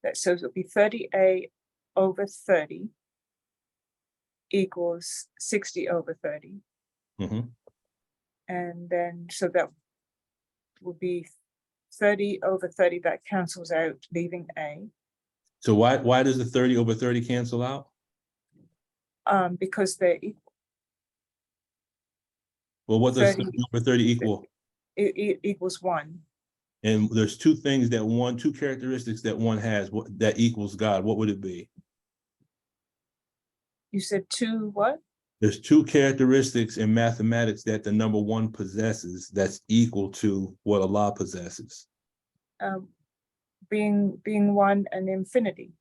that. So it'll be 30A over 30 equals 60 over 30.
Mhm.
And then, so that will be 30 over 30, that cancels out, leaving A.
So why does the 30 over 30 cancel out?
Because they're equal.
Well, what does
30
30 over 30 equal?
it equals 1.
And there's two characteristics that one has that equals God. What would it be?
You said 2 what?
There's two characteristics in mathematics that the number one possesses that's equal to what Allah possesses.
Being 1 and infinity.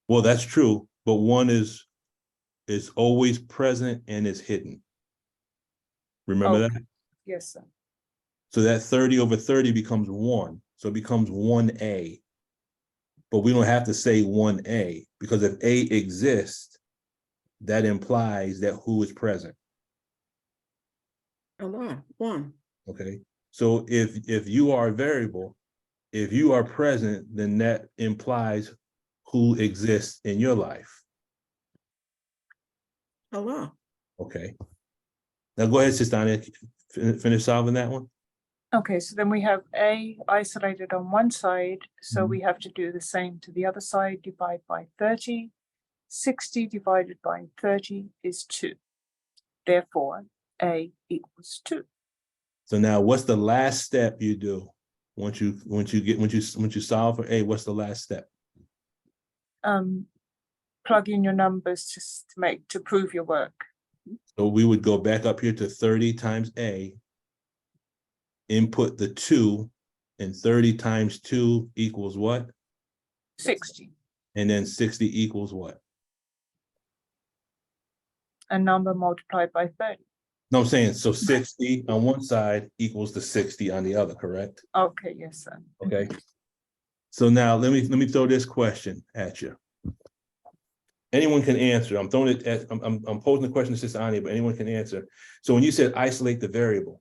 Well, that's true, but one is always present and is hidden. Remember
Okay.
that?
Yes, sir.
So that 30 over 30 becomes 1. So it becomes 1A. But we don't have to say 1A, because if A exists, that implies that who is present.
Allah, one.
Okay. So if you are a variable, if you are present, then that implies who exists in your life.
Allah.
Okay. Now go ahead, Sister Anya, finish solving that one.
Okay, so then we have A isolated on one side, so
Mhm.
we have to do the same to the other side, divide by 30. 60 divided by 30 is 2. Therefore, A equals 2.
So now what's the last step you do once you solve for A? What's the last step?
Plug in your numbers just to prove your work.
So we would go back up here to 30 times A, input the 2, and 30 times 2 equals what?
60.
And then 60 equals what?
A number multiplied by 30.
No, I'm saying, so 60 on one side equals the 60 on the other, correct?
Okay, yes, sir.
Okay. So now let me throw this question at you. Anyone can answer. I'm throwing it at, I'm posing the question to Sister Anya, but anyone can answer. So when you said isolate the variable,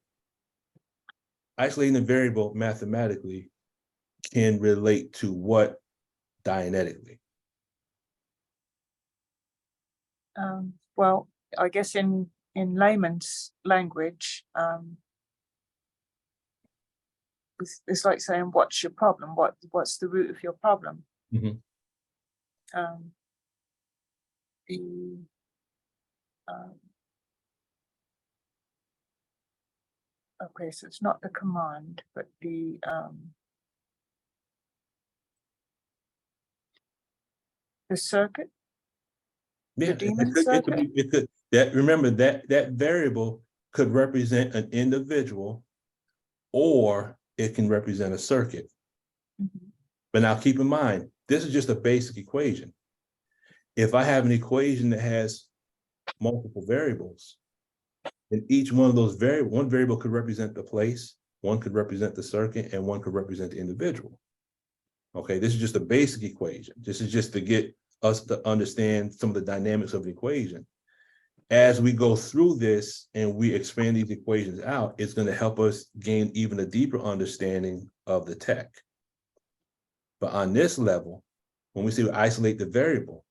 isolating the variable mathematically can relate to what dianetically?
Well, I guess in layman's language, it's like saying, what's your problem? What's the root of your problem?
Mhm.
Okay, so it's not the command, but the circuit,
Yeah,
the demon circuit.
it could, that, remember that variable could represent an individual, or it can represent a circuit.
Mhm.
But now keep in mind, this is just a basic equation. If I have an equation that has multiple variables, then each one of those one variable could represent the place, one could represent the circuit, and one could represent the individual. Okay, this is just a basic equation. This is just to get us to understand some of the dynamics of the equation. As we go through this and we expand these equations out, it's going to help us gain even a deeper understanding of the tech. But on this level, when we say we isolate the variable,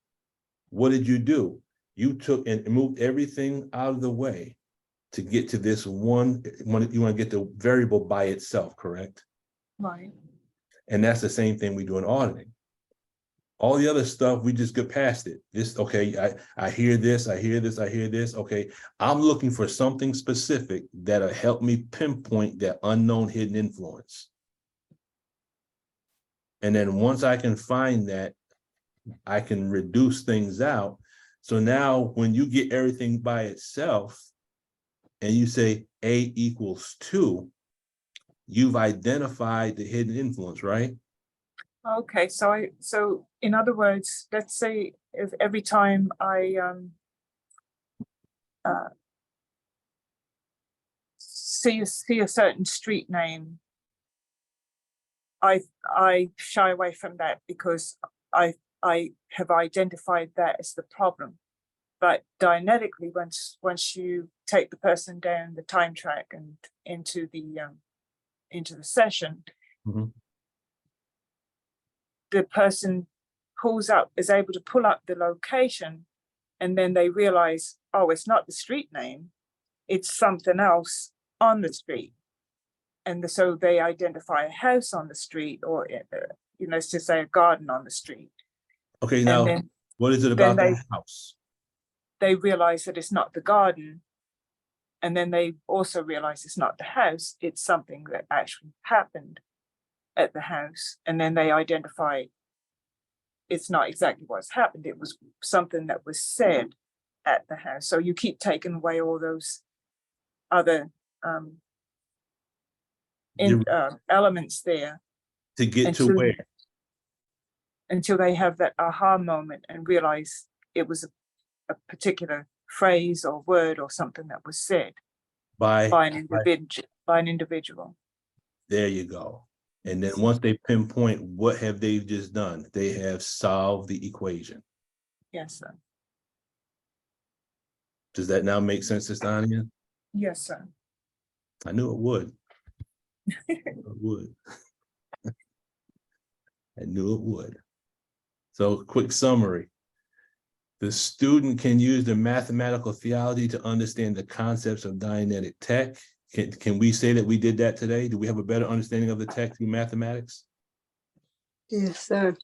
what did you do? You took and moved everything out of the way to get to this one. You want to get the variable by itself, correct?
Right.
And that's the same thing we do in auditing. All the other stuff, we just get past it. This, okay, I hear this, I hear this, I hear this. Okay, I'm looking for something specific that'll help me pinpoint that unknown hidden influence. And then once I can find that, I can reduce things out. So now when you get everything by itself and you say A equals 2, you've identified the hidden influence, right?
Okay, so in other words, let's say if every time I see a certain street name, I shy away from that because I have identified that as the problem. But dianetically, once you take the person down the time track and into the session,
Mhm.
the person is able to pull up the location, and then they realize, oh, it's not the street name, it's something else on the street. And so they identify a house on the street, or let's just say a garden on the street.
Okay,
And
now
then
what is it about
then
the house?
they realize that it's not the garden. And then they also realize it's not the house, it's something that actually happened at the house. And then they identify it's not exactly what's happened, it was something that was said at the house. So you keep taking away all those other elements there
To get to
until,
where?
until they have that aha moment and realize it was a particular phrase or word or something that was said by an individual.
There you go. And then once they pinpoint what have they just done, they have solved the equation.
Yes, sir.
Does that now make sense, Sister Anya?
Yes, sir.
I knew it would. It would. I knew it would. So quick summary. The student can use the mathematical theology to understand the concepts of Dianetic tech. Can we say that we did that today? Do we have a better understanding of the tech through mathematics?
Yes, sir.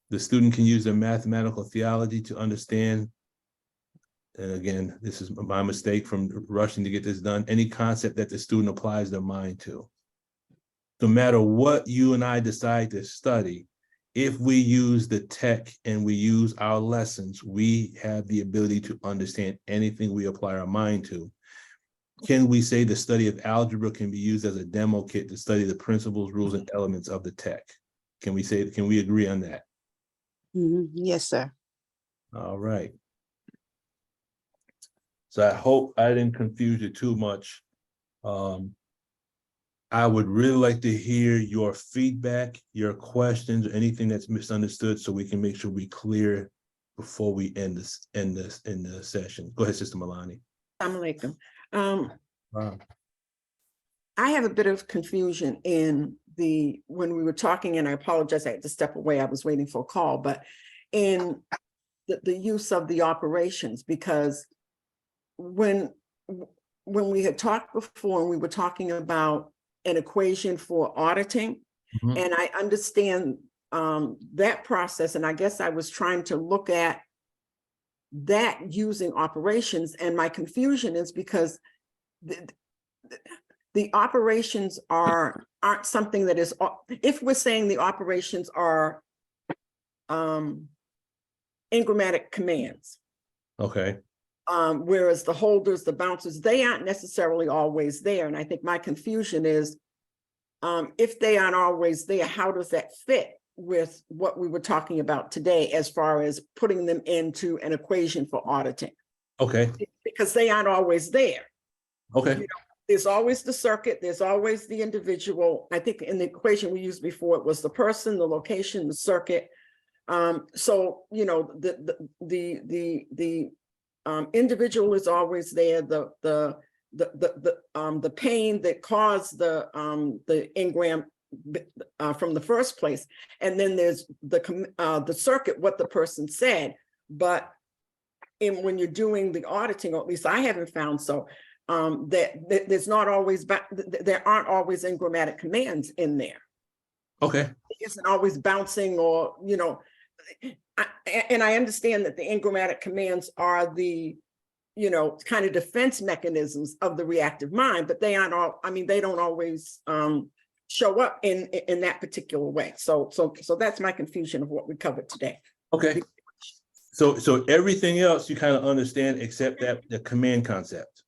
The student can use the mathematical theology to understand, and again, this is my mistake from rushing to get this done, any concept that the student applies their mind to. No matter what you and I decide to study, if we use the tech and we use our lessons, we have the ability to understand anything we apply our mind to. Can we say the study of algebra can be used as a demo kit to study the principles, rules, and elements of the tech? Can we agree on that?
Yes, sir.
All right. So I hope I didn't confuse you too much. I would really like to hear your feedback, your questions, anything that's misunderstood, so we can make sure we clear before we end the session. Go ahead, Sister Milani.
Assalamu alaikum.
Wow.
I have a bit of confusion when we were talking, and I apologize, I had to step away. I was waiting for a call, but in the use of the operations, because when we had talked before, and we were talking about an equation for auditing, and I understand that process, and I guess I was trying to look at that using operations, and my confusion is because the operations aren't something that is, if we're saying the operations are engrammatic commands.
Okay.
Whereas the holders, the bouncers, they aren't necessarily always there. And I think my confusion is, if they aren't always there, how does that fit with what we were talking about today as far as putting them into an equation for auditing?
Okay.
Because they aren't always there.
Okay.
You know, there's always the circuit, there's always the individual. I think in the equation we used before, it was the person, the location, the circuit. So, you know, the individual is always there, the pain that caused the engram from the first place, and then there's the circuit, what the person said. But when you're doing the auditing, or at least I haven't found so, that there's not always, there aren't always engrammatic commands in there.
Okay.
It isn't always bouncing or, you know, and I understand that the engrammatic commands are the, you know, kind of defense mechanisms of the reactive mind, but they aren't all, I mean, they don't always show up in that particular way. So that's my confusion of what we covered today.
Okay. So everything else you kind of understand except that the command concept.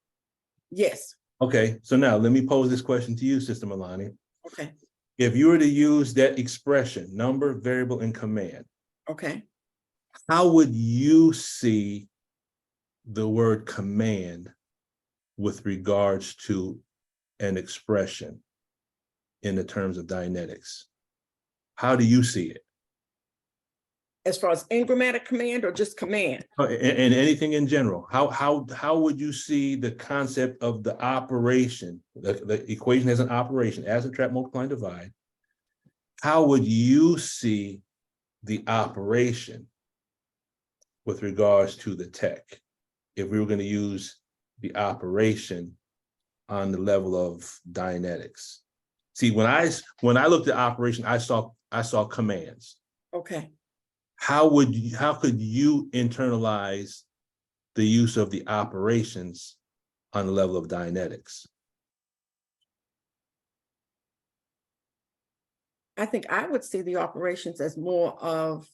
Yes.
Okay. So now let me pose this question to you, Sister Milani.
Okay.
If you were to use that expression, number, variable, and command,
Okay.
how would you see the word command with regards to an expression in the terms of Dianetics? How do you see it?
As far as engrammatic command or just command?
And anything in general, how would you see the concept of the operation? The equation has an operation, add, subtract, multiply, and divide. How would you see the operation with regards to the tech if we were going to use the operation on the level of Dianetics? See, when I looked at operation, I saw commands.
Okay.
How could you internalize the use of the operations on the level of Dianetics?
I think I would see the operations as more of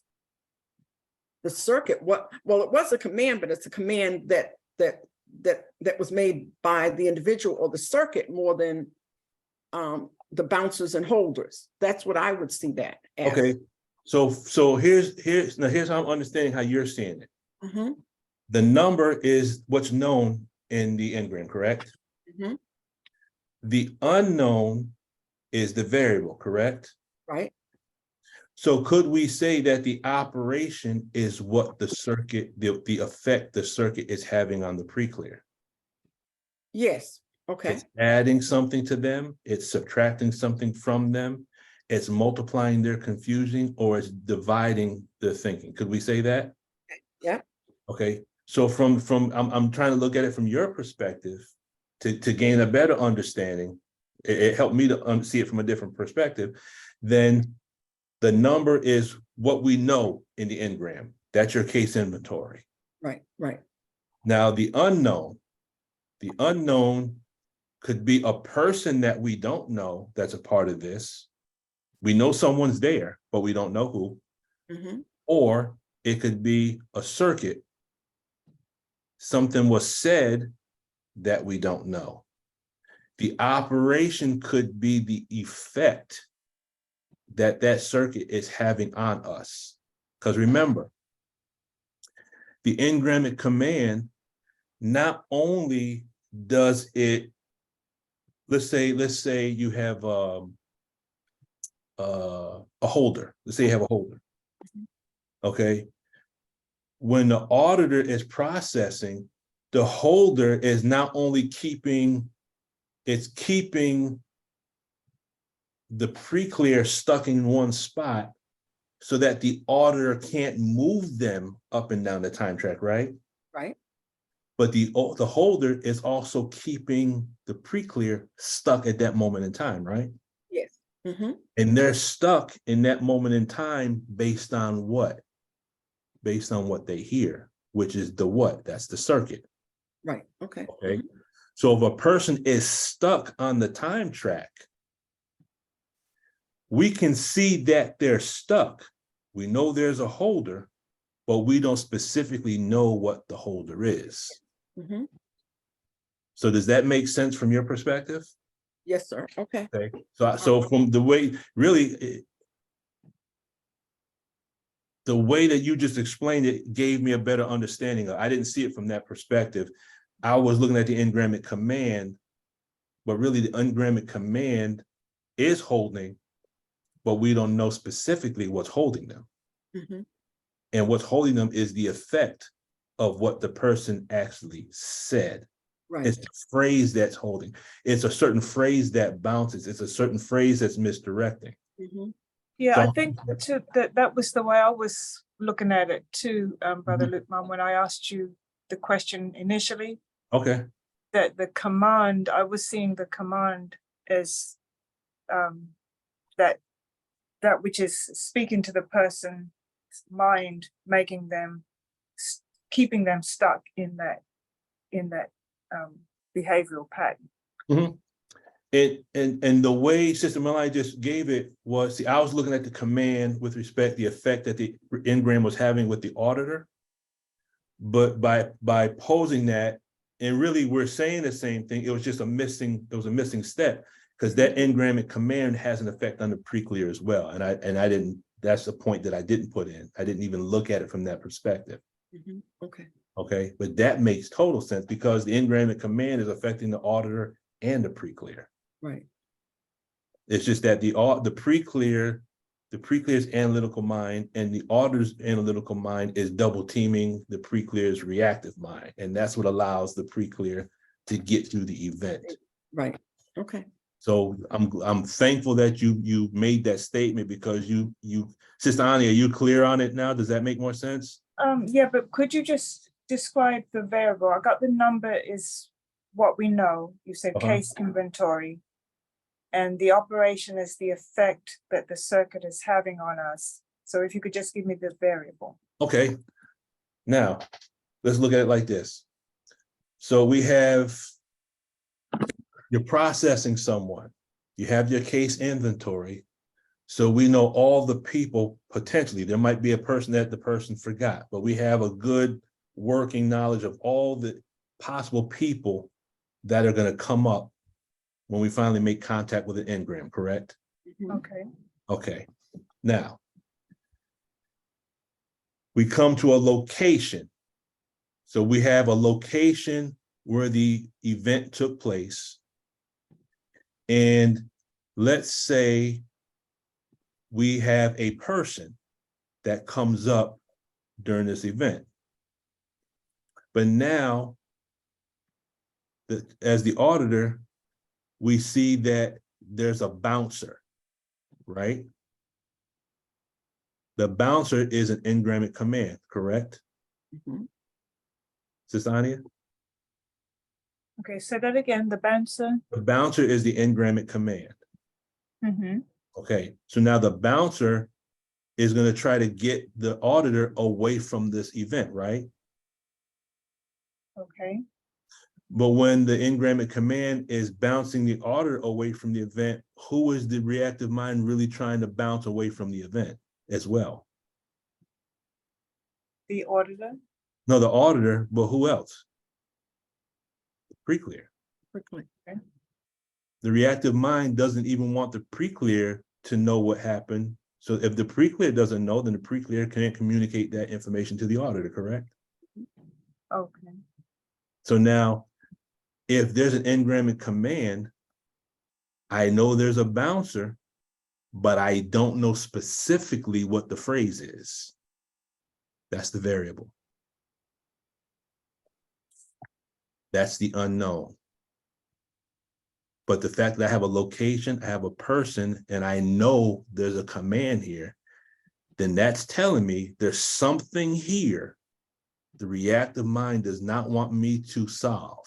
the circuit. Well, it was a command, but it's a command that was made by the individual or the circuit more than the bouncers and holders. That's what I would see that as.
Okay, so here's how I'm understanding how you're seeing it.
Mm-hmm.
The number is what's known in the engram, correct?
Mm-hmm.
The unknown is the variable, correct?
Right.
So could we say that the operation is what the circuit, the effect the circuit is having on the pre-clear?
Yes. Okay.
It's adding something to them, it's subtracting something from them, it's multiplying their confusion, or it's dividing their thinking. Could we say that?
Yeah.
Okay. So I'm trying to look at it from your perspective to gain a better understanding. It helped me to see it from a different perspective. Then the number is what we know in the engram. That's your case inventory.
Right. Right.
Now the unknown could be a person that we don't know that's a part of this. We know someone's there, but we don't know who.
Mm-hmm.
Or it could be a circuit. Something was said that we don't know. The operation could be the effect that circuit is having on us. Because remember, the engrammatic command, not only does it, let's say you have a holder. Let's say you have a holder. Okay. When the auditor is processing, the holder is not only keeping the pre-clear stuck in one spot so that the auditor can't move them up and down the time track, right?
Right.
But the holder is also keeping the pre-clear stuck at that moment in time, right?
Yes. Mm-hmm.
And they're stuck in that moment in time based on what? Based on what they hear, which is the what? That's the circuit.
Right. Okay.
Okay. So if a person is stuck on the time track, we can see that they're stuck. We know there's a holder, but we don't specifically know what the holder is.
Mm-hmm.
So does that make sense from your perspective?
Yes, sir. Okay.
Okay. So from the way, really, the way that you just explained it gave me a better understanding. I didn't see it from that perspective. I was looking at the engrammatic command, but really the engrammatic command is holding, but we don't know specifically what's holding them.
Mm-hmm.
And what's holding them is the effect of what the person actually said.
Right.
It's the phrase that's holding. It's a certain phrase that bounces. It's a certain phrase that's misdirecting.
Mm-hmm.
Yeah,
So-
I think that was the way I was looking at it too, Brother
Mhm.
Lukman, when I asked you the question initially,
Okay.
that the command, I was seeing the command as that that which is speaking to the person's mind, making them, keeping them stuck in that behavioral pattern.
Mhm. And the way Sister Melanie just gave it was, see, I was looking at the command with respect the effect that the engram was having with the auditor. But by posing that, and really we're saying the same thing, it was just a missing step, because that engrammic command has an effect on the preclear as well. And I didn't, that's the point that I didn't put in. I didn't even look at it from that perspective.
Okay.
Okay, but that makes total sense because the engrammic command is affecting the auditor and the preclear.
Right.
It's just that the preclear's analytical mind and the auditor's analytical mind is double teaming the preclear's reactive mind. And that's what allows the preclear to get through the event.
Right. Okay.
So I'm thankful that you made that statement, because you Sister Ani, are you clear on it now? Does that make more sense?
Yeah, but could you just describe the variable? I got the number is what we know. You said case inventory. And the operation is the effect that the circuit is having on us. So if you could just give me the variable.
Okay. Now, let's look at it like this. So we have, you're processing someone. You have your case inventory. So we know all the people potentially. There might be a person that the person forgot, but we have a good working knowledge of all the possible people that are going to come up when we finally make contact with an engram, correct?
Okay.
Okay. Now, we come to a location. So we have a location where the event took place. And let's say we have a person that comes up during this event. But now, as the auditor, we see that there's a bouncer, right? The bouncer is an engrammic command, correct? Sister Ania?
Okay, say that again, the bouncer.
The bouncer is the engrammic command. Okay, so now the bouncer is going to try to get the auditor away from this event, right?
Okay.
But when the engrammic command is bouncing the auditor away from the event, who is the reactive mind really trying to bounce away from the event as well?
The auditor.
No, the auditor, but who else? Preclear.
Quickly.
Okay.
The reactive mind doesn't even want the preclear to know what happened. So if the preclear doesn't know, then the preclear can't communicate that information to the auditor, correct?
Okay.
So now, if there's an engrammic command, I know there's a bouncer, but I don't know specifically what the phrase is. That's the variable. That's the unknown. But the fact that I have a location, I have a person, and I know there's a command here, then that's telling me there's something here the reactive mind does not want me to solve.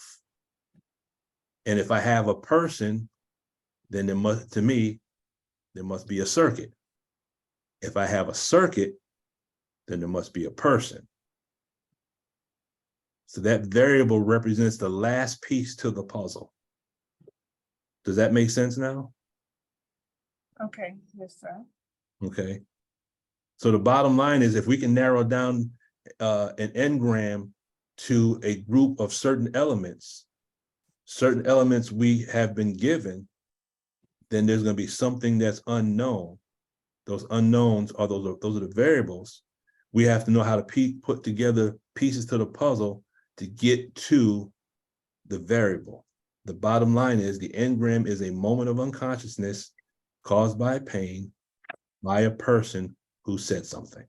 And if I have a person, then there must, to me, there must be a circuit. If I have a circuit, then there must be a person. So that variable represents the last piece to the puzzle. Does that make sense now?
Okay, yes, sir.
Okay. So the bottom line is, if we can narrow down an engram to a group of certain elements we have been given, then there's going to be something that's unknown. Those unknowns are those are the variables. We have to know how to put together pieces to the puzzle to get to the variable. The bottom line is, the engram is a moment of unconsciousness caused by pain by a person who said something.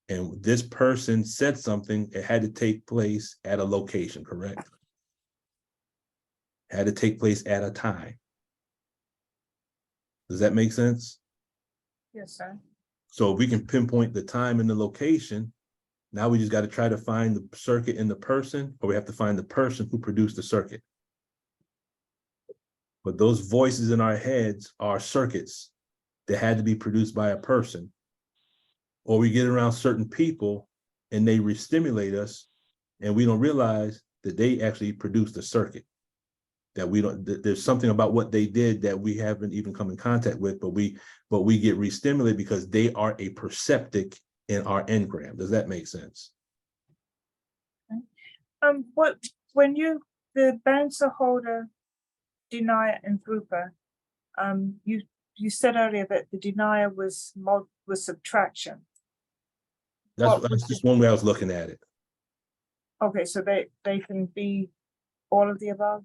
And this person said something, it had to take place at a location, correct? Had to take place at a time. Does that make sense?
Yes, sir.
So if we can pinpoint the time and the location, now we just got to try to find the circuit in the person, or we have to find the person who produced the circuit. But those voices in our heads are circuits that had to be produced by a person, or we get around certain people and they re-stimulate us and we don't realize that they actually produced a circuit, that we don't, that there's something about what they did that we haven't even come in contact with, but we get re-stimulated because they are a perceptic in our engram. Does that make sense?
When the bouncer, holder, denier, and grouper, you said earlier that the denier was subtraction.
That's just one way I was looking at it.
Okay, so they can be all of the above.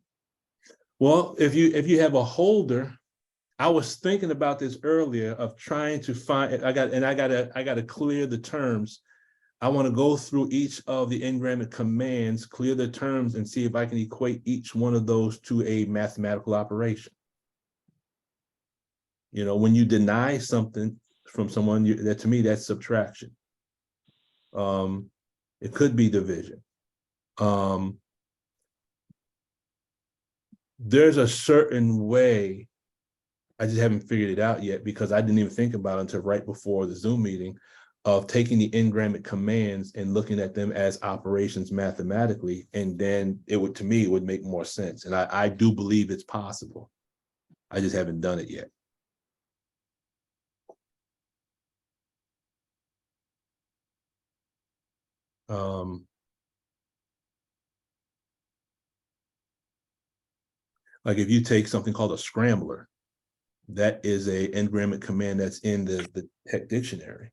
Well, if you have a holder, I was thinking about this earlier of trying to find, I gotta clear the terms. I want to go through each of the engrammatic commands, clear the terms, and see if I can equate each one of those to a mathematical operation. You know, when you deny something from someone, that to me, that's subtraction. It could be division. There's a certain way, I just haven't figured it out yet because I didn't even think about it until right before the Zoom meeting, of taking the engrammatic commands and looking at them as operations mathematically, and then it would, to me, it would make more sense. And I do believe it's possible. I just haven't done it yet. Like if you take something called a scrambler, that is a engrammatic command that's in the tech dictionary.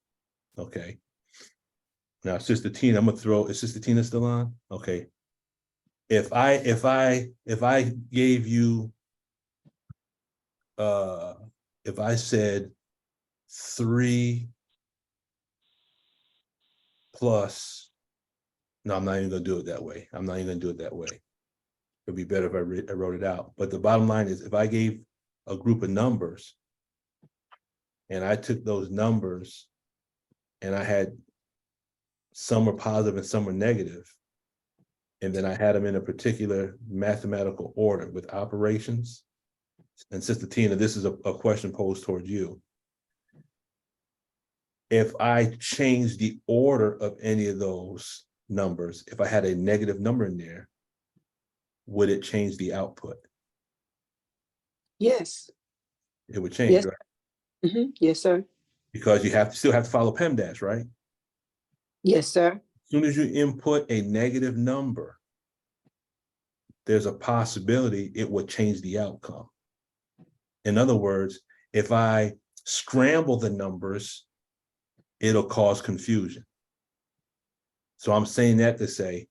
Okay. Now, Sister Tina, I'm gonna throw, is Sister Tina still on? Okay. If I gave you, if I said 3 plus, no, I'm not even gonna do it that way. I'm not even gonna do it that way. It'd be better if I wrote it out. But the bottom line is, if I gave a group of numbers and I took those numbers and I had some were positive and some were negative, and then I had them in a particular mathematical order with operations. And Sister Tina, this is a question posed towards you. If I change the order of any of those numbers, if I had a negative number in there, would it change the output?
Yes.
It would change,
Yes.
right?
Mm-hmm. Yes, sir.
Because you still have to follow PEMDAS, right?
Yes, sir.
As soon as you input a negative number, there's a possibility it would change the outcome. In other words, if I scramble the numbers, it'll cause confusion. So I'm saying that to say,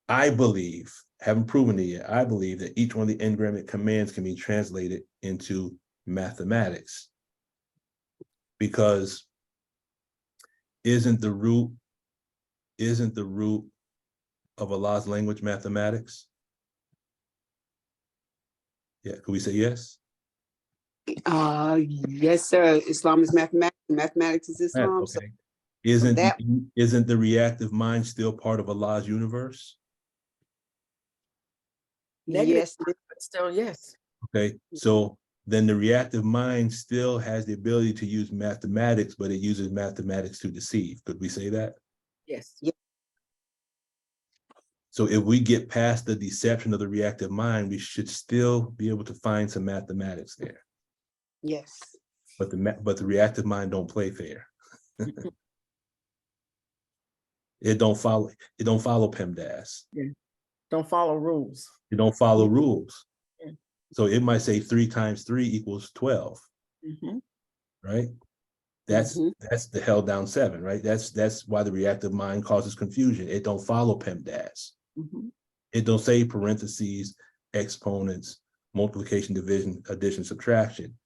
I believe, haven't proven it yet, I believe that each one of the engrammatic commands can be translated into mathematics, because isn't the root of Allah's language mathematics? Yeah, can we say yes?
Yes, sir. Islam is mathematics. Mathematics is Islam. So
Okay. Isn't
that-
the reactive mind still part of Allah's universe?
Negative,
yes,
but still, yes.
Okay, so then the reactive mind still has the ability to use mathematics, but it uses mathematics to deceive. Could we say that?
Yes.
yes,
So if we get past the deception of the reactive mind, we should still be able to find some mathematics there.
yes.
But the reactive mind don't play fair. It don't follow PEMDAS.
Don't follow rules.
It don't follow
Yeah.
rules.
Yeah.
So it might say 3 times 3 equals 12,
Mhm.
right? That's the held down 7, right? That's why the reactive mind causes confusion. It don't follow PEMDAS.
Mhm.
It don't say parentheses, exponents, multiplication, division, addition, subtraction.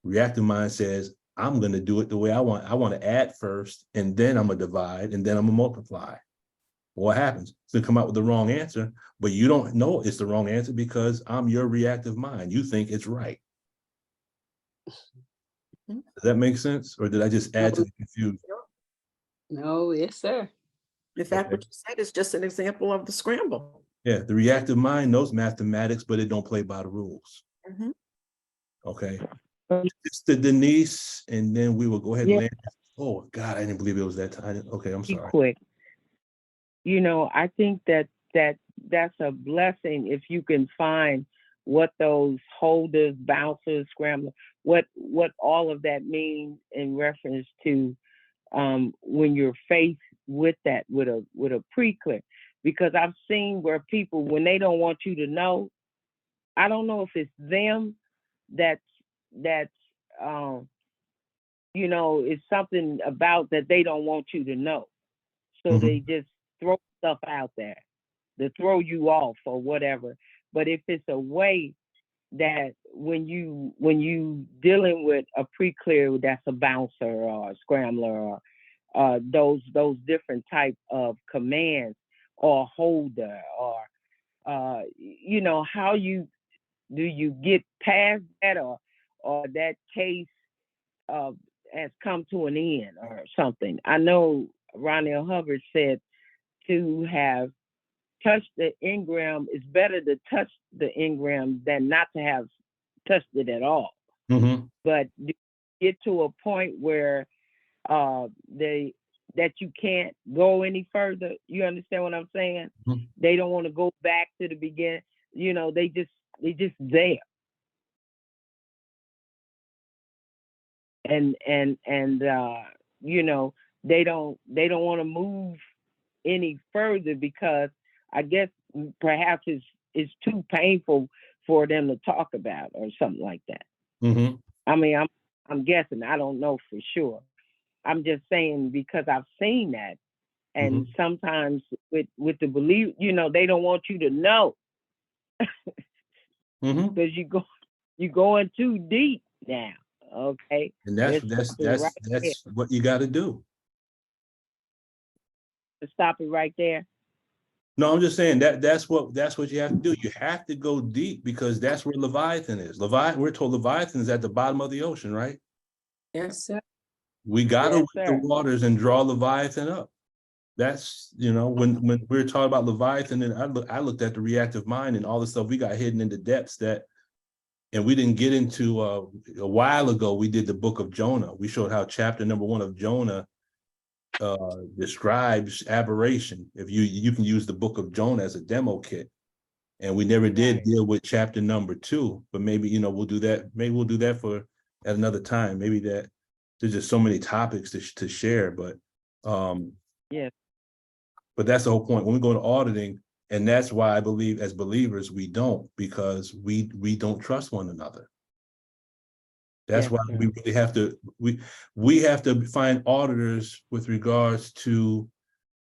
Reactive mind says, I'm going to do it the way I want. I want to add first, and then I'm going to divide, and then I'm going to multiply. What happens? It's going to come out with the wrong answer, but you don't know it's the wrong answer because I'm your reactive mind. You think it's right. Does that make sense? Or did I just add to the confusion?
No, yes, sir.
In fact,
Okay.
what you said is just an example of the scramble.
Yeah, the reactive mind knows mathematics, but it don't play by the rules.
Mhm.
Okay. Sister Denise, and then we will go ahead and
Yeah.
land. Oh God, I didn't believe it was that time. Okay, I'm
Be
sorry.
quick. You know, I think that's a blessing if you can find what those holders, bouncers, scramblers, what all of that means in reference to when you're faced with that with a pre-clear. Because I've seen where people, when they don't want you to know, I don't know if it's them that's you know, it's something about that they don't want you to know. So they just throw stuff out there to throw you off or whatever. But if it's a way that when you dealing with a pre-clear that's a bouncer or a scrambler or those different type of commands or holder or you know, how do you get past that or that case has come to an end or something. I know Ronnie Hubbard said to have touched the engram is better to touch the engram than not to have touched it at all. But you get to a point where that you can't go any further. You understand what I'm saying? They don't want to go back to the beginning. You know, they just there. And you know, they don't want to move any further because I guess perhaps it's too painful for them to talk about or something like that. I mean, I'm guessing. I don't know for sure. I'm just saying because I've seen that, and sometimes with the belief, you know, they don't want you to know because you going too deep now. Okay,
And that's what you got to do.
Stop it right there.
No, I'm just saying that's what you have to do. You have to go deep because that's where Leviathan is. We're told Leviathan is at the bottom of the ocean, right?
Yes, sir.
We gotta
Yes,
reach the waters and draw Leviathan up. That's, you know, when we were talking about Leviathan, and I looked at the reactive mind and all the stuff we got hidden in the depths and we didn't get into a while ago. We did the book of Jonah. We showed how chapter number 1 of Jonah describes aberration. If you can use the book of Jonah as a demo kit, and we never did deal with chapter number 2, but maybe, you know, we'll do that. Maybe we'll do that at another time. Maybe that there's just so many topics to share, but but that's the whole point when we go to auditing. And that's why I believe as believers we don't, because we don't trust one another. That's why we really have to we have to find auditors with regards to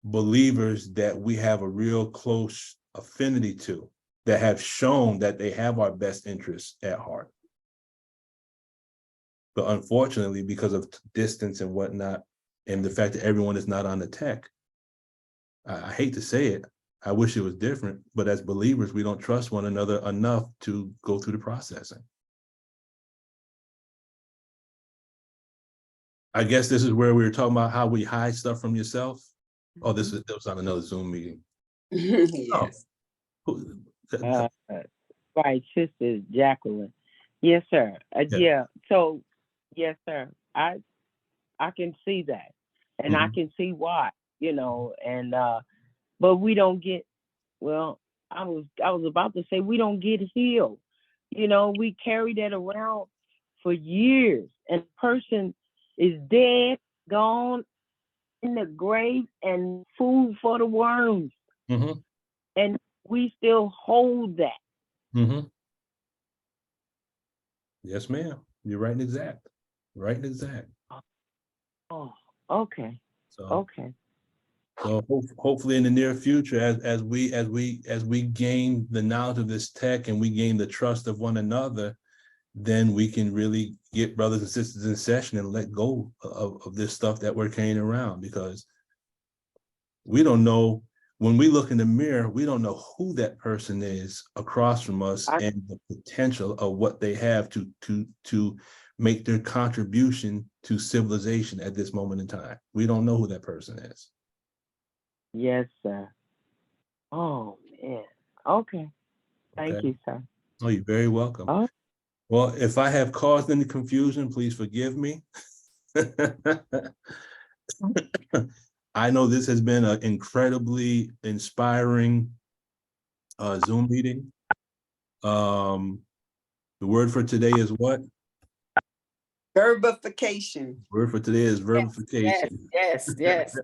believers that we have a real close affinity to, that have shown that they have our best interests at heart. But unfortunately, because of distance and whatnot, and the fact that everyone is not on the tech, I hate to say it, I wish it was different, but as believers, we don't trust one another enough to go through the processing. I guess this is where we were talking about how we hide stuff from yourself. Oh, that was on another Zoom meeting.
Yes.
Right, Sister Jacqueline. Yes, sir. Yeah. So, yes, sir. I can see that, and I can see why. You know, and but we don't get. Well, I was about to say we don't get healed. You know, we carry that around for years, and the person is dead, gone in the grave, and food for the worms. And we still hold that.
Yes, ma'am. You're right and exact. Right and exact.
Oh, okay.
So,
okay.
So hopefully in the near future, as we gain the knowledge of this tech and we gain the trust of one another, then we can really get brothers and sisters in session and let go of this stuff that we're carrying around, because we don't know, when we look in the mirror, we don't know who that person is across from us and the potential of what they have to make their contribution to civilization at this moment in time. We don't know who that person is.
Yes, sir. Oh, man. Okay. Thank you, sir.
Oh, you're very welcome. Well, if I have caused any confusion, please forgive me. I know this has been an incredibly inspiring Zoom meeting. The word for today is what?
Verbification.
Word for today is
Yes,
verbification.
yes, yes.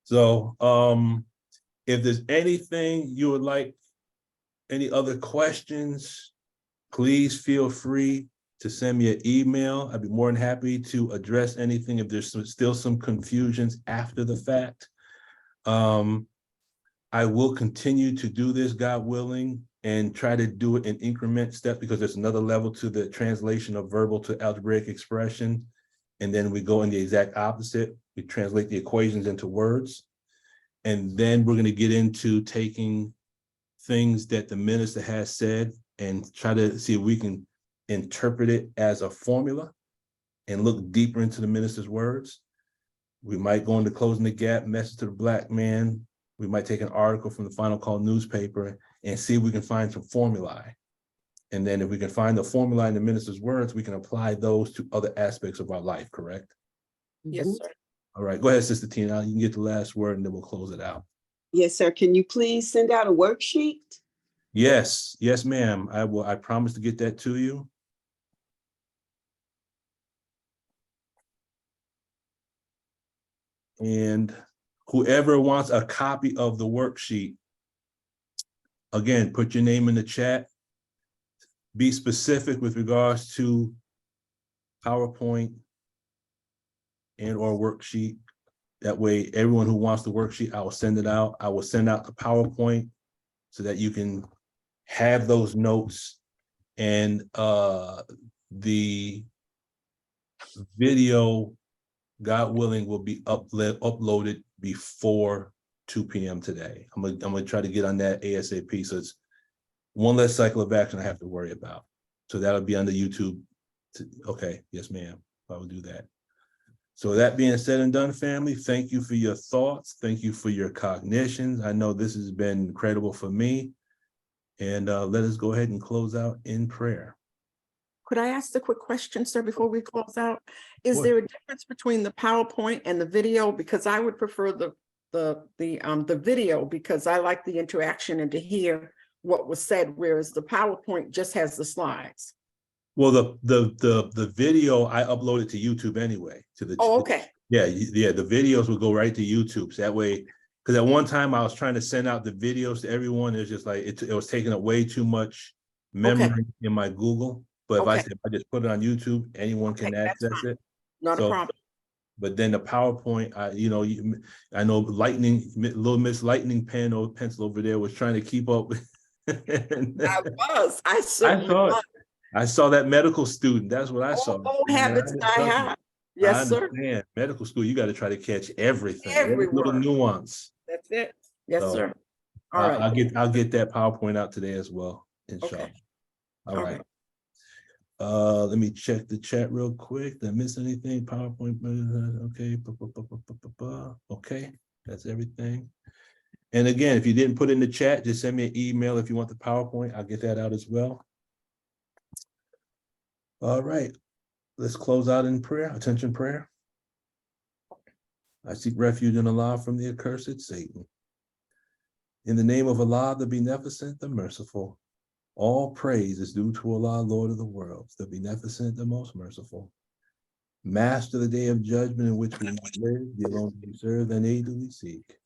So, if there's anything you would like, any other questions, please feel free to send me an email. I'd be more than happy to address anything if there's still some confusions after the fact. I will continue to do this, God willing, and try to do it in increment steps, because there's another level to the translation of verbal to algebraic expression. And then we go in the exact opposite. We translate the equations into words. And then we're going to get into taking things that the minister has said and try to see if we can interpret it as a formula and look deeper into the minister's words. We might go into Closing the Gap, Message to the Black Man. We might take an article from the Final Call newspaper and see if we can find some formulae. And then if we can find the formula in the minister's words, we can apply those to other aspects of our life, correct?
Yes, sir.
All right, go ahead, Sister Tina. You can get the last word and then we'll close it out.
Yes, sir. Can you please send out a worksheet?
Yes, yes, ma'am. I will. I promise to get that to you. And whoever wants a copy of the worksheet, again, put your name in the chat. Be specific with regards to PowerPoint and or worksheet. That way, everyone who wants the worksheet, I will send it out. I will send out the PowerPoint so that you can have those notes, and the video, God willing, will be uploaded before 2 p.m. today. I'm gonna try to get on that ASAP. So it's one less cycle of action I have to worry about. So that'll be on the YouTube. Okay, yes, ma'am. I will do that. So that being said and done, family, thank you for your thoughts. Thank you for your cognitions. I know this has been incredible for me. And let us go ahead and close out in prayer.
Could I ask a quick question, sir, before we close out? Is
Sure.
there a difference between the PowerPoint and the video? Because I would prefer the video, because I like the interaction and to hear what was said, whereas the PowerPoint just has the slides.
Well, the video I uploaded to YouTube anyway.
Oh, okay.
Yeah, the videos will go right to YouTube. So that way, because at one time I was trying to send out the videos to everyone. It's just like it was taking up way too much memory in my Google. But if I just put it on YouTube, anyone can access it.
Not a problem.
But then the PowerPoint, I know little Miss Lightning pen or pencil over there was trying to keep up.
I certainly
saw it.
was.
I saw that medical student. That's what I saw.
Old habits die hard. Yes, sir.
Medical school, you got to try to catch everything, every
Every
little
word.
nuance.
That's it. Yes,
So,
sir. All right.
I'll get that PowerPoint out today as well. Inshallah.
Okay.
All right. Let me check the chat real quick. Did I miss anything? PowerPoint. Okay. Okay. That's everything. And again, if you didn't put in the chat, just send me an email if you want the PowerPoint. I'll get that out as well. All right. Let's close out in prayer. Attention prayer. I seek refuge in Allah from the accursed Satan. In the name of Allah, the Beneficent, the Merciful, all praise is due to Allah, Lord of the worlds, the Beneficent, the Most Merciful. Master the day of judgment in which we live, the alone we serve, and aid do we seek.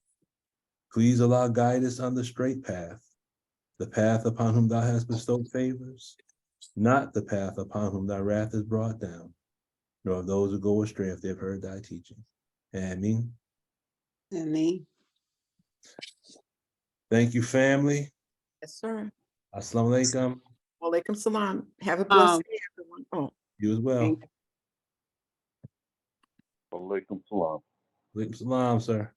Please Allah guide us on the straight path, the path upon whom thou hast bestowed favors, not the path upon whom thy wrath is brought down, nor of those who go astray if they've heard thy teaching. Ameen.
Ameen.
Thank you, family.
Yes, sir.
Assalamu alaikum.
Walaikum salam. Have a blessed day, everyone. Oh,
You as well.
Thank
Alaikum salam.
Alaikum salam, sir.